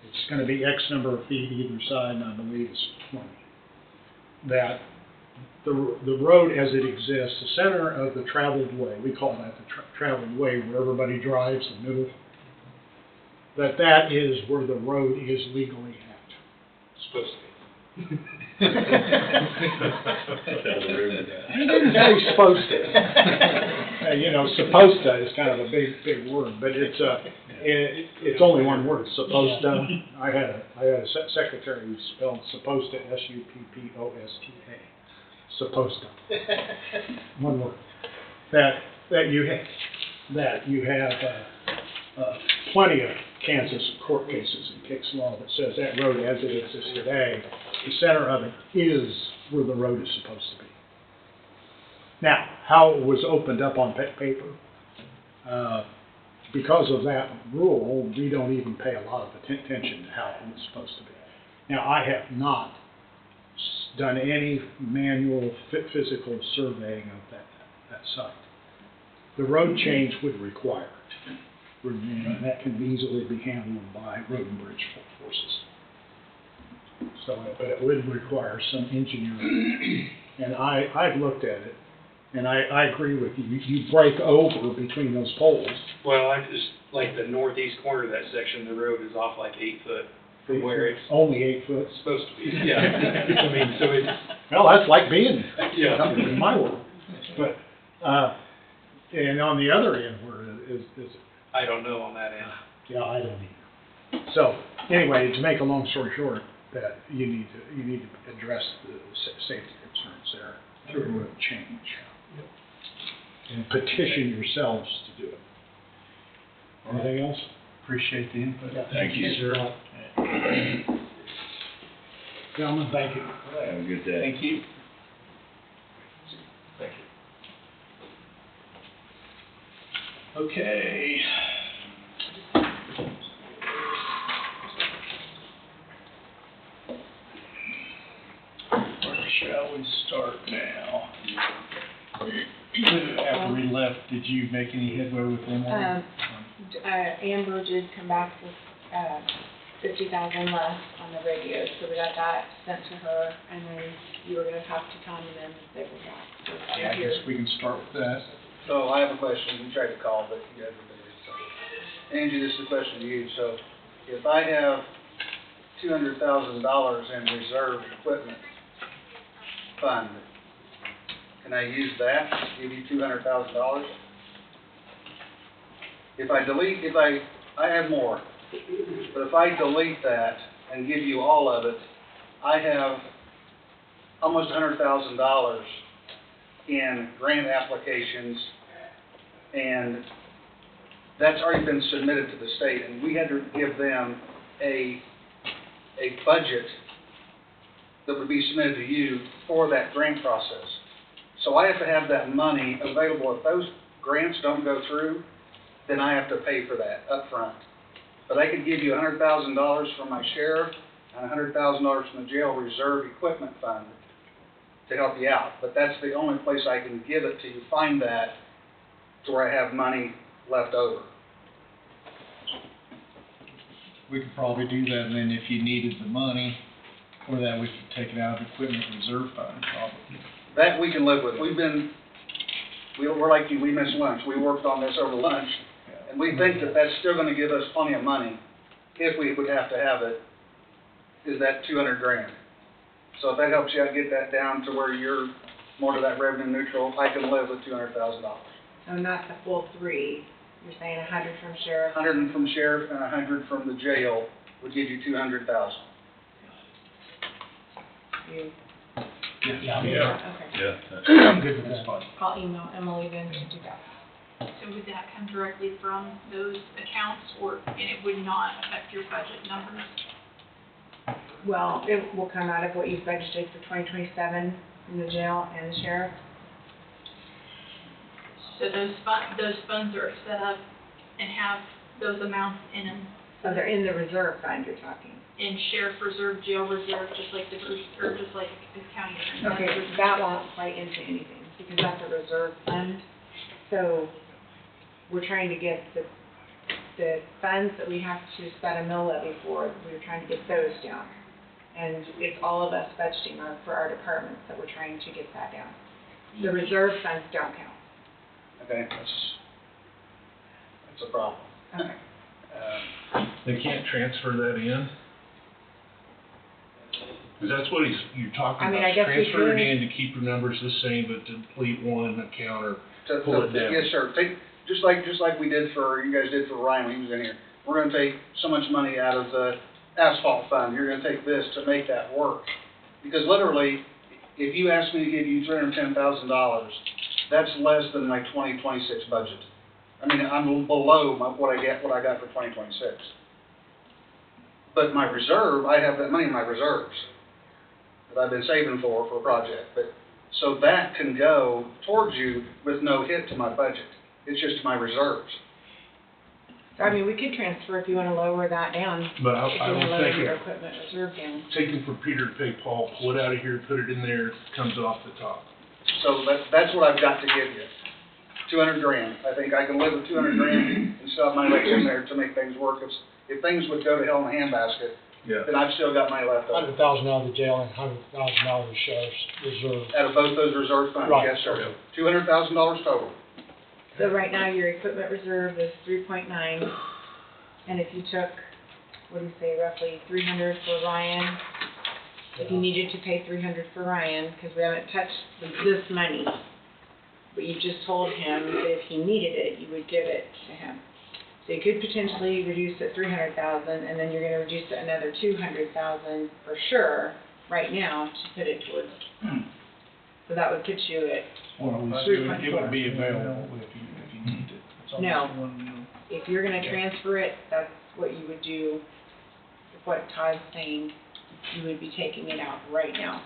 It's gonna be X number of feet either side, and I believe it's 20. That, the road as it exists, the center of the traveled way, we call that the traveled way, where everybody drives, the middle, that is where the road is legally at. Supposed to be. I didn't say supposed to. You know, supposed to is kind of a big word, but it's only one word, supposed to. I had a secretary who spelled supposed to, S-U-P-P-O-S-T-A. Supposed to. One word. That you have plenty of Kansas court cases in Kicks Law that says that road as it exists today, the center of it is where the road is supposed to be. Now, how it was opened up on paper, because of that rule, we don't even pay a lot of attention to how it was supposed to be. Now, I have not done any manual physical surveying of that site. The road change would require it. And that can easily be handled by road and bridge forces. So, but it would require some engineering. And I've looked at it, and I agree with you. You break over between those poles. Well, I just, like the northeast corner of that section, the road is off like 8 foot from where it's Only 8 foot. supposed to be. Yeah. I mean, so it's. Well, that's like being Yeah. in my world. But, and on the other end, where is I don't know on that end. yeah, I don't either. So, anyway, to make a long story short, that you need to address the safety concerns there through a road change. And petition yourselves to do it. Anything else? Appreciate the input. Thank you, sir. Gentlemen, thank you. Have a good day. Thank you. Thank you. Okay. Where shall we start now? After we left, did you make any headway with them? Amber did come back with, 50,000 left on the radio, so we got that sent to her, and then you were gonna talk to Tom and them if they were back. So it's Yeah, I here. guess we can start with that. So I have a question, we tried to call, but you guys were busy, so. Angie, this is a question to you, so if I have $200,000 in reserve equipment fund, can I use that to give you $200,000? If I have more, but if I delete that and give you all of it, I have almost $100,000 in grant applications, and that's already been submitted to the state, and we had to give them a budget that would be submitted to you for that grant process. So I have to have that money available. If those grants don't go through, then I have to pay for that up front. But I could give you $100,000 from my sheriff and $100,000 from the jail reserve equipment fund to help you out. But that's the only place I can give it to you. Find that to where I have money left over. We could probably do that, and then if you needed the money for that, we could take it out of equipment reserve fund, probably. That we can live with. We're like you, we missed lunch. We worked on this over lunch. And we think that that's still gonna give us plenty of money, if we would have to have it, is that $200,000. So if that helps you out, get that down to where you're more to that revenue neutral, I can live with $200,000. So not the full 3, you're saying 100 from sheriff? 100 from sheriff and 100 from the jail would give you $200,000. You, Yeah. okay. Yeah. I'm good with that. I'll email Emily then to do that. So would that come directly from those accounts, and it would not affect your budget numbers? Well, it will come out of what you've budgeted for 2027 in the jail and the sheriff. So those funds are set up and have those amounts in them? So they're in the reserve fund you're talking? In sheriff reserve, jail reserve, just like the county attorney. Okay, that won't play into anything, because that's a reserve fund. So we're trying to get the funds that we have to set a mill levy for, we're trying to get those down. And it's all of us budgeting for our departments that we're trying to get that down. The reserve funds don't count. Okay, that's a problem. Okay. They can't transfer that in? Because that's what you're talking I mean, about, I guess we transfer it could. in to keep your numbers the same, but to deplete one account or To- pull it down. Yes, sir. Just like we did you guys did for Ryan when he was in here. We're gonna take so much money out of the asphalt fund. You're gonna take this to make that work. Because literally, if you ask me to give you $310,000, that's less than my 2026 budget. I mean, I'm below what I got for 2026. But my reserve, I have that money in my reserves that I've been saving for a project. So that can go towards you with no hit to my budget. It's just my reserves. So, I mean, we could transfer if you want to lower that down. But I If you want was to lower thinking- your equipment reserve down. Taking from Peter to pay Paul, pull it out of here, put it in there, comes off the top. So that's what I've got to give you. $200,000. I think I can live with $200,000 and still have money left in there to make things work. If things would go to hell in a handbasket, Yeah. then I've still got money left over. $100,000 out of the jail and $100,000 out of the sheriff's reserve. Out of both those reserve funds, Right. yes, sir. $200,000 total. So right now, your equipment reserve is 3.9, and if you took, what do you say, roughly 300 for Ryan, if you needed to pay 300 for Ryan, because we haven't touched this money, but you just told him that if he needed it, you would give it to him. So you could potentially reduce it 300,000, and then you're gonna reduce it another 200,000 for sure, right now, to put it towards. So that would put you at Well, it would be available if you need it. That's all No. I want to know. If you're gonna transfer it, that's what you would do, what Todd's saying, you would be taking it out right now.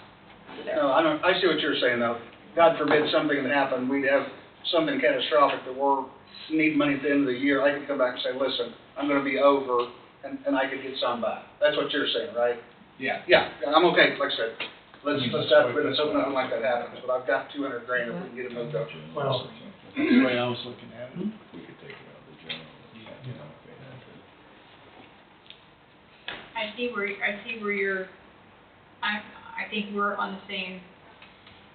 No, I see what you're saying though. God forbid something had happened, we'd have something catastrophic that need money at the end of the year. I could come back and say, listen, I'm gonna be over, and I could get some back. That's what you're saying, right? Yeah. Yeah, I'm okay, like I said. Let's hope nothing like that happens, but I've got $200,000 if we can get it moved up. Well, That's the way I was looking at it. We could take it out of the general. Yeah. I see where you're, I think we're on the same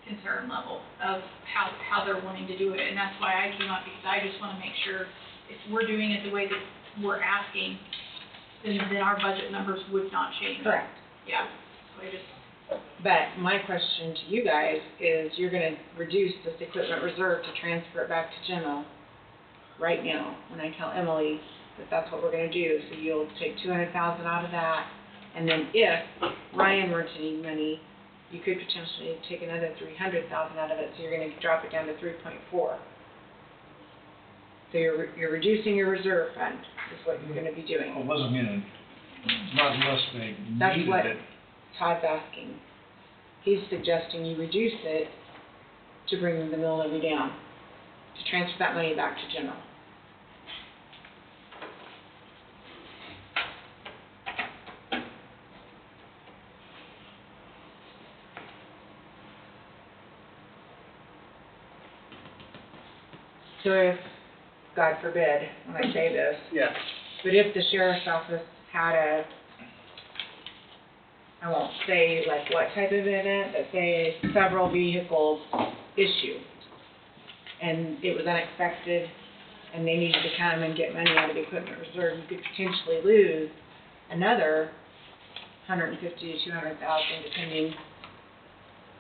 concern level of how they're wanting to do it, and that's why I came up, because I just wanna make sure if we're doing it the way that we're asking, then our budget numbers would not change. Correct. Yeah, so I just, But my question to you guys is, you're gonna reduce this equipment reserve to transfer it back to general right now, when I tell Emily that that's what we're gonna do, so you'll take 200,000 out of that, and then if Ryan were to need money, you could potentially take another 300,000 out of it, so you're gonna drop it down to 3.4. So you're reducing your reserve fund, is what you're gonna be doing. I wasn't gonna, not unless they That's needed what it. Todd's asking. He's suggesting you reduce it to bring the mill levy down, to transfer that money back to general. So if, God forbid, when I say this, Yeah. but if the sheriff's office had a, I won't say like what type of event, but say a several vehicle issue, and it was unexpected, and they needed to come and get money out of the equipment reserve, you could potentially lose another 150 to 200,000, depending.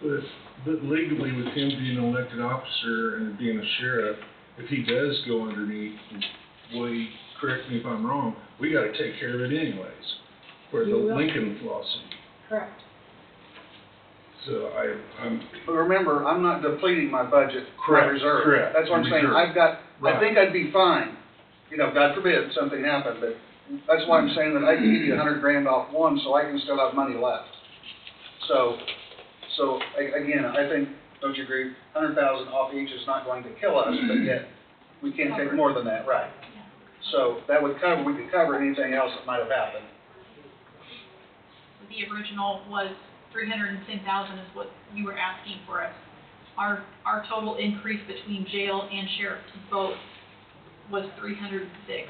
But legally, with him being an elected officer and being a sheriff, if he does go underneath, Woody, correct me if I'm wrong, we gotta take care of it anyways, for the You will. Lincoln lawsuit. Correct. So I'm. But remember, I'm not depleting my budget, my Correct, reserve. correct. That's what I'm saying, Reserve. I've got, I Right. think I'd be fine, you know, God forbid something happened, but that's why I'm saying that I can give you 100 grand off one, so I can still have money left. So again, I think, don't you agree, 100,000 off each is not going to kill us, but yet, we can't take more than that, right? So that would cover, we could cover anything else that might have happened. the original was 310,000 is what you were asking for us. Our total increase between jail and sheriff both was 306.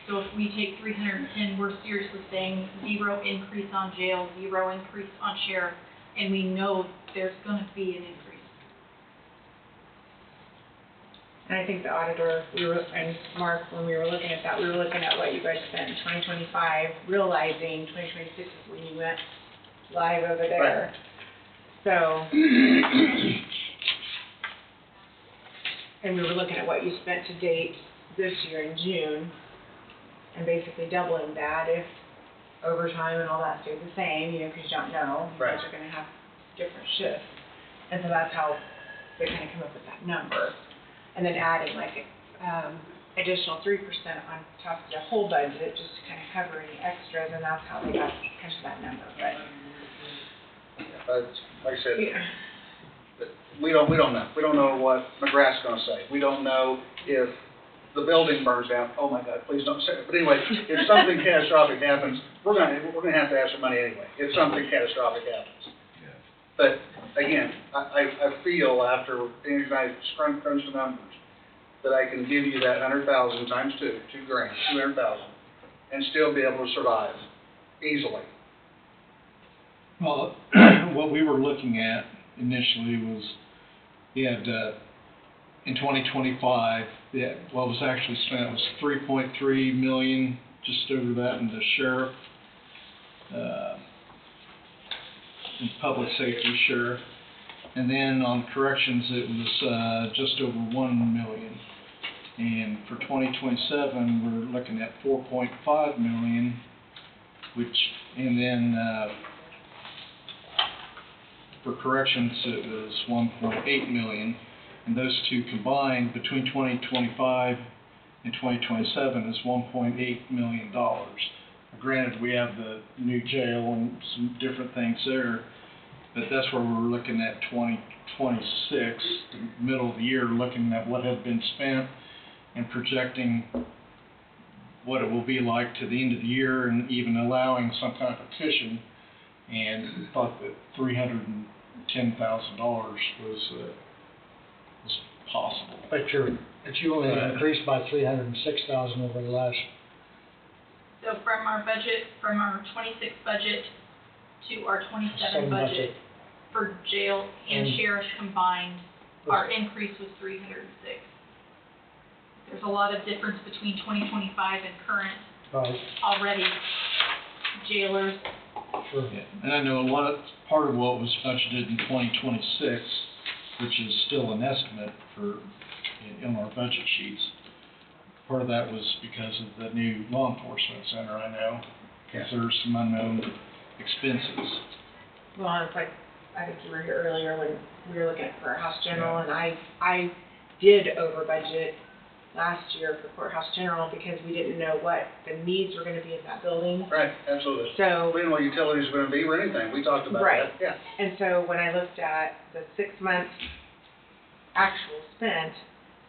So if we take 310, we're seriously saying 0 increase on jail, 0 increase on sheriff, and we know there's gonna be an increase. And I think the auditor, and Mark, when we were looking at that, we were looking at what you guys spent in 2025, realizing 2026 is when you went live over there. So, and we were looking at what you spent to date this year in June, and basically doubling that if overtime and all that stays the same, you know, because you don't know. You guys are gonna have different shifts. And so that's how they kind of come up with that number. And then adding like additional 3% on top of the whole budget, just to kind of cover any extras, and that's how they got kind of that number, but. Like I said, Yeah. we don't know. We don't know what McGrath's gonna say. We don't know if the building burns down. Oh my God, please don't say it. But anyway, if something catastrophic happens, we're gonna have to ask for money anyway, if something catastrophic happens. But again, I feel after anybody crunch the numbers, that I can give you that 100,000 times 2 grand, 200,000, and still be able to survive easily. Well, what we were looking at initially was, you had, in 2025, what was actually spent was 3.3 million, just over that in the sheriff, in public safety sheriff. And then on corrections, it was, just over 1 million. And for 2027, we're looking at 4.5 million, which, and then, for corrections, it was 1.8 million, and those two combined between 2025 and 2027 is $1.8 million. Granted, we have the new jail and some different things there, but that's where we're looking at 2026, the middle of the year, looking at what had been spent and projecting what it will be like to the end of the year, and even allowing some kind of a cushion. And thought that $310,000 was possible. But you only increased by 306,000 over the last So from our budget, from our 26 budget to our 27 Seven budget, for jail and And- sheriff combined, our increase was 306. There's a lot of difference between 2025 and current Right, already. Jailers, sure. Yeah, and I know a lot, part of what was budgeted in 2026, which is still an estimate for, in our budget sheets, part of that was because of the new law enforcement center, I know, because there's some unknown expenses. Well, it's like, I think you were here earlier when we were looking at courthouse general, and I did over budget last year for courthouse general because we didn't know what the needs were gonna be in that building. Right, absolutely. So, We didn't know what utilities were gonna be or anything, we talked about Right. that, yeah. and so when I looked at the 6 months actual spent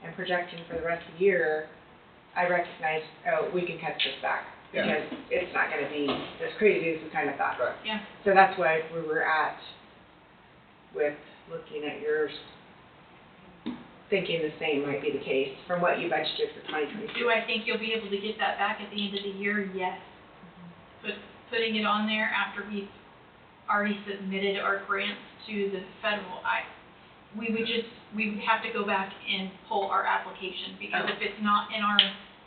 and projecting for the rest of the year, I recognized, oh, we can cut this back. Yeah. Because it's not gonna be as crazy as we kind of thought. Right. yeah. So that's why we were at, with looking at yours, thinking the same might be the case from what you budgeted for 2022. Do I think you'll be able to get that back at the end of the year? Yes. Putting it on there after we've already submitted our grants to the federal, we would have to go back and pull our application, because if it's not in our,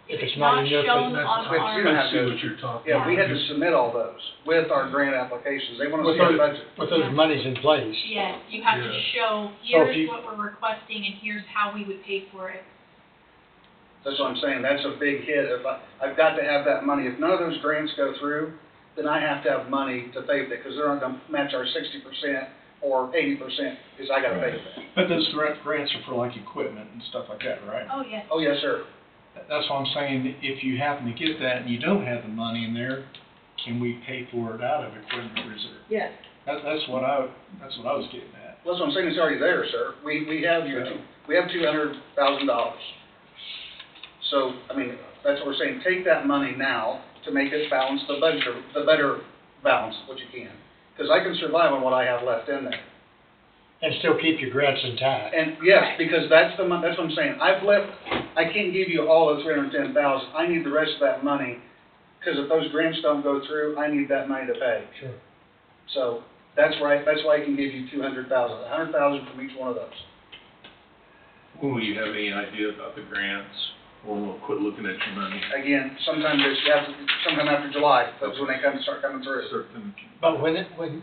if it's not shown on our. You don't have See to, what you're talking yeah, about. we had to submit all those with our grant applications, they wanna With see our those, budget. with those monies in place. Yes, you have to Yeah. show, So if here's you- what we're requesting and here's how we would pay for it. That's what I'm saying, that's a big hit, if I've got to have that money, if none of those grants go through, then I have to have money to pay for that, because they're not gonna match our 60% or 80%, because I gotta pay for that. But those grants are for like equipment and stuff like that, right? Oh, yes. Oh, yes, sir. That's why I'm saying, if you happen to get that and you don't have the money in there, can we pay for it out of equipment reserve? Yes. That's what I was getting at. Well, that's what I'm saying, it's already there, sir. We have $200,000. So, I mean, that's what we're saying, take that money now to make it balance the budget, or the better balance what you can. Because I can survive on what I have left in there. And still keep your grants intact. And yes, because that's the that's what I'm saying, I can't give you all the 310,000, I need the rest of that money, because if those grants don't go through, I need that money to pay. Sure. So, that's why I can give you 200,000, 100,000 from each one of those. When will you have any idea about the grants, or we'll quit looking at your money? Again, sometime after July, that's when they start coming through. But when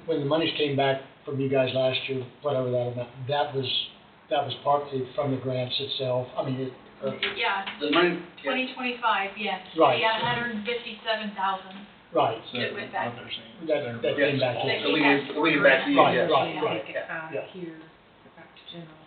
the monies came back from you guys last year, whatever that amount, that was partly from the grants itself, I mean, Yeah, The money, 2025, yes. Right. We got 157,000 right. to with that. That came back in. so we need back to you, Right, yes. right. Yeah. Here, back to general.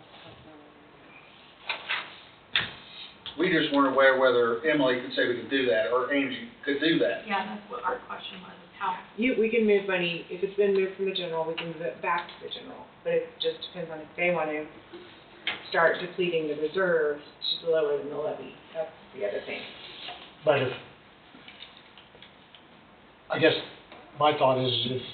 We just weren't aware whether Emily could say we could do that, or Angie could do that. Yeah, that's what our question was, is how. We can move money, if it's been moved from the general, we can move it back to the general, but it just depends on if they want to start depleting the reserves to lower the mill levy, that's the other thing. But I guess my thought is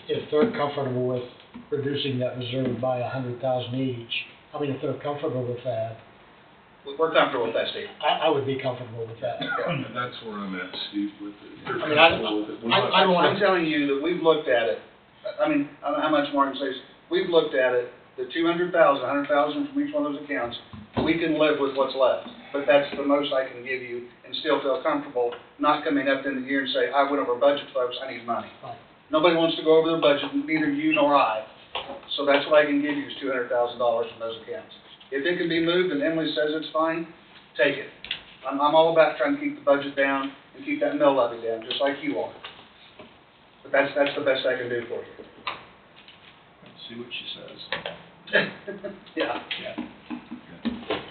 if they're comfortable with reducing that reserve by 100,000 each, I mean, if they're comfortable with that, We're comfortable with that, Steve. I would be comfortable with that. And that's where I'm at, Steve, with it. They're I mean, I comfortable with it. don't wanna- I'm telling you that we've looked at it, I mean, I don't know how much more I can say, we've looked at it, the 200,000, 100,000 from each one of those accounts, we can live with what's left. But that's the most I can give you and still feel comfortable, not coming up in the year and say, I went over budget, folks, I need money. Right. Nobody wants to go over their budget, neither you nor I. So that's what I can give you is $200,000 from those accounts. If it can be moved and Emily says it's fine, take it. I'm all about trying to keep the budget down and keep that mill levy down, just like you are. But that's the best I can do for you. Let's see what she says. Yeah.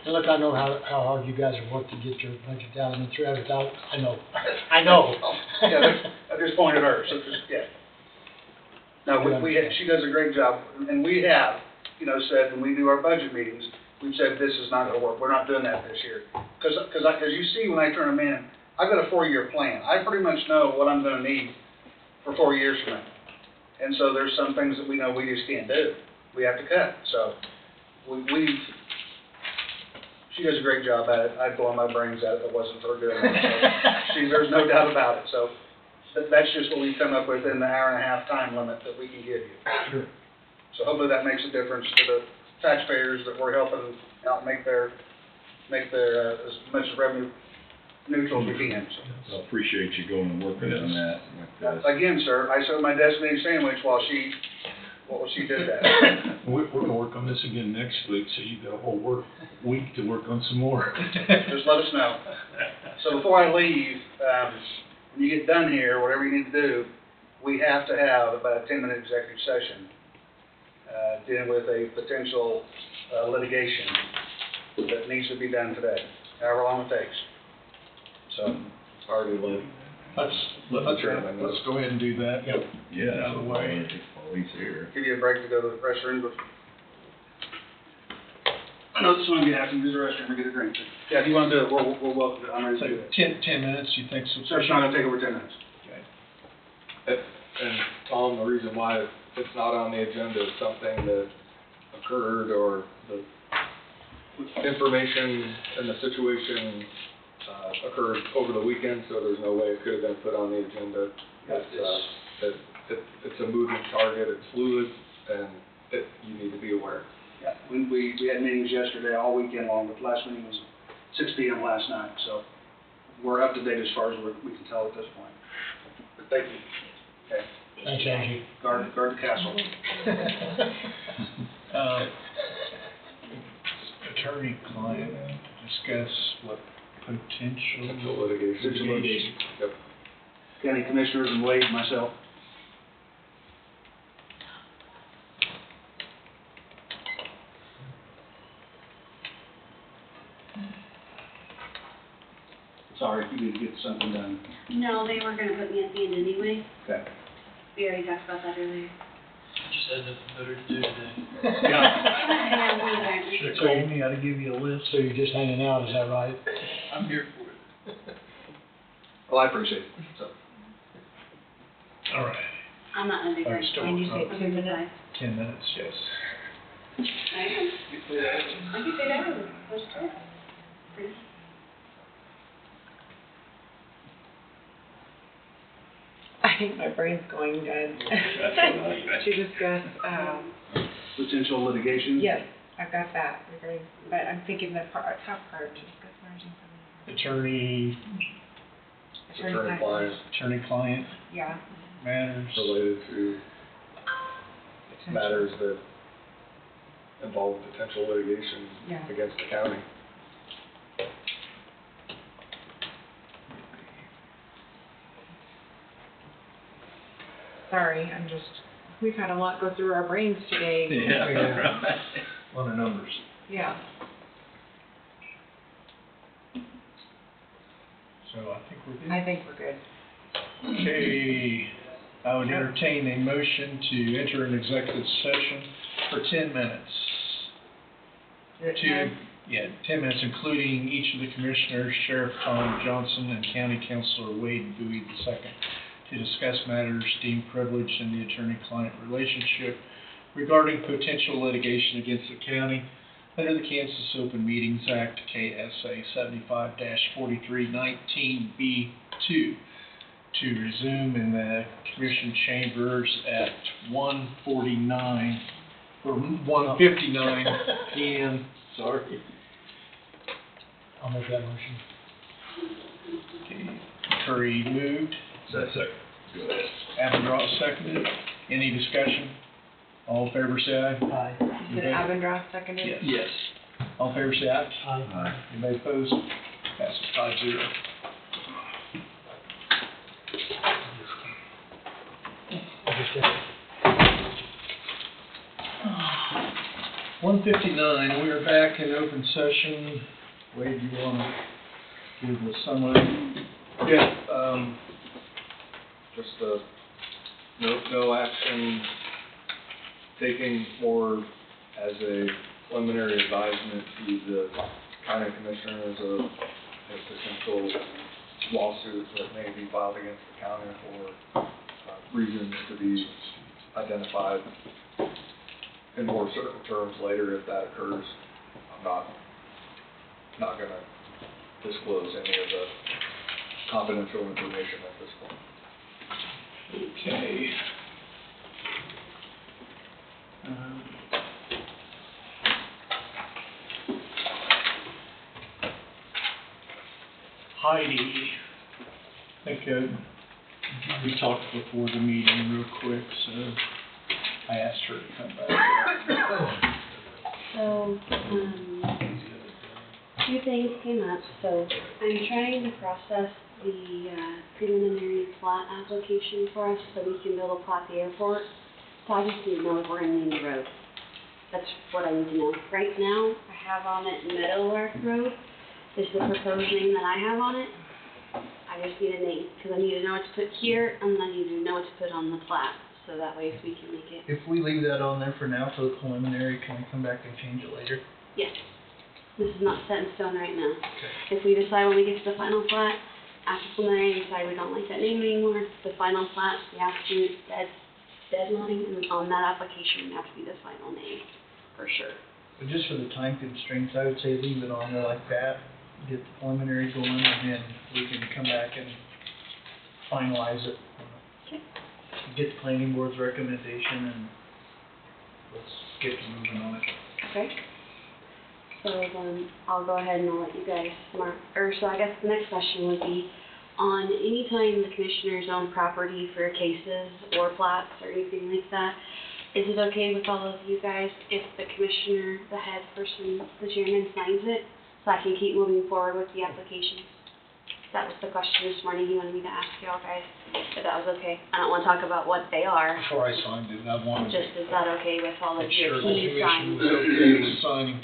And look, I know how hard you guys have worked to get your budget down. I mean, 300,000, I know. I know. Yeah, I just pointed her, so just, yeah. No, she does a great job, and we have, said when we do our budget meetings, we've said this is not gonna work, we're not doing that this year. Cause you see when I turn them in, I've got a 4-year plan. I pretty much know what I'm gonna need for 4 years from now. And so there's some things that we know we just can't do. We have to cut, so she does a great job at it. I'd blow my brains out if it wasn't for her doing that. So there's no doubt about it, so that's just what we've come up with in the hour and a half time limit that we can give you. Sure. So hopefully that makes a difference to the taxpayers that we're helping out make their, as much revenue neutral as we can, so. I appreciate you going and working on that with us. Again, sir, I served my destiny sandwich while she did that. We're gonna work on this again next week, so you got a whole week to work on some more. Just let us know. So before I leave, when you get done here, whatever you need to do, we have to have about a 10-minute executive session, dealing with a potential, litigation that needs to be done today, however long it takes. So, Already lit. Let's go ahead and do that. Yep. Yeah. Out of the way. While he's here. give you a break to go to the restroom, but I know this is gonna be asking to use the restroom or get a drink. Yeah, if you wanna do it, we're welcome to, I'm ready to do So it. 10 minutes, you think so? Sir, it's not gonna take over 10 minutes. And Tom, the reason why it's not on the agenda is something that occurred or the information and the situation occurred over the weekend, so there's no way it could have been put on the agenda. It's a moving target, it's fluid, and you need to be aware. Yeah, we had meetings yesterday, all weekend long, but the last meeting was 6 PM last night, so we're up to date as far as we can tell at this point. But thank you. Okay. Thanks, Angie. Guard the castle. Attorney-client, discuss what potential Litigation. Yep. County commissioners and Wade, myself. Sorry, you need to get something done. No, they were gonna put me at the end anyway. Okay. We already talked about that earlier. Just had nothing better to do today. So Amy, I to give you a list. So you're just hanging out, is that right? I'm here for it. Well, I appreciate it, so. All right. I'm not gonna be very. still Can you working say 2 minutes? 10 minutes, yes. I can say that early. Let's do it. I think my brain's going dead. To discuss, Potential litigation? yes, I've got that, but I'm thinking the top part, to discuss margin Attorney, Attorney-client attorney-client Yeah. matters. related to matters that involve potential litigation Yeah. against the county. Sorry, we've had a lot go through our brains today. Yeah. A lot of numbers. Yeah. So I think we're good. I think we're good. Okay, I would entertain a motion to enter an executive session for 10 minutes. 10 minutes, including each of the commissioners, Sheriff Tom Johnson and County Councilor Wade Bowie II, to discuss matters deemed privileged in the attorney-client relationship regarding potential litigation against the county under the Kansas Open Meetings Act, KSA 75-4319B2, to resume in the commission chambers at 1:59 or 1:59 p.m. Sorry. I'll make that motion. Okay. Curry moved. Second. Abendroth seconded. Any discussion? All in favor say aye. Aye. Did Abendroth seconded? Yes. Yes. All in favor say aye. Aye. Anybody opposed? Passes 5-0. Just, 1:59, we are back in open session. Wade, you want to give a summary? Yeah, just no action taken or as a preliminary advisement to the county commissioners of a potential lawsuit that may be filed against the county for reasons to be identified in more certain terms later if that occurs. I'm not going to disclose any of the confidential information at this point. Okay. Heidi, I think, we talked before the meeting real quick, so I asked her to come back. So, two things came up, so I'm trying to process the preliminary plat application for us so we can build a plat the airport. So I just need to know if we're gonna need the road. That's what I need to know. Right now, I have on it Meadowlark Road, is the proposed name that I have on it. I just need a name, because I need to know what to put here, and I need to know what to put on the plat, so that way if we can make it. If we leave that on there for now, for the preliminary, can we come back and change it later? Yes. This is not set in stone right now. If we decide when we get to the final plat, after preliminary, decide we don't like that name anymore, the final plat, we have to, deadline, and on that application, it has to be the final name, for sure. But just for the time constraints, I would say leave it on there like that, get the preliminary going, and then we can come back and finalize it. Okay. Get the planning board's recommendation, and let's get moving on it. Okay. So, I'll go ahead and I'll let you guys so I guess the next question would be, on any time the commissioners own property for cases or plats or anything like that, is it okay with all of you guys if the commissioner, the head person, the chairman signs it, so I can keep moving forward with the application? That was the question this morning, he wanted me to ask y'all guys, if that was okay. I don't wanna talk about what they are, Before I signed it, I wanted to just is that okay with all of make your sure the key signs? commission was okay with signing.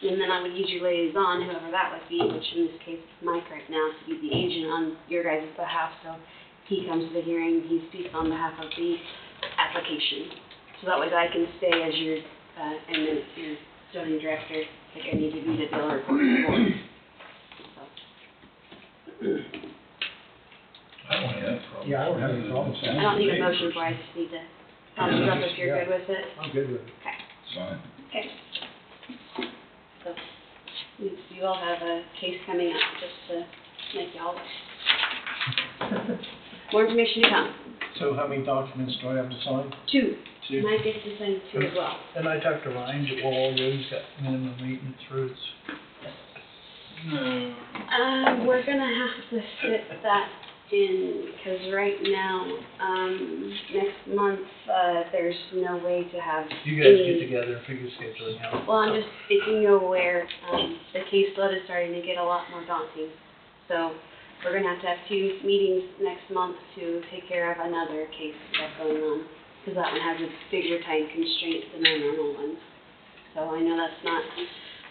And then I would use your liaison, whoever that would be, which in this case is Mike right now, to be the agent on your guys' behalf, so he comes to the hearing, he speaks on behalf of the application. So that way I can stay as your, and then your zoning director, like I need to be the bill report to the board. I don't have a problem. Yeah, I don't have any problem with that. I don't need a motion for it, I just need to thumbs up if you're good with it. I'm good with it. Okay. Sign. Okay. So, you all have a case coming up, just to make y'all, more information to come. So how many documents do I have to sign? Two. Two. Mike gets to send two as well. And I talked to Ryan, that Wall Road's got minimum maintenance roads. We're gonna have to fit that in, because right now, next month, there's no way to have You guys any- get together and figure scheduling out. Well, I'm just making you aware, the caseload is starting to get a lot more daunting. So, we're gonna have to have two meetings next month to take care of another case that's going on, because that one has a bigger time constraint than our normal ones. So I know that's not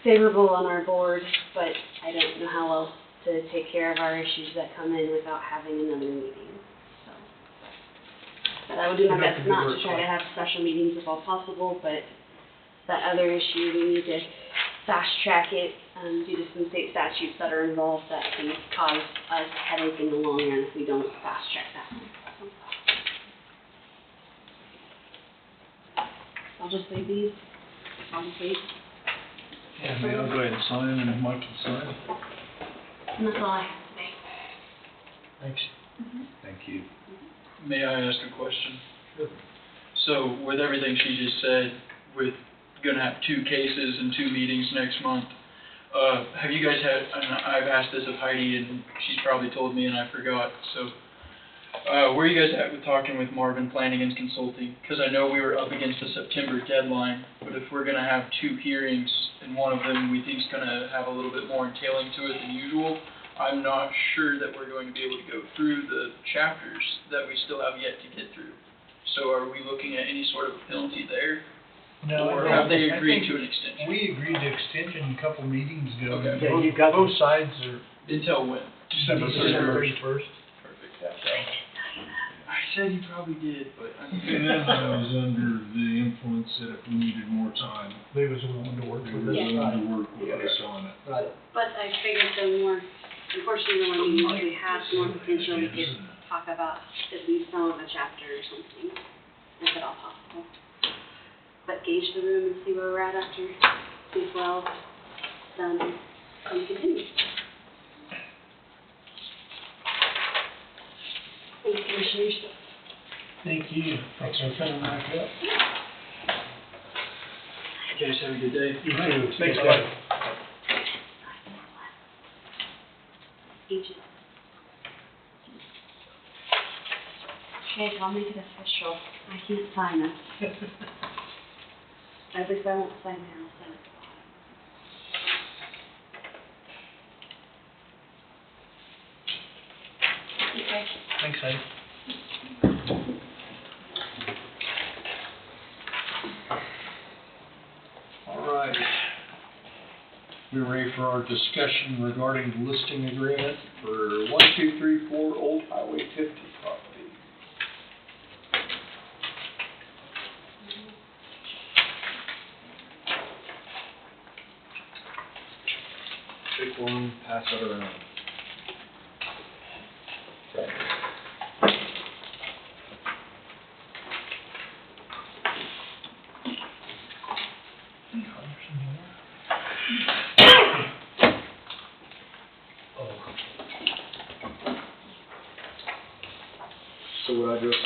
favorable on our board, but I don't know how else to take care of our issues that come in without having another meeting, so. But I will do my best not to try to have special meetings if all possible, but that other issue, we need to fast track it, due to some state statutes that are involved that can cause us headache in the long run if we don't fast track that one. So. I'll just leave these, I'll just leave. Yeah, maybe I'll go ahead and sign and Mike can sign. And that's all I have today. Thanks. Thank you. May I ask a question? So with everything she just said, with gonna have two cases and two meetings next month, have you guys had, and I've asked this of Heidi and she's probably told me and I forgot, so, where are you guys at with talking with Marvin Planning and Consulting? Cause I know we were up against the September deadline, but if we're gonna have two hearings and one of them we think's gonna have a little bit more entailing to it than usual, I'm not sure that we're going to be able to go through the chapters that we still have yet to get through. So are we looking at any sort of penalty there? No, Or I have they think- agreed to an extension? We agreed to extension a couple meetings ago. Okay. Yeah, you've got both sides are. Until when? December 31st. Perfect. I said you probably did, but I And then I was under the influence that if we needed more time, They was willing to work they with were us. willing to work with us on it. Right. But I figured the more, unfortunately, the more meetings we have, the more potential we could talk about at least some of a chapter or something, if at all possible. But gauge the room and see where we're at after C12, done, and continue. Thanks, Commissioners. you. Thanks for coming back up. You guys have a good day. You too. Thanks, Bye. bud. Agent. Okay, I'll make it official. I can't sign it. At least I won't sign there, I'll sign it. Okay. Thanks, Ed. All right. We're ready for our discussion regarding the listing agreement for 1234 Old Highway 50 property. Take one, pass it around. So what I just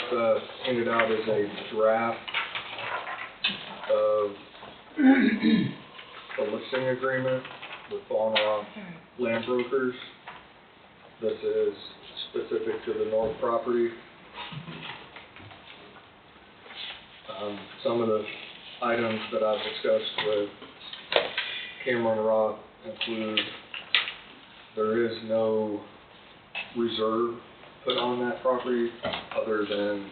handed out is a draft of the listing agreement with Fawn Rock Land Brokers. This is specific to the north property. Some of the items that I've discussed with Cameron Rock include there is no reserve put on that property other than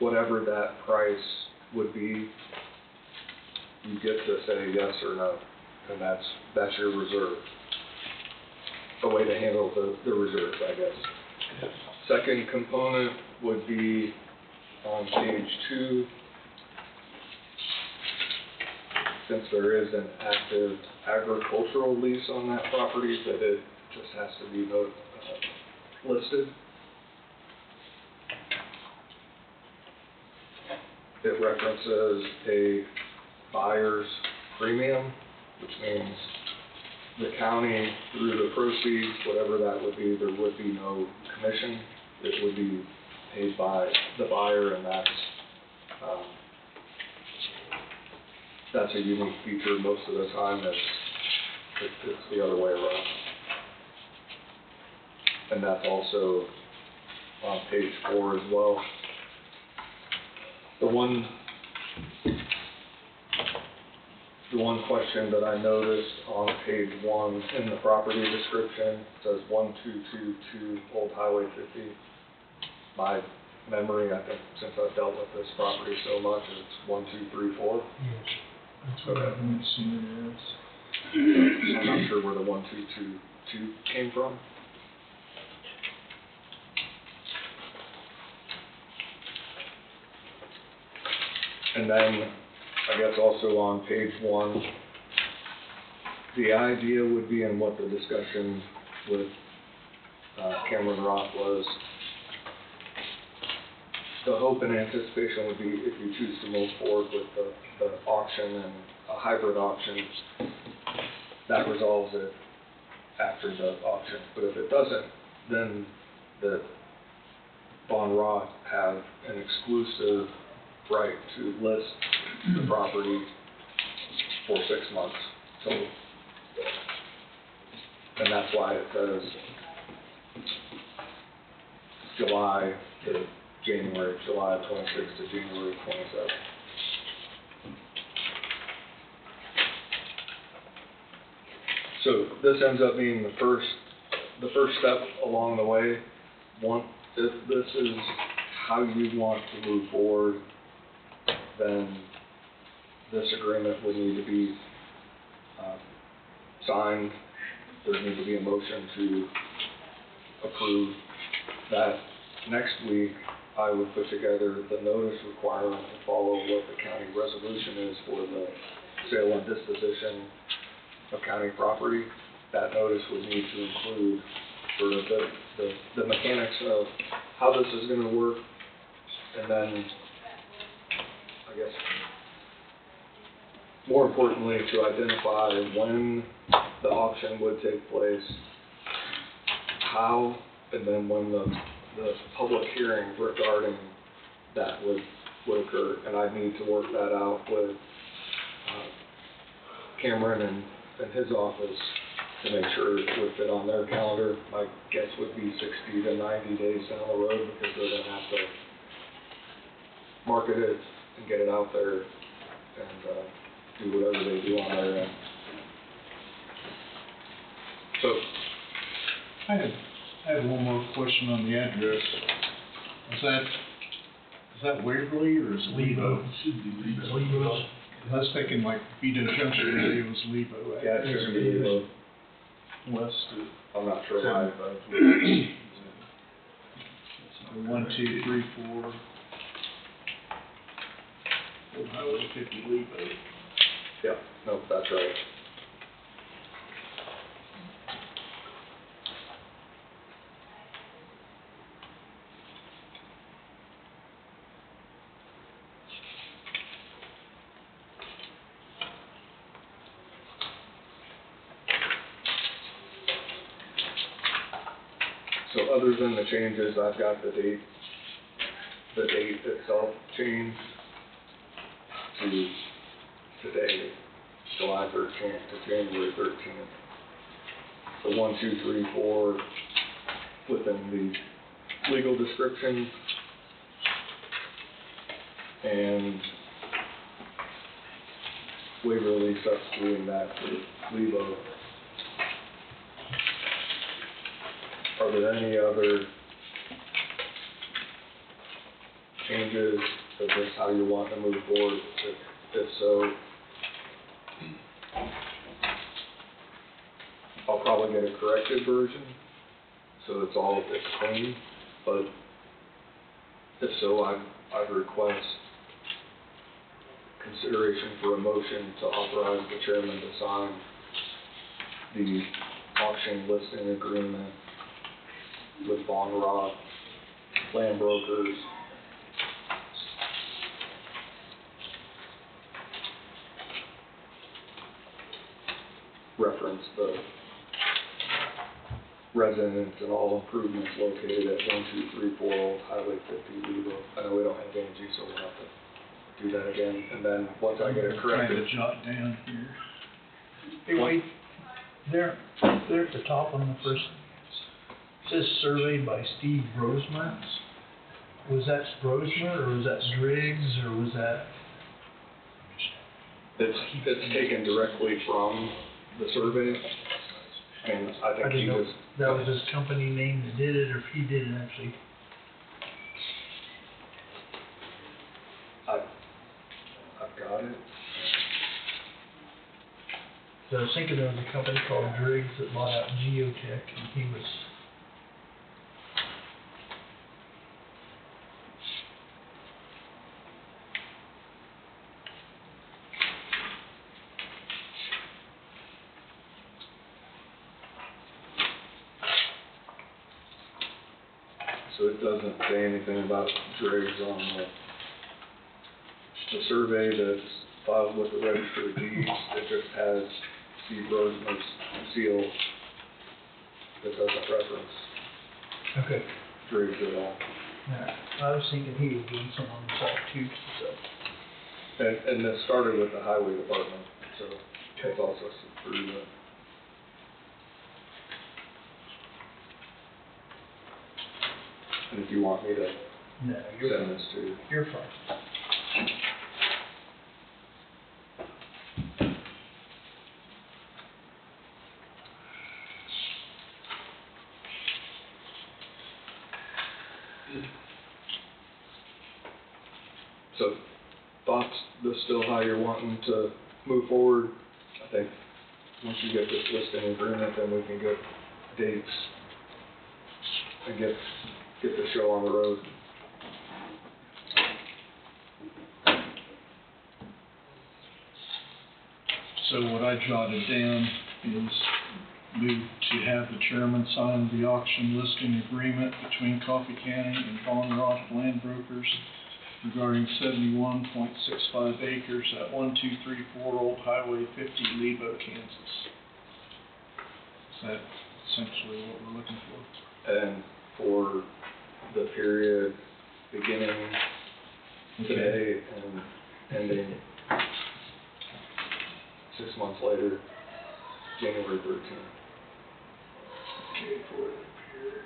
whatever that price would be. You get to say yes or no, and that's your reserve. A way to handle the reserve, I guess. Second component would be on page 2. Since there is an active agricultural lease on that property, that it just has to be listed. It references a buyer's premium, which means the county, through the proceeds, whatever that would be, there would be no commission. It would be paid by the buyer, and that's a unique feature. Most of the time it's the other way around. And that's also on page 4 as well. The one question that I noticed on page 1 in the property description says 1222 Old Highway 50. My memory, I think, since I've dealt with this property so much, it's 1234. That's what I've been seeing it as. I'm not sure where the 1222 came from. And then, I guess also on page 1, the idea would be, and what the discussion with Cameron Rock was, the hope and anticipation would be if you choose to move forward with the auction and a hybrid auction, that resolves it after the auction. But if it doesn't, then the Fawn Rock have an exclusive right to list the property for 6 months. So, and that's why it says July to January, July 26th to January 27th. So this ends up being the first step along the way. If this is how you want to move forward, then this agreement would need to be signed. There would need to be a motion to approve that. Next week, I would put together the notice requirement to follow what the county resolution is for the sale and disposition of county property. That notice would need to include sort of the mechanics of how this is going to work, and then, I guess, more importantly, to identify when the auction would take place, how, and then when the the public hearing regarding that would occur, and I need to work that out with, Cameron and his office to make sure it would fit on their calendar. My guess would be 60 to 90 days down the road, because they're gonna have to market it and get it out there and, do whatever they do on their end. So, I have one more question on the address. Is that Waverly or is it Lebo? Should be legal. Lebo. I was thinking like Vito Junction, maybe it was Lebo. yeah, it's gonna be Lebo. West I'm not sure why, of. but 1, 2, 3, 4. Old Highway 50 Lebo. yeah, no, that's right. So other than the changes, I've got the date itself changed to today, July 13th to January 13th. The 1, 2, 3, 4 within the legal description, and Waverly substituting that for Lebo. Are there any other changes? Is this how you want to move forward? If so, I'll probably get a corrected version, so it's clean, but if so, I'd request consideration for a motion to authorize the chairman to sign the auction listing agreement with Von Rock Land Brokers reference the residence and all improvements located at 1234 Old Highway 50 Lebo. I know we don't have Angie, so we'll have to do that again, and then once I get it corrected. Trying to jot down here. Hey, wait, there at the top on the first, it says surveyed by Steve Brosmer. Was that Brosmer, or was that Driggs, or was that? It's taken directly from the survey, and I I think he didn't know just. that was his company name that did it, or if he did it actually. I've got it. So I was thinking there was a company called Driggs that bought out Geotech, and he was. So it doesn't say anything about Driggs on the survey that's filed with the Register of Deeds. It just has Steve Roseman's seal that doesn't reference Okay. Driggs at all. Yeah, I was thinking he was doing something on the side too, so. And this started with the highway department, so it's also through the. And if you want me to No, you're send fine. this to you. You're fine. So, thoughts, this still how you're wanting to move forward? I think once you get this listing agreement, then we can get dates and get the show on the road. So what I jotted down is move to have the chairman sign the auction listing agreement between Coffee County and Von Rock Land Brokers regarding 71.65 acres at 1234 Old Highway 50, Lebo, Kansas. Is that essentially what we're looking for? And for the period beginning today and ending 6 months later, January 13th. Okay, for the period.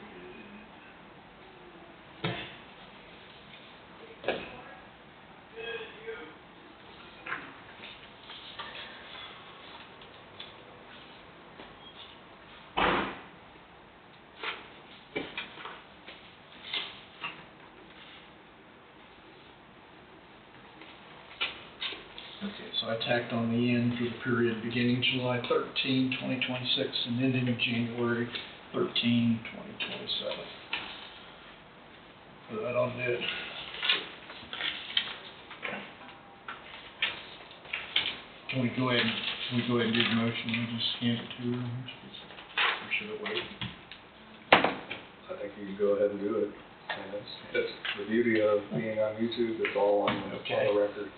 Okay, so I tacked on the end for the period beginning July 13, 2026, and ending January 13, 2027. Put that on it. Can we go ahead and do the motion and just hand it to her? Or should it wait? I think you can go ahead and do it. And that's the beauty of being on YouTube, it's all on the record.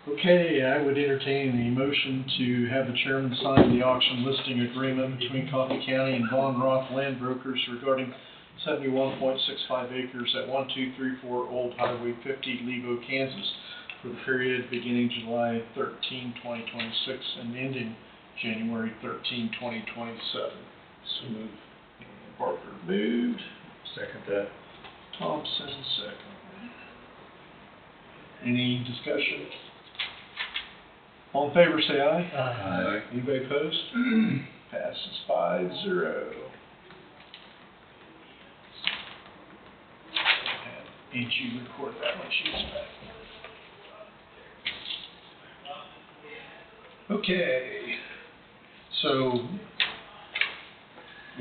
Okay, I would entertain the motion to have the chairman sign the auction listing agreement between Coffee County and Von Roth Land Brokers regarding 71.65 acres at 1234 Old Highway 50, Lebo, Kansas, for the period beginning July 13, 2026, and ending January 13, 2027. So moved. Parker moved. Second that. Thompson second. Any discussion? All in favor, say aye. Aye. Anybody opposed? Passes 5-0. Ain't you record that when she's back. Okay. So,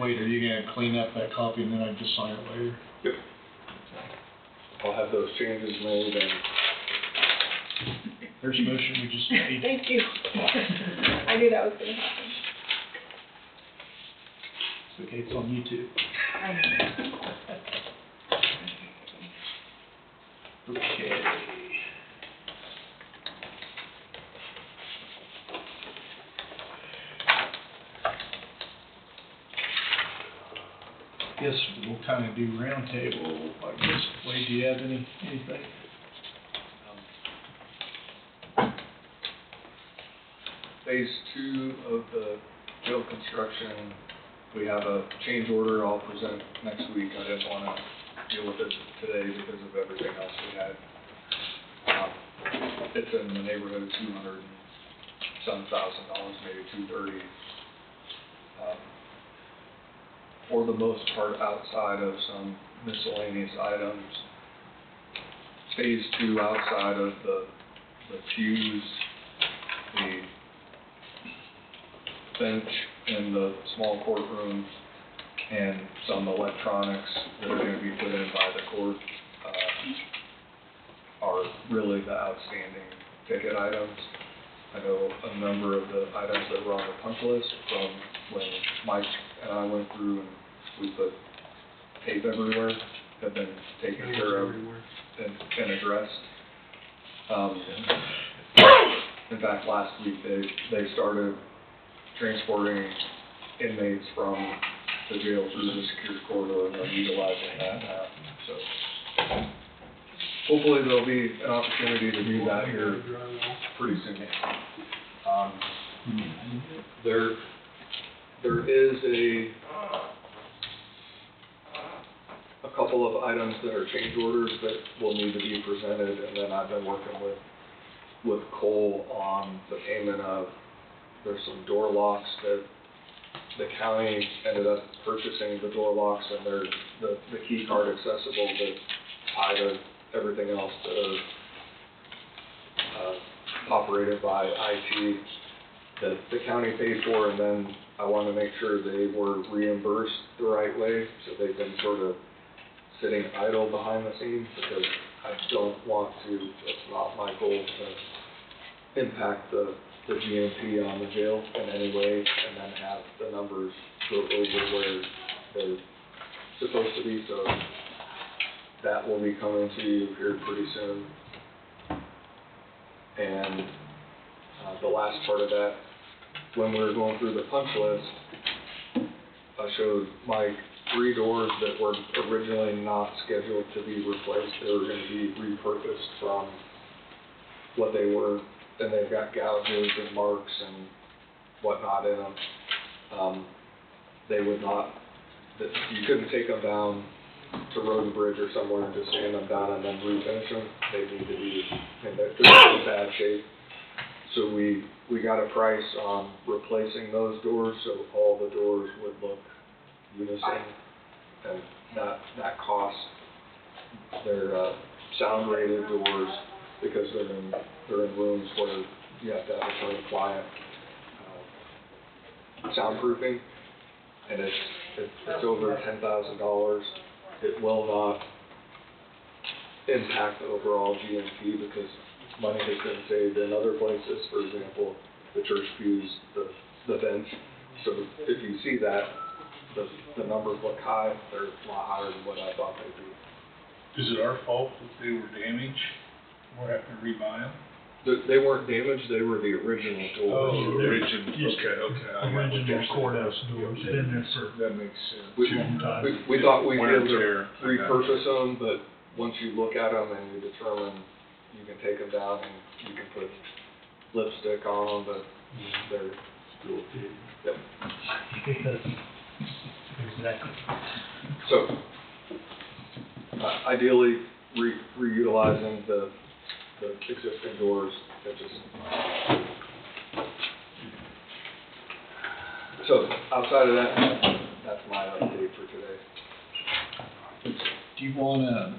wait, are you gonna clean up that copy and then I just sign it later? Yep. I'll have those changes made and There's a motion we just made. Thank you. I knew that was gonna happen. It's okay, it's on YouTube. I know. Okay. Guess we'll kind of do roundtable like this. Wade, do you have anything? Phase 2 of the jail construction, we have a change order I'll present next week. I didn't want to deal with it today because of everything else we had. It's in the neighborhood of $207,000, maybe $230,000. For the most part, outside of some miscellaneous items. Phase 2 outside of the pews, the bench in the small courtroom, and some electronics that are going to be put in by the court are really the outstanding ticket items. I know a number of the items that were on the punch list from when Mike and I went through and we put tape everywhere have been taken care of and addressed. In fact, last week they started transporting inmates from the jail through the secure corridor and they're utilizing that now. So hopefully there'll be an opportunity to do that here pretty soon. There is a couple of items that are change orders that will need to be presented, and then I've been working with Cole on the payment of, there's some door locks that the county ended up purchasing the door locks, and they're the key card accessible that tie to everything else that are operated by IT that the county paid for, and then I want to make sure they were reimbursed the right way, so they've been sort of sitting idle behind the scenes, because I don't want to, it's not my goal to impact the GMP on the jail in any way, and then have the numbers go over where they're supposed to be, so that will be coming to you here pretty soon. And the last part of that, when we were going through the punch list, I showed Mike 3 doors that were originally not scheduled to be replaced. They were gonna be repurposed from what they were, and they've got gouges and marks and whatnot in them. They would not, you couldn't take them down to Road and Bridge or somewhere and just sand them down and then refinish them. They need to be, they're in bad shape. So we got a price on replacing those doors, so all the doors would look unison, and that cost, they're sound rated doors, because they're in rooms where you have to have attorney-client soundproofing, and it's over $10,000. It will not impact the overall GMP because money has been saved in other places. For example, the church pews, the bench. So if you see that, the numbers look high. They're a lot higher than what I thought they'd be. Is it our fault that they were damaged? We'll have to rebuy them? They weren't damaged, they were the original doors. Oh, the original, okay. Original courthouse doors, been there for That makes sense. We thought we'd be Wear able and to tear. repurpose them, but once you look at them and you determine you can take them down and you can put lipstick on them, but they're dual. Yep. Exactly. So, ideally, reutilizing the existing doors, that just. So, outside of that, that's my update for today. Do you wanna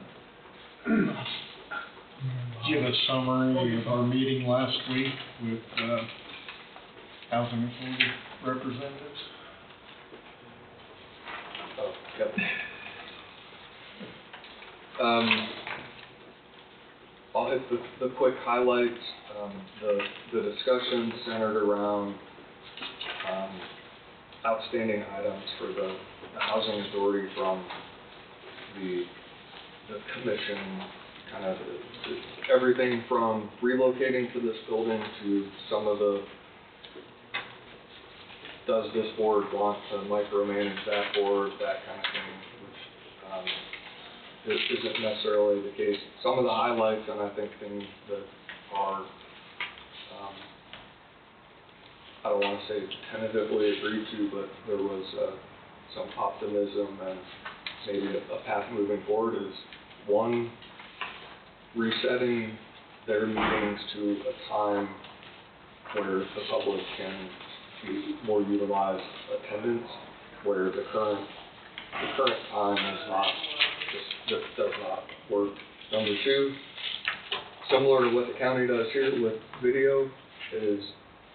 give a summary of our meeting last week with, housing authority representatives? Oh, yep. I'll hit the quick highlights. The discussion centered around outstanding items for the housing authority from the commission, kind of everything from relocating to this building to some of the, does this board want to micromanage that board, that kind of thing, which this isn't necessarily the case. Some of the highlights, and I think things that are, I don't want to say tentatively agreed to, but there was some optimism and maybe a path moving forward is, one, resetting their meetings to a time where the public can be more utilized attendance, where the current time is not, just does not work. Number two, similar to what the county does here with video, is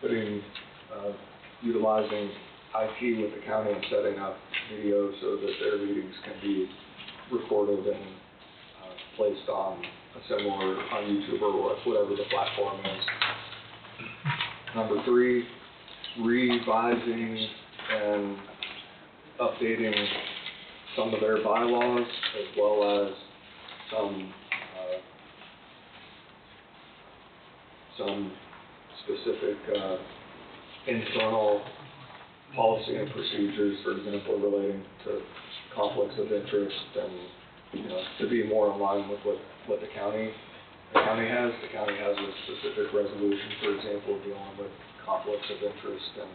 putting, utilizing IT with the county and setting up video so that their meetings can be recorded and placed on a similar, on YouTube or whatever the platform is. Number three, revising and updating some of their bylaws, as well as some specific internal policy and procedures, for example, relating to conflicts of interest, and to be more in line with what the county has. The county has a specific resolution, for example, dealing with conflicts of interest and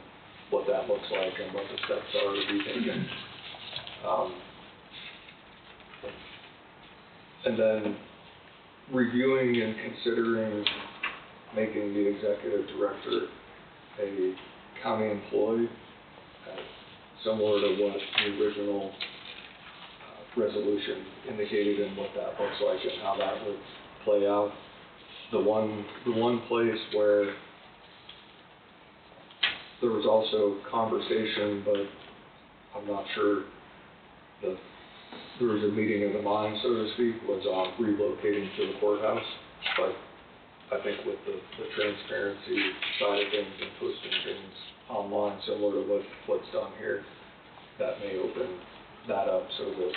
what that looks like and what the steps are to be taken. And then reviewing and considering making the executive director a county employee, similar to what the original resolution indicated and what that looks like and how that would play out. The one place where there was also conversation, but I'm not sure there was a meeting of the mind, so to speak, was on relocating to the courthouse. But I think with the transparency side of things and posting things online, similar to what's done here, that may open that up so that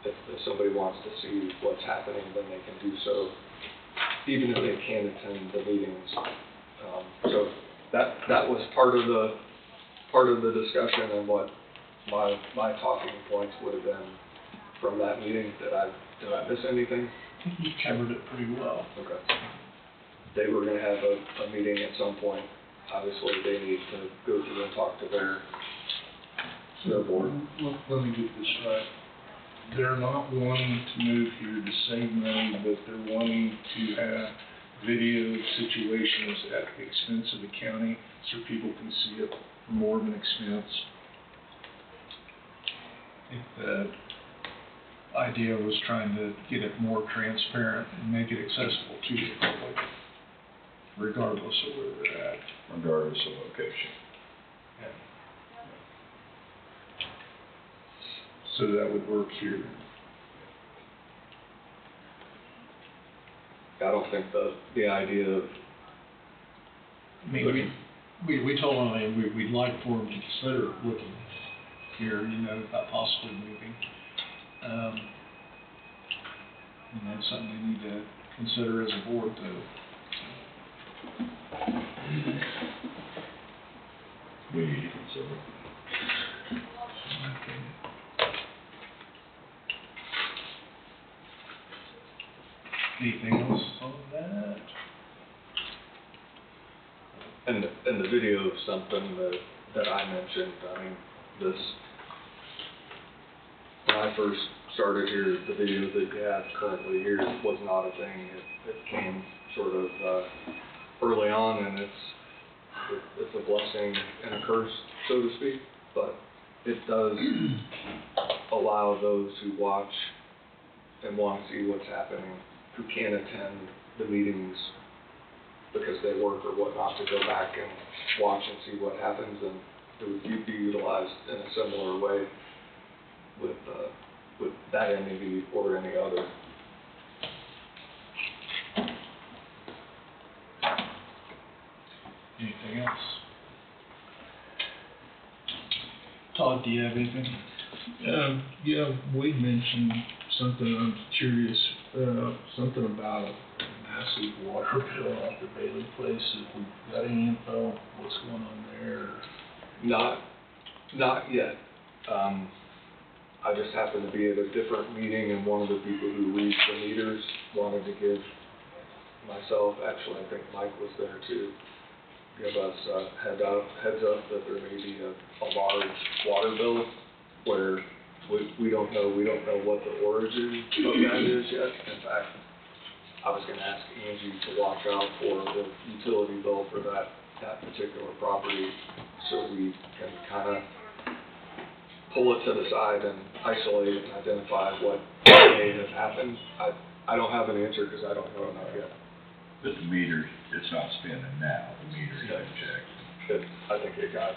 if somebody wants to see what's happening, then they can do so, even if they can't attend the meetings. So that was part of the discussion and what my talking points would have been from that meeting. Did I miss anything? I think you covered it pretty well. Okay. They were gonna have a meeting at some point. Obviously, they need to go through and talk to their board. Let me get this right. They're not wanting to move here to save money, but they're wanting to have video situations at the expense of the county so people can see it for more of an expense. I think the idea was trying to get it more transparent and make it accessible to the public, regardless of where they're at. Regardless of location. So that would work here. I don't think the idea of, I mean, we told them, I mean, we'd like for them to consider looking here, you know, about possibly moving. And that's something we need to consider as a board, though. We need to consider. Anything else on that? and the video of something that I mentioned. I mean, when I first started here, the video that you have currently here was not a thing. It came sort of early on, and it's a blessing and a curse, so to speak. But it does allow those who watch and want to see what's happening, who can't attend the meetings because they work or whatnot, to go back and watch and see what happens, and it would be utilized in a similar way with that entity or any other. Anything else? Todd, do you have anything? Yeah, Wade mentioned something, I'm curious, something about a massive water bill out the Bailey place. If we've got any info, what's going on there? Not yet. I just happened to be at a different meeting, and one of the people who reads the meters wanted to give myself, actually I think Mike was there too, give us a heads up that there may be a large water bill where we don't know what the origin of that is yet. In fact, I was gonna ask Angie to watch out for the utility bill for that particular property, so we can kinda pull it to the side and isolate and identify what may have happened. I don't have an answer because I don't know enough yet. But the meter, it's not spinning now, the meter got checked. I think it got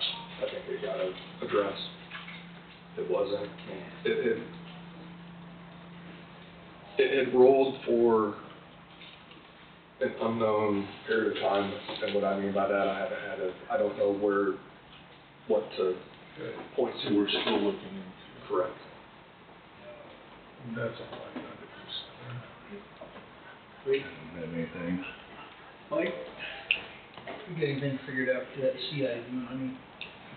addressed. It wasn't, it rolled for an unknown period of time, and what I mean by that, I don't know what to point to. We're still looking into. Correct. That's all I got at this time. Don't have anything. Mike, we got anything figured out for that CID money?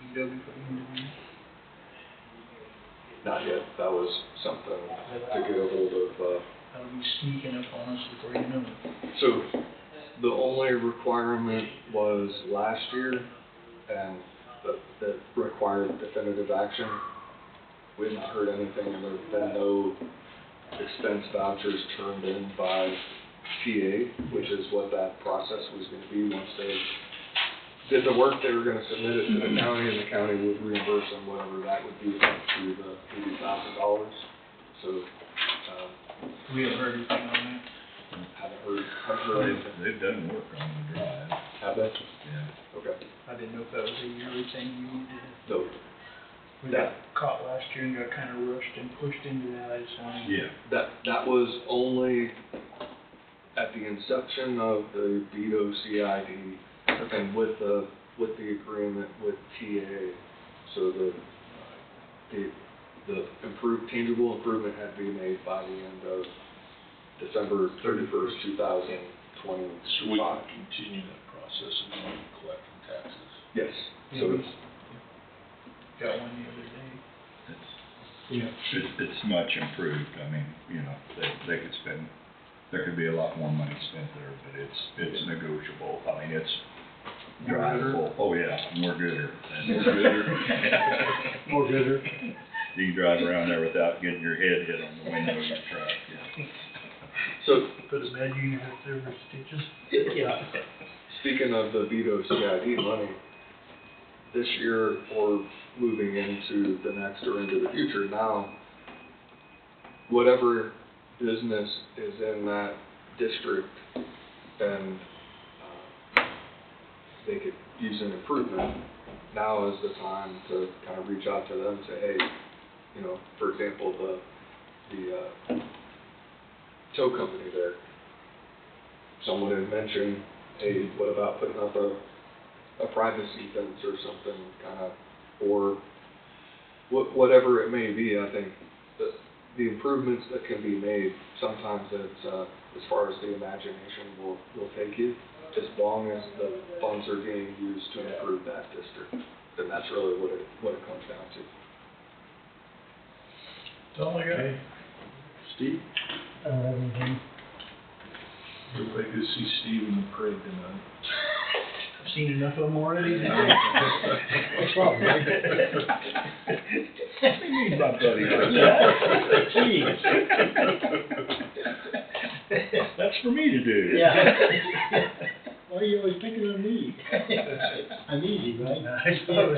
You go before the end of the year? Not yet. That was something to get a hold of. That'll be sneaking up on us before you know it. So the only requirement was last year, and that required definitive action. We haven't heard anything, and there's been no expense vouchers turned in by TA, which is what that process was going to be. Once they did the work, they were going to submit it to the county, and the county would reimburse them whatever that would be, up to the $80,000. So We haven't heard anything on that. haven't heard anything. They've done work on the drive. Have they? Yeah. Okay. I didn't know if that was a yearly thing we needed. So We got caught last year and got kind of rushed and pushed into that. I just wanted. Yeah. that was only at the inception of the Vito CID, and with the agreement with TA. So the tangible improvement had to be made by the end of December 31st, 2025. So we can continue that process of collecting taxes. Yes. Yeah, So we got one the other day. It's much improved. I mean, you know, they could spend, there could be a lot more money spent there, but it's negotiable. I mean, it's drivable. Oh, yeah, more gooder. More gooder. More gooder. You can drive around there without getting your head hit on the window of your truck, yeah. So, Put a bad unit up there for stitches. yeah. Speaking of the Vito CID money, this year or moving into the next or into the future now, whatever business is in that district, then they could use an improvement. Now is the time to kind of reach out to them and say, hey, you know, for example, the tow company there, someone had mentioned, hey, what about putting up a privacy fence or something, kind of, or whatever it may be. I think the improvements that can be made, sometimes it's, as far as the imagination will take you, as long as the funds are being used to improve that district, then that's really what it comes down to. That's all I got. Steve? I don't have anything. Everybody go see Steve in the parade tonight. I've seen enough of them already. What's wrong, Mike? What do you mean, my buddy? That's for me to do. Yeah. Why are you always picking on me? I'm easy, right? I suppose.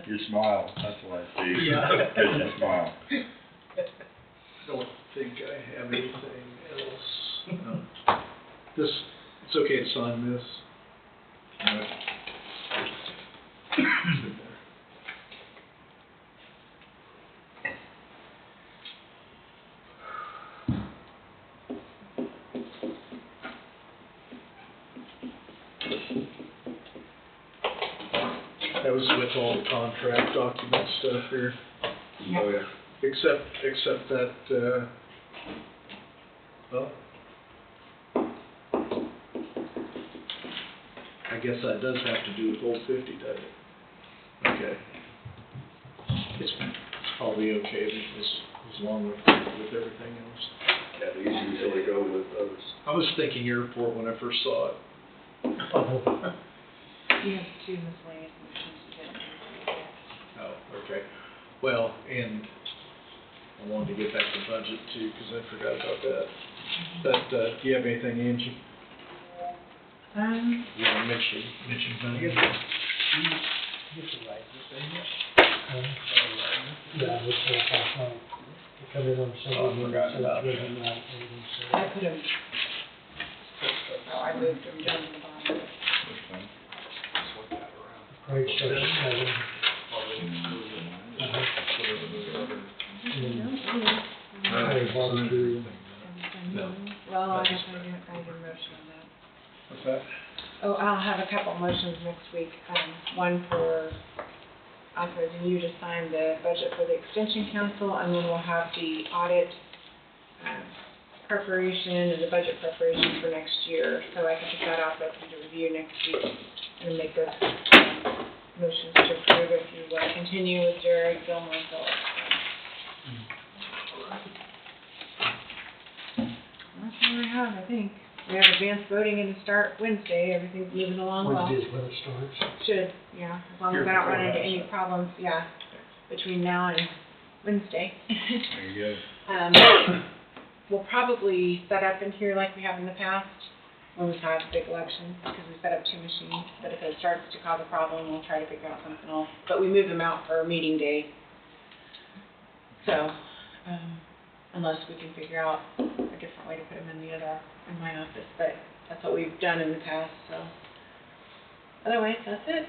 You smile, that's why, Steve. Yeah. Because you smile. Don't think I have anything else. No. This, it's okay to sign this. That was with all the contract document stuff here. Oh, yeah. Except that, well, I guess that does have to do with Old 50, doesn't it? Okay. It's probably okay as long with everything else. Yeah, these usually go with those. I was thinking airport when I first saw it. You have two miscellaneous motions to get. Oh, okay. Well, and I wanted to get back to budget too, because I forgot about that. But, do you have anything, Angie? You want to mention money? Yeah, this whole last night. They come in on Sunday. Oh, I forgot about that. I put them, I moved them down to the bottom. Price starts at 7. Barbecue. No. Well, I guess I didn't find a motion on that. What's that? Oh, I'll have a couple motions next week. One for authorizing you to sign the budget for the extension council, and then we'll have the audit preparation and the budget preparation for next year. So I can put that out there for you to review next week and make those motions to approve if you want to continue with Jared, Gilmore, and Phillips. That's all I have, I think. We have advanced voting and start Wednesday. Everything's moving along well. Wednesday is when it starts. Should, yeah, as long as I don't run into any problems, yeah, between now and Wednesday. There you go. We'll probably set up in here like we have in the past when we've had big elections, because we set up 2 machines. But if it starts to cause a problem, we'll try to figure out something else. But we move them out for a meeting day. So, unless we can figure out a different way to put them in my office, but that's what we've done in the past, so. Otherwise, that's it.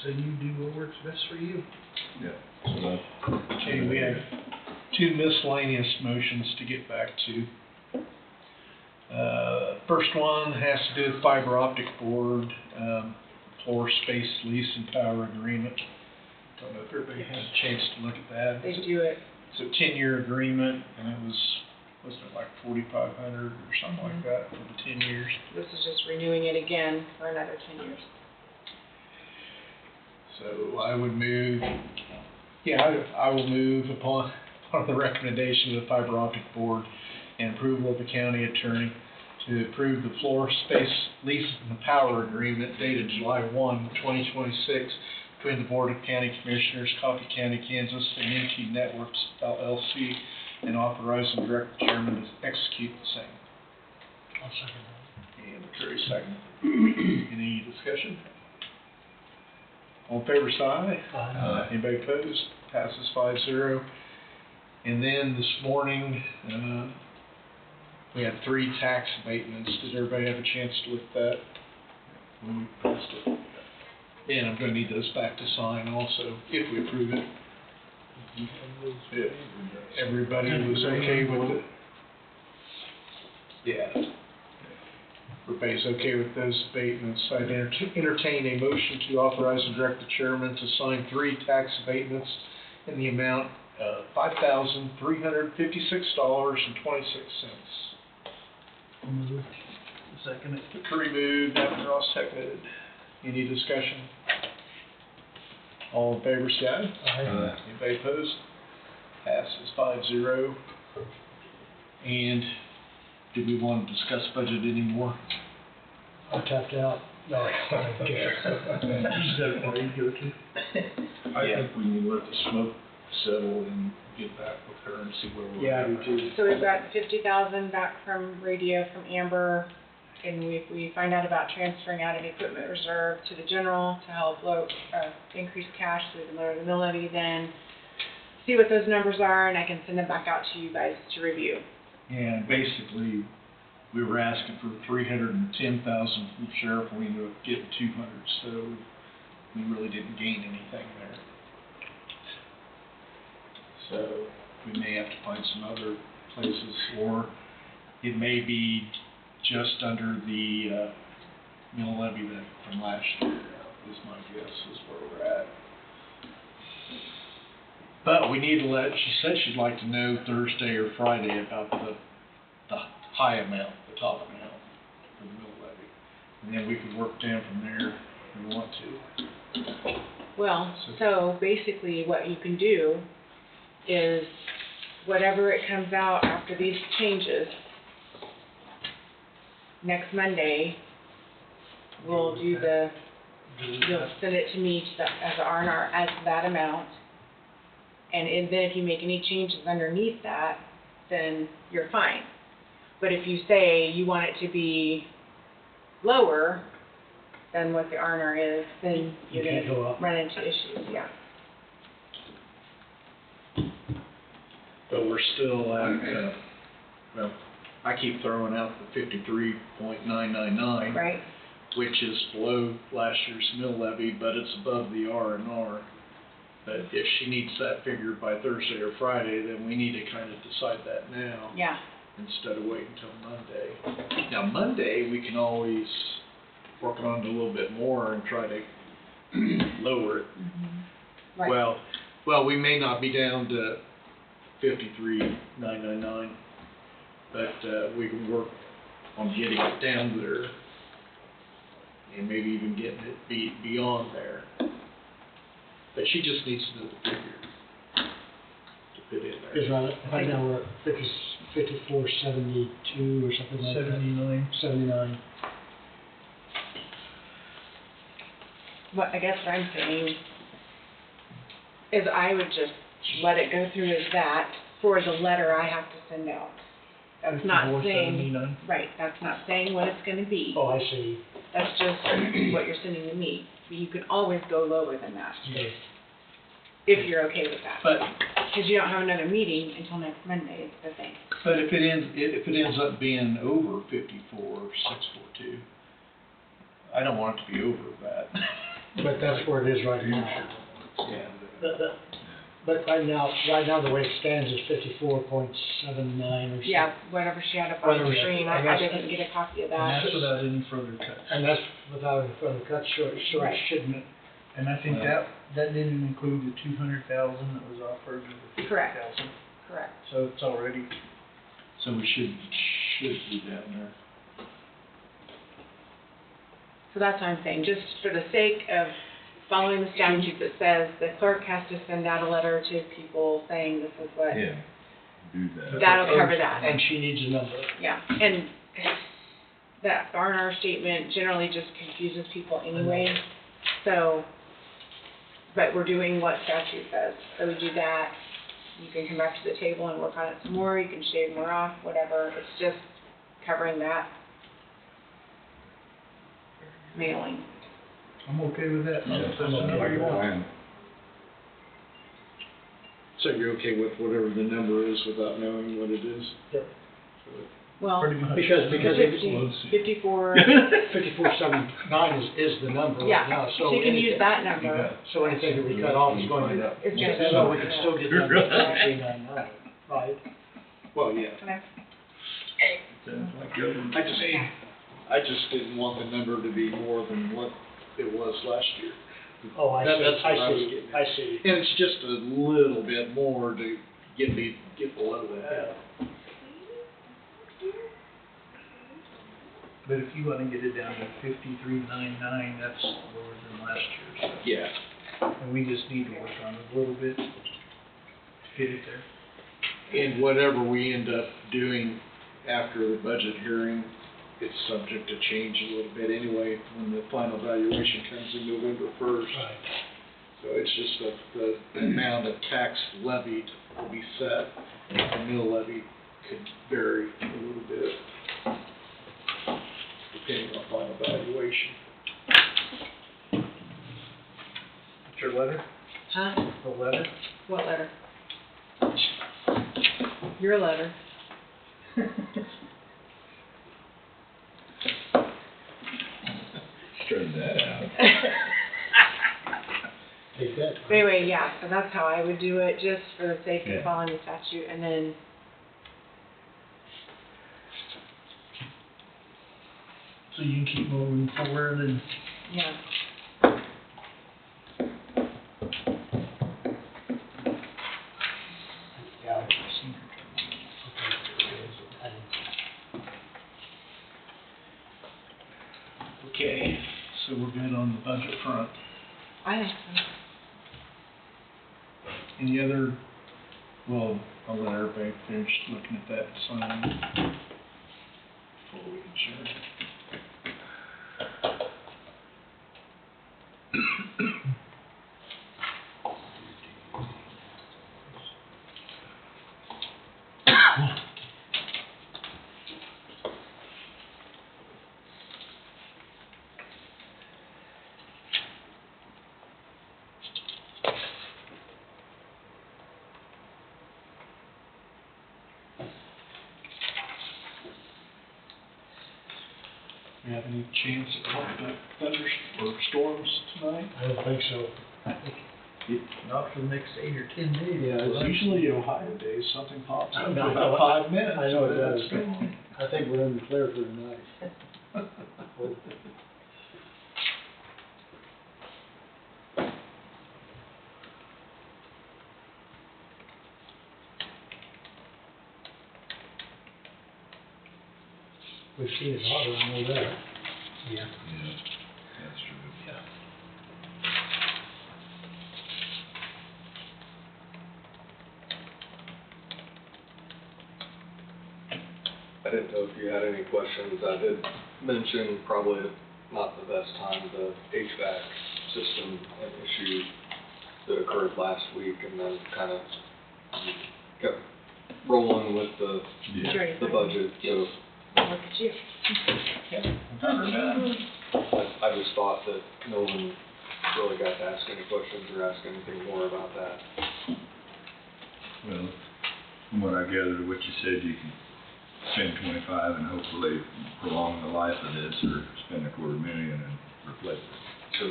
So you do what works best for you. Yeah. Okay, we have 2 miscellaneous motions to get back to. First one has to do with fiber optic board, floor space lease and power agreement. Don't know if everybody had a chance to look at that. They do it. It's a 10-year agreement, and it wasn't it like $4,500 or something like that for the 10 years? This is just renewing it again for another 10 years. So I would move Yeah, I will move upon the recommendation of the fiber optic board and approval of the county attorney to approve the floor space lease and power agreement dated July 1, 2026 between the Board of County Commissioners, Coffee County, Kansas, and NT Networks LLC, and authorize and direct the chairman to execute the same. I'll second that. And Terry second. Any discussion? All in favor, say aye. Aye. Anybody opposed? Passes 5-0. And then this morning, we had 3 tax abatements. Did everybody have a chance to look at that when we passed it? And I'm gonna need those back to sign also, if we approve it. If everybody was okay with it. Yeah. Everybody's okay with those abatements. I'd entertain a motion to authorize and direct the chairman to sign 3 tax abatements in the amount of $5,356.26. Move. Second it. Curry moved, Davenport Ross seconded. Any discussion? All in favor, say aye. Aye. Anybody opposed? Passes 5-0. And do we want to discuss budget anymore? I tapped out. No, I don't care. Is that where you go to? I think we need to let the smoke settle and get back with her and see where we're Yeah, I at. do too. So we've got 50,000 back from radio from Amber, and we find out about transferring out of equipment reserve to the general to help increase cash so we can lower the mill levy, then see what those numbers are, and I can send them back out to you guys to review. And basically, we were asking for 310,000 from the sheriff, and we ended up getting 200, so we really didn't gain anything there. So we may have to find some other places, or it may be just under the mill levy that from last year, is my guess, is where we're at. But we need to she said she'd like to know Thursday or Friday about the high amount, the top amount for the mill levy. And then we could work down from there if we want to. Well, so basically what you can do is whatever it comes out after these changes, next Monday, we'll do you'll send it to me as R&R as that amount. And then if you make any changes underneath that, then you're fine. But if you say you want it to be lower than what the R&R is, then you're You can't go gonna up. run into issues, yeah. But we're still at, well, I keep throwing out the 53.999. Right. Which is below last year's mill levy, but it's above the R&R. But if she needs that figure by Thursday or Friday, then we need to kind of decide that now. Yeah. Instead of waiting until Monday. Now, Monday, we can always work on it a little bit more and try to lower it. Mm-hmm. Right. Well, we may not be down to 53,999, but we can work on getting it down there and maybe even getting it beyond there. But she just needs to know the figure to put in there. Because right now we're at 54.72 or something like that. 79. What I guess what I'm saying is I would just let it go through as that for the letter I have to send out. That's not saying, 54.79. right, that's not saying what it's gonna be. Oh, I see. That's just what you're sending to me. But you can always go lower than that, Okay. if you're okay with that. But Because you don't have another meeting until next Monday, is the thing. if it ends up being over 54,642, I don't want it to be over that. But that's where it is right now. Yeah. But right now, the way it stands is 54.79 or something. Yeah, whatever she had up on the Whatever she- screen, and I that's- didn't get a copy of And that. that's without any further cuts. And that's without any further cuts, so it Right. shouldn't. And I think that didn't include the 200,000 that was offered, or the 50,000. Correct. Correct. So it's already, So we should be down there. So that's what I'm saying, just for the sake of following the statute that says the clerk has to send out a letter to people saying this is what, Yeah, do that. that'll cover that. And she needs a number. Yeah, and that R&R statement generally just confuses people anyway, so, but we're doing what statute says, so we do that. You can come back to the table and work on it some more, you can shave more off, whatever, it's just covering that mailing. I'm okay with that. Yeah, That's sounds the like number a you want. plan. So you're okay with whatever the number is without knowing what it is? Yep. Well, Pretty much. Because it's 54, 5479 is the number yeah, right now, so. she can anything- use that number. So anything that we cut off is going to, It's gonna be- so we can still get that 5399, right? Well, yeah. Sounds like good. I just didn't want the number to be more than what it was last year. Oh, I see, That's what I was I see, getting at. I see. And it's just a little bit more to get below that. But if you wanna get it down to 5399, that's lower than last year's. Yeah. And we just need to work on it a little bit to fit it there. And whatever we end up doing after the budget hearing, it's subject to change a little bit anyway when the final valuation comes in November 1st. Right. So it's just that the amount of tax levied will be set. The mill levy could vary a little bit depending on final valuation. What's your letter? Huh? The letter? What letter? Your letter. Straighten that out. Take that. But anyway, yeah, so that's how I would do it, just for the sake Yeah. of following the statute, and then, So you can keep moving forward and yeah. Yeah. Okay, so we're good on the budget front. I think so. Any other, well, I'll let everybody finish looking at that sign before we adjourn. We have any chance of thunder or storms tonight? I don't think so. not for the next 8 or 10 days. Yeah, it's usually Ohio days, something pops up in No, about 5 minutes. I know it but does. it's gone. I think we're in the clear for tonight. We've seen it hotter, I know that. Yeah. Yeah, that's true. Yeah. I didn't know if you had any questions. I did mention probably not the best time, the HVAC system and issue that occurred last week, and then kind of kept rolling with the budget, so Look at you. I just thought that no one really got to ask any questions or ask anything more about that. Well, from what I gathered, what you said, you can spend 25 and hopefully prolong the life of this, or spend $250,000 and replace it. So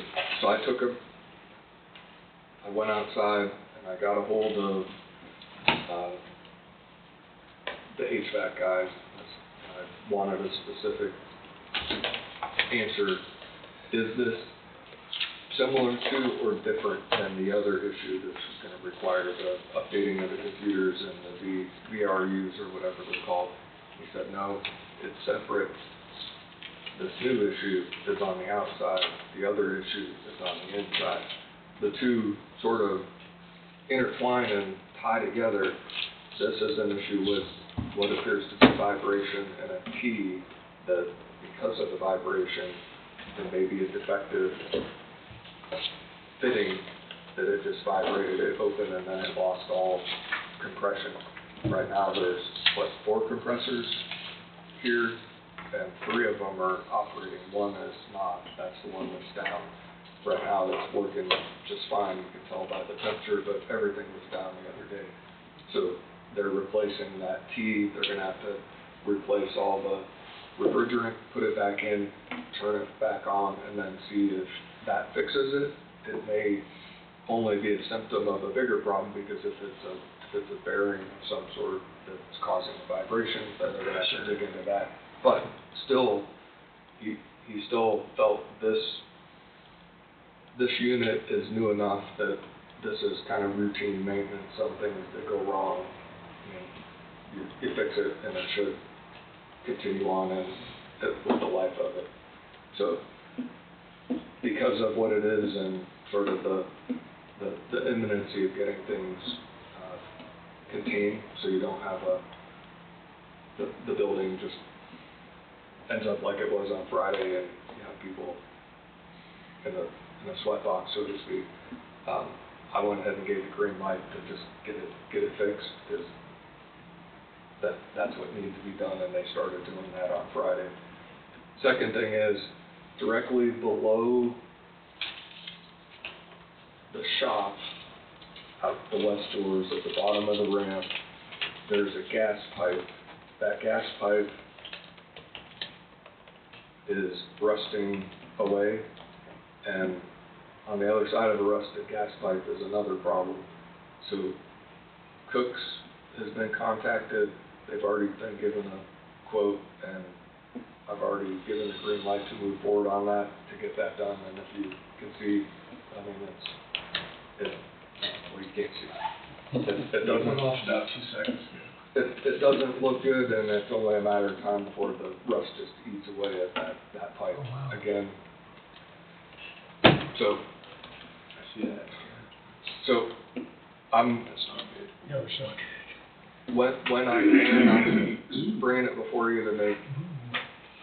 I went outside and I got a hold of, the HVAC guys. I wanted a specific answer. Is this similar to or different than the other issue that's gonna require the updating of the computers and the VRUs or whatever they're called? He said, no, it's separate. This new issue is on the outside, the other issue is on the inside. The two sort of intertwine and tie together. This is an issue with what appears to be vibration and a key that, because of the vibration, there may be a defective fitting that it just vibrated, it opened, and then it lost all compression. Right now there's, 4 compressors here, and 3 of them are operating. One is not, that's the one that's down. Right now it's working just fine, you can tell by the temperature, but everything was down the other day. So they're replacing that T, they're gonna have to replace all the refrigerant, put it back in, turn it back on, and then see if that fixes it. It may only be a symptom of a bigger problem, because if it's a bearing of some sort that's causing a vibration, then they're gonna have to dig into that. But still, he still felt this unit is new enough that this is kind of routine maintenance. Some things that go wrong, you fix it, and it should continue on with the life of it. So, because of what it is and sort of the imminency of getting things contained, so you don't have the building just ends up like it was on Friday, and you have people in a sweat box, so to speak. I went ahead and gave the green light to just get it fixed, because that's what needed to be done, and they started doing that on Friday. Second thing is, directly below the shop, out the west doors, at the bottom of the ramp, there's a gas pipe. That gas pipe is rusting away, and on the other side of the rusted gas pipe is another problem. So Cooks has been contacted, they've already been given a quote, and I've already given the green light to move forward on that, to get that done. And if you can see, I mean, well, you can't see. It doesn't, Went off about 2 seconds ago. It doesn't look good, and it's only a matter of time before the rust just eats away at that pipe again. So, I see that. So, that's not good. No, it's not. When I can, I'm bringing it before you to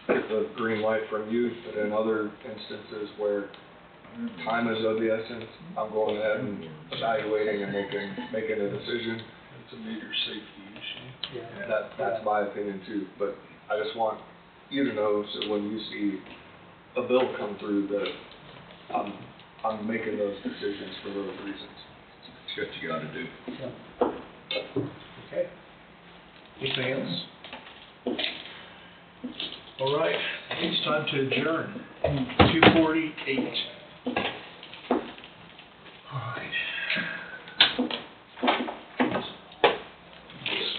get the green light from you, but in other instances where time is of the essence, I'm going ahead and evaluating and making a decision. It's a major safety issue. Yeah. That's my opinion too, but I just want you to know, so when you see a bill come through, that I'm making those decisions for those reasons. It's what you gotta do. Yeah. Okay. Anything else? All right, it's time to adjourn. 2:48.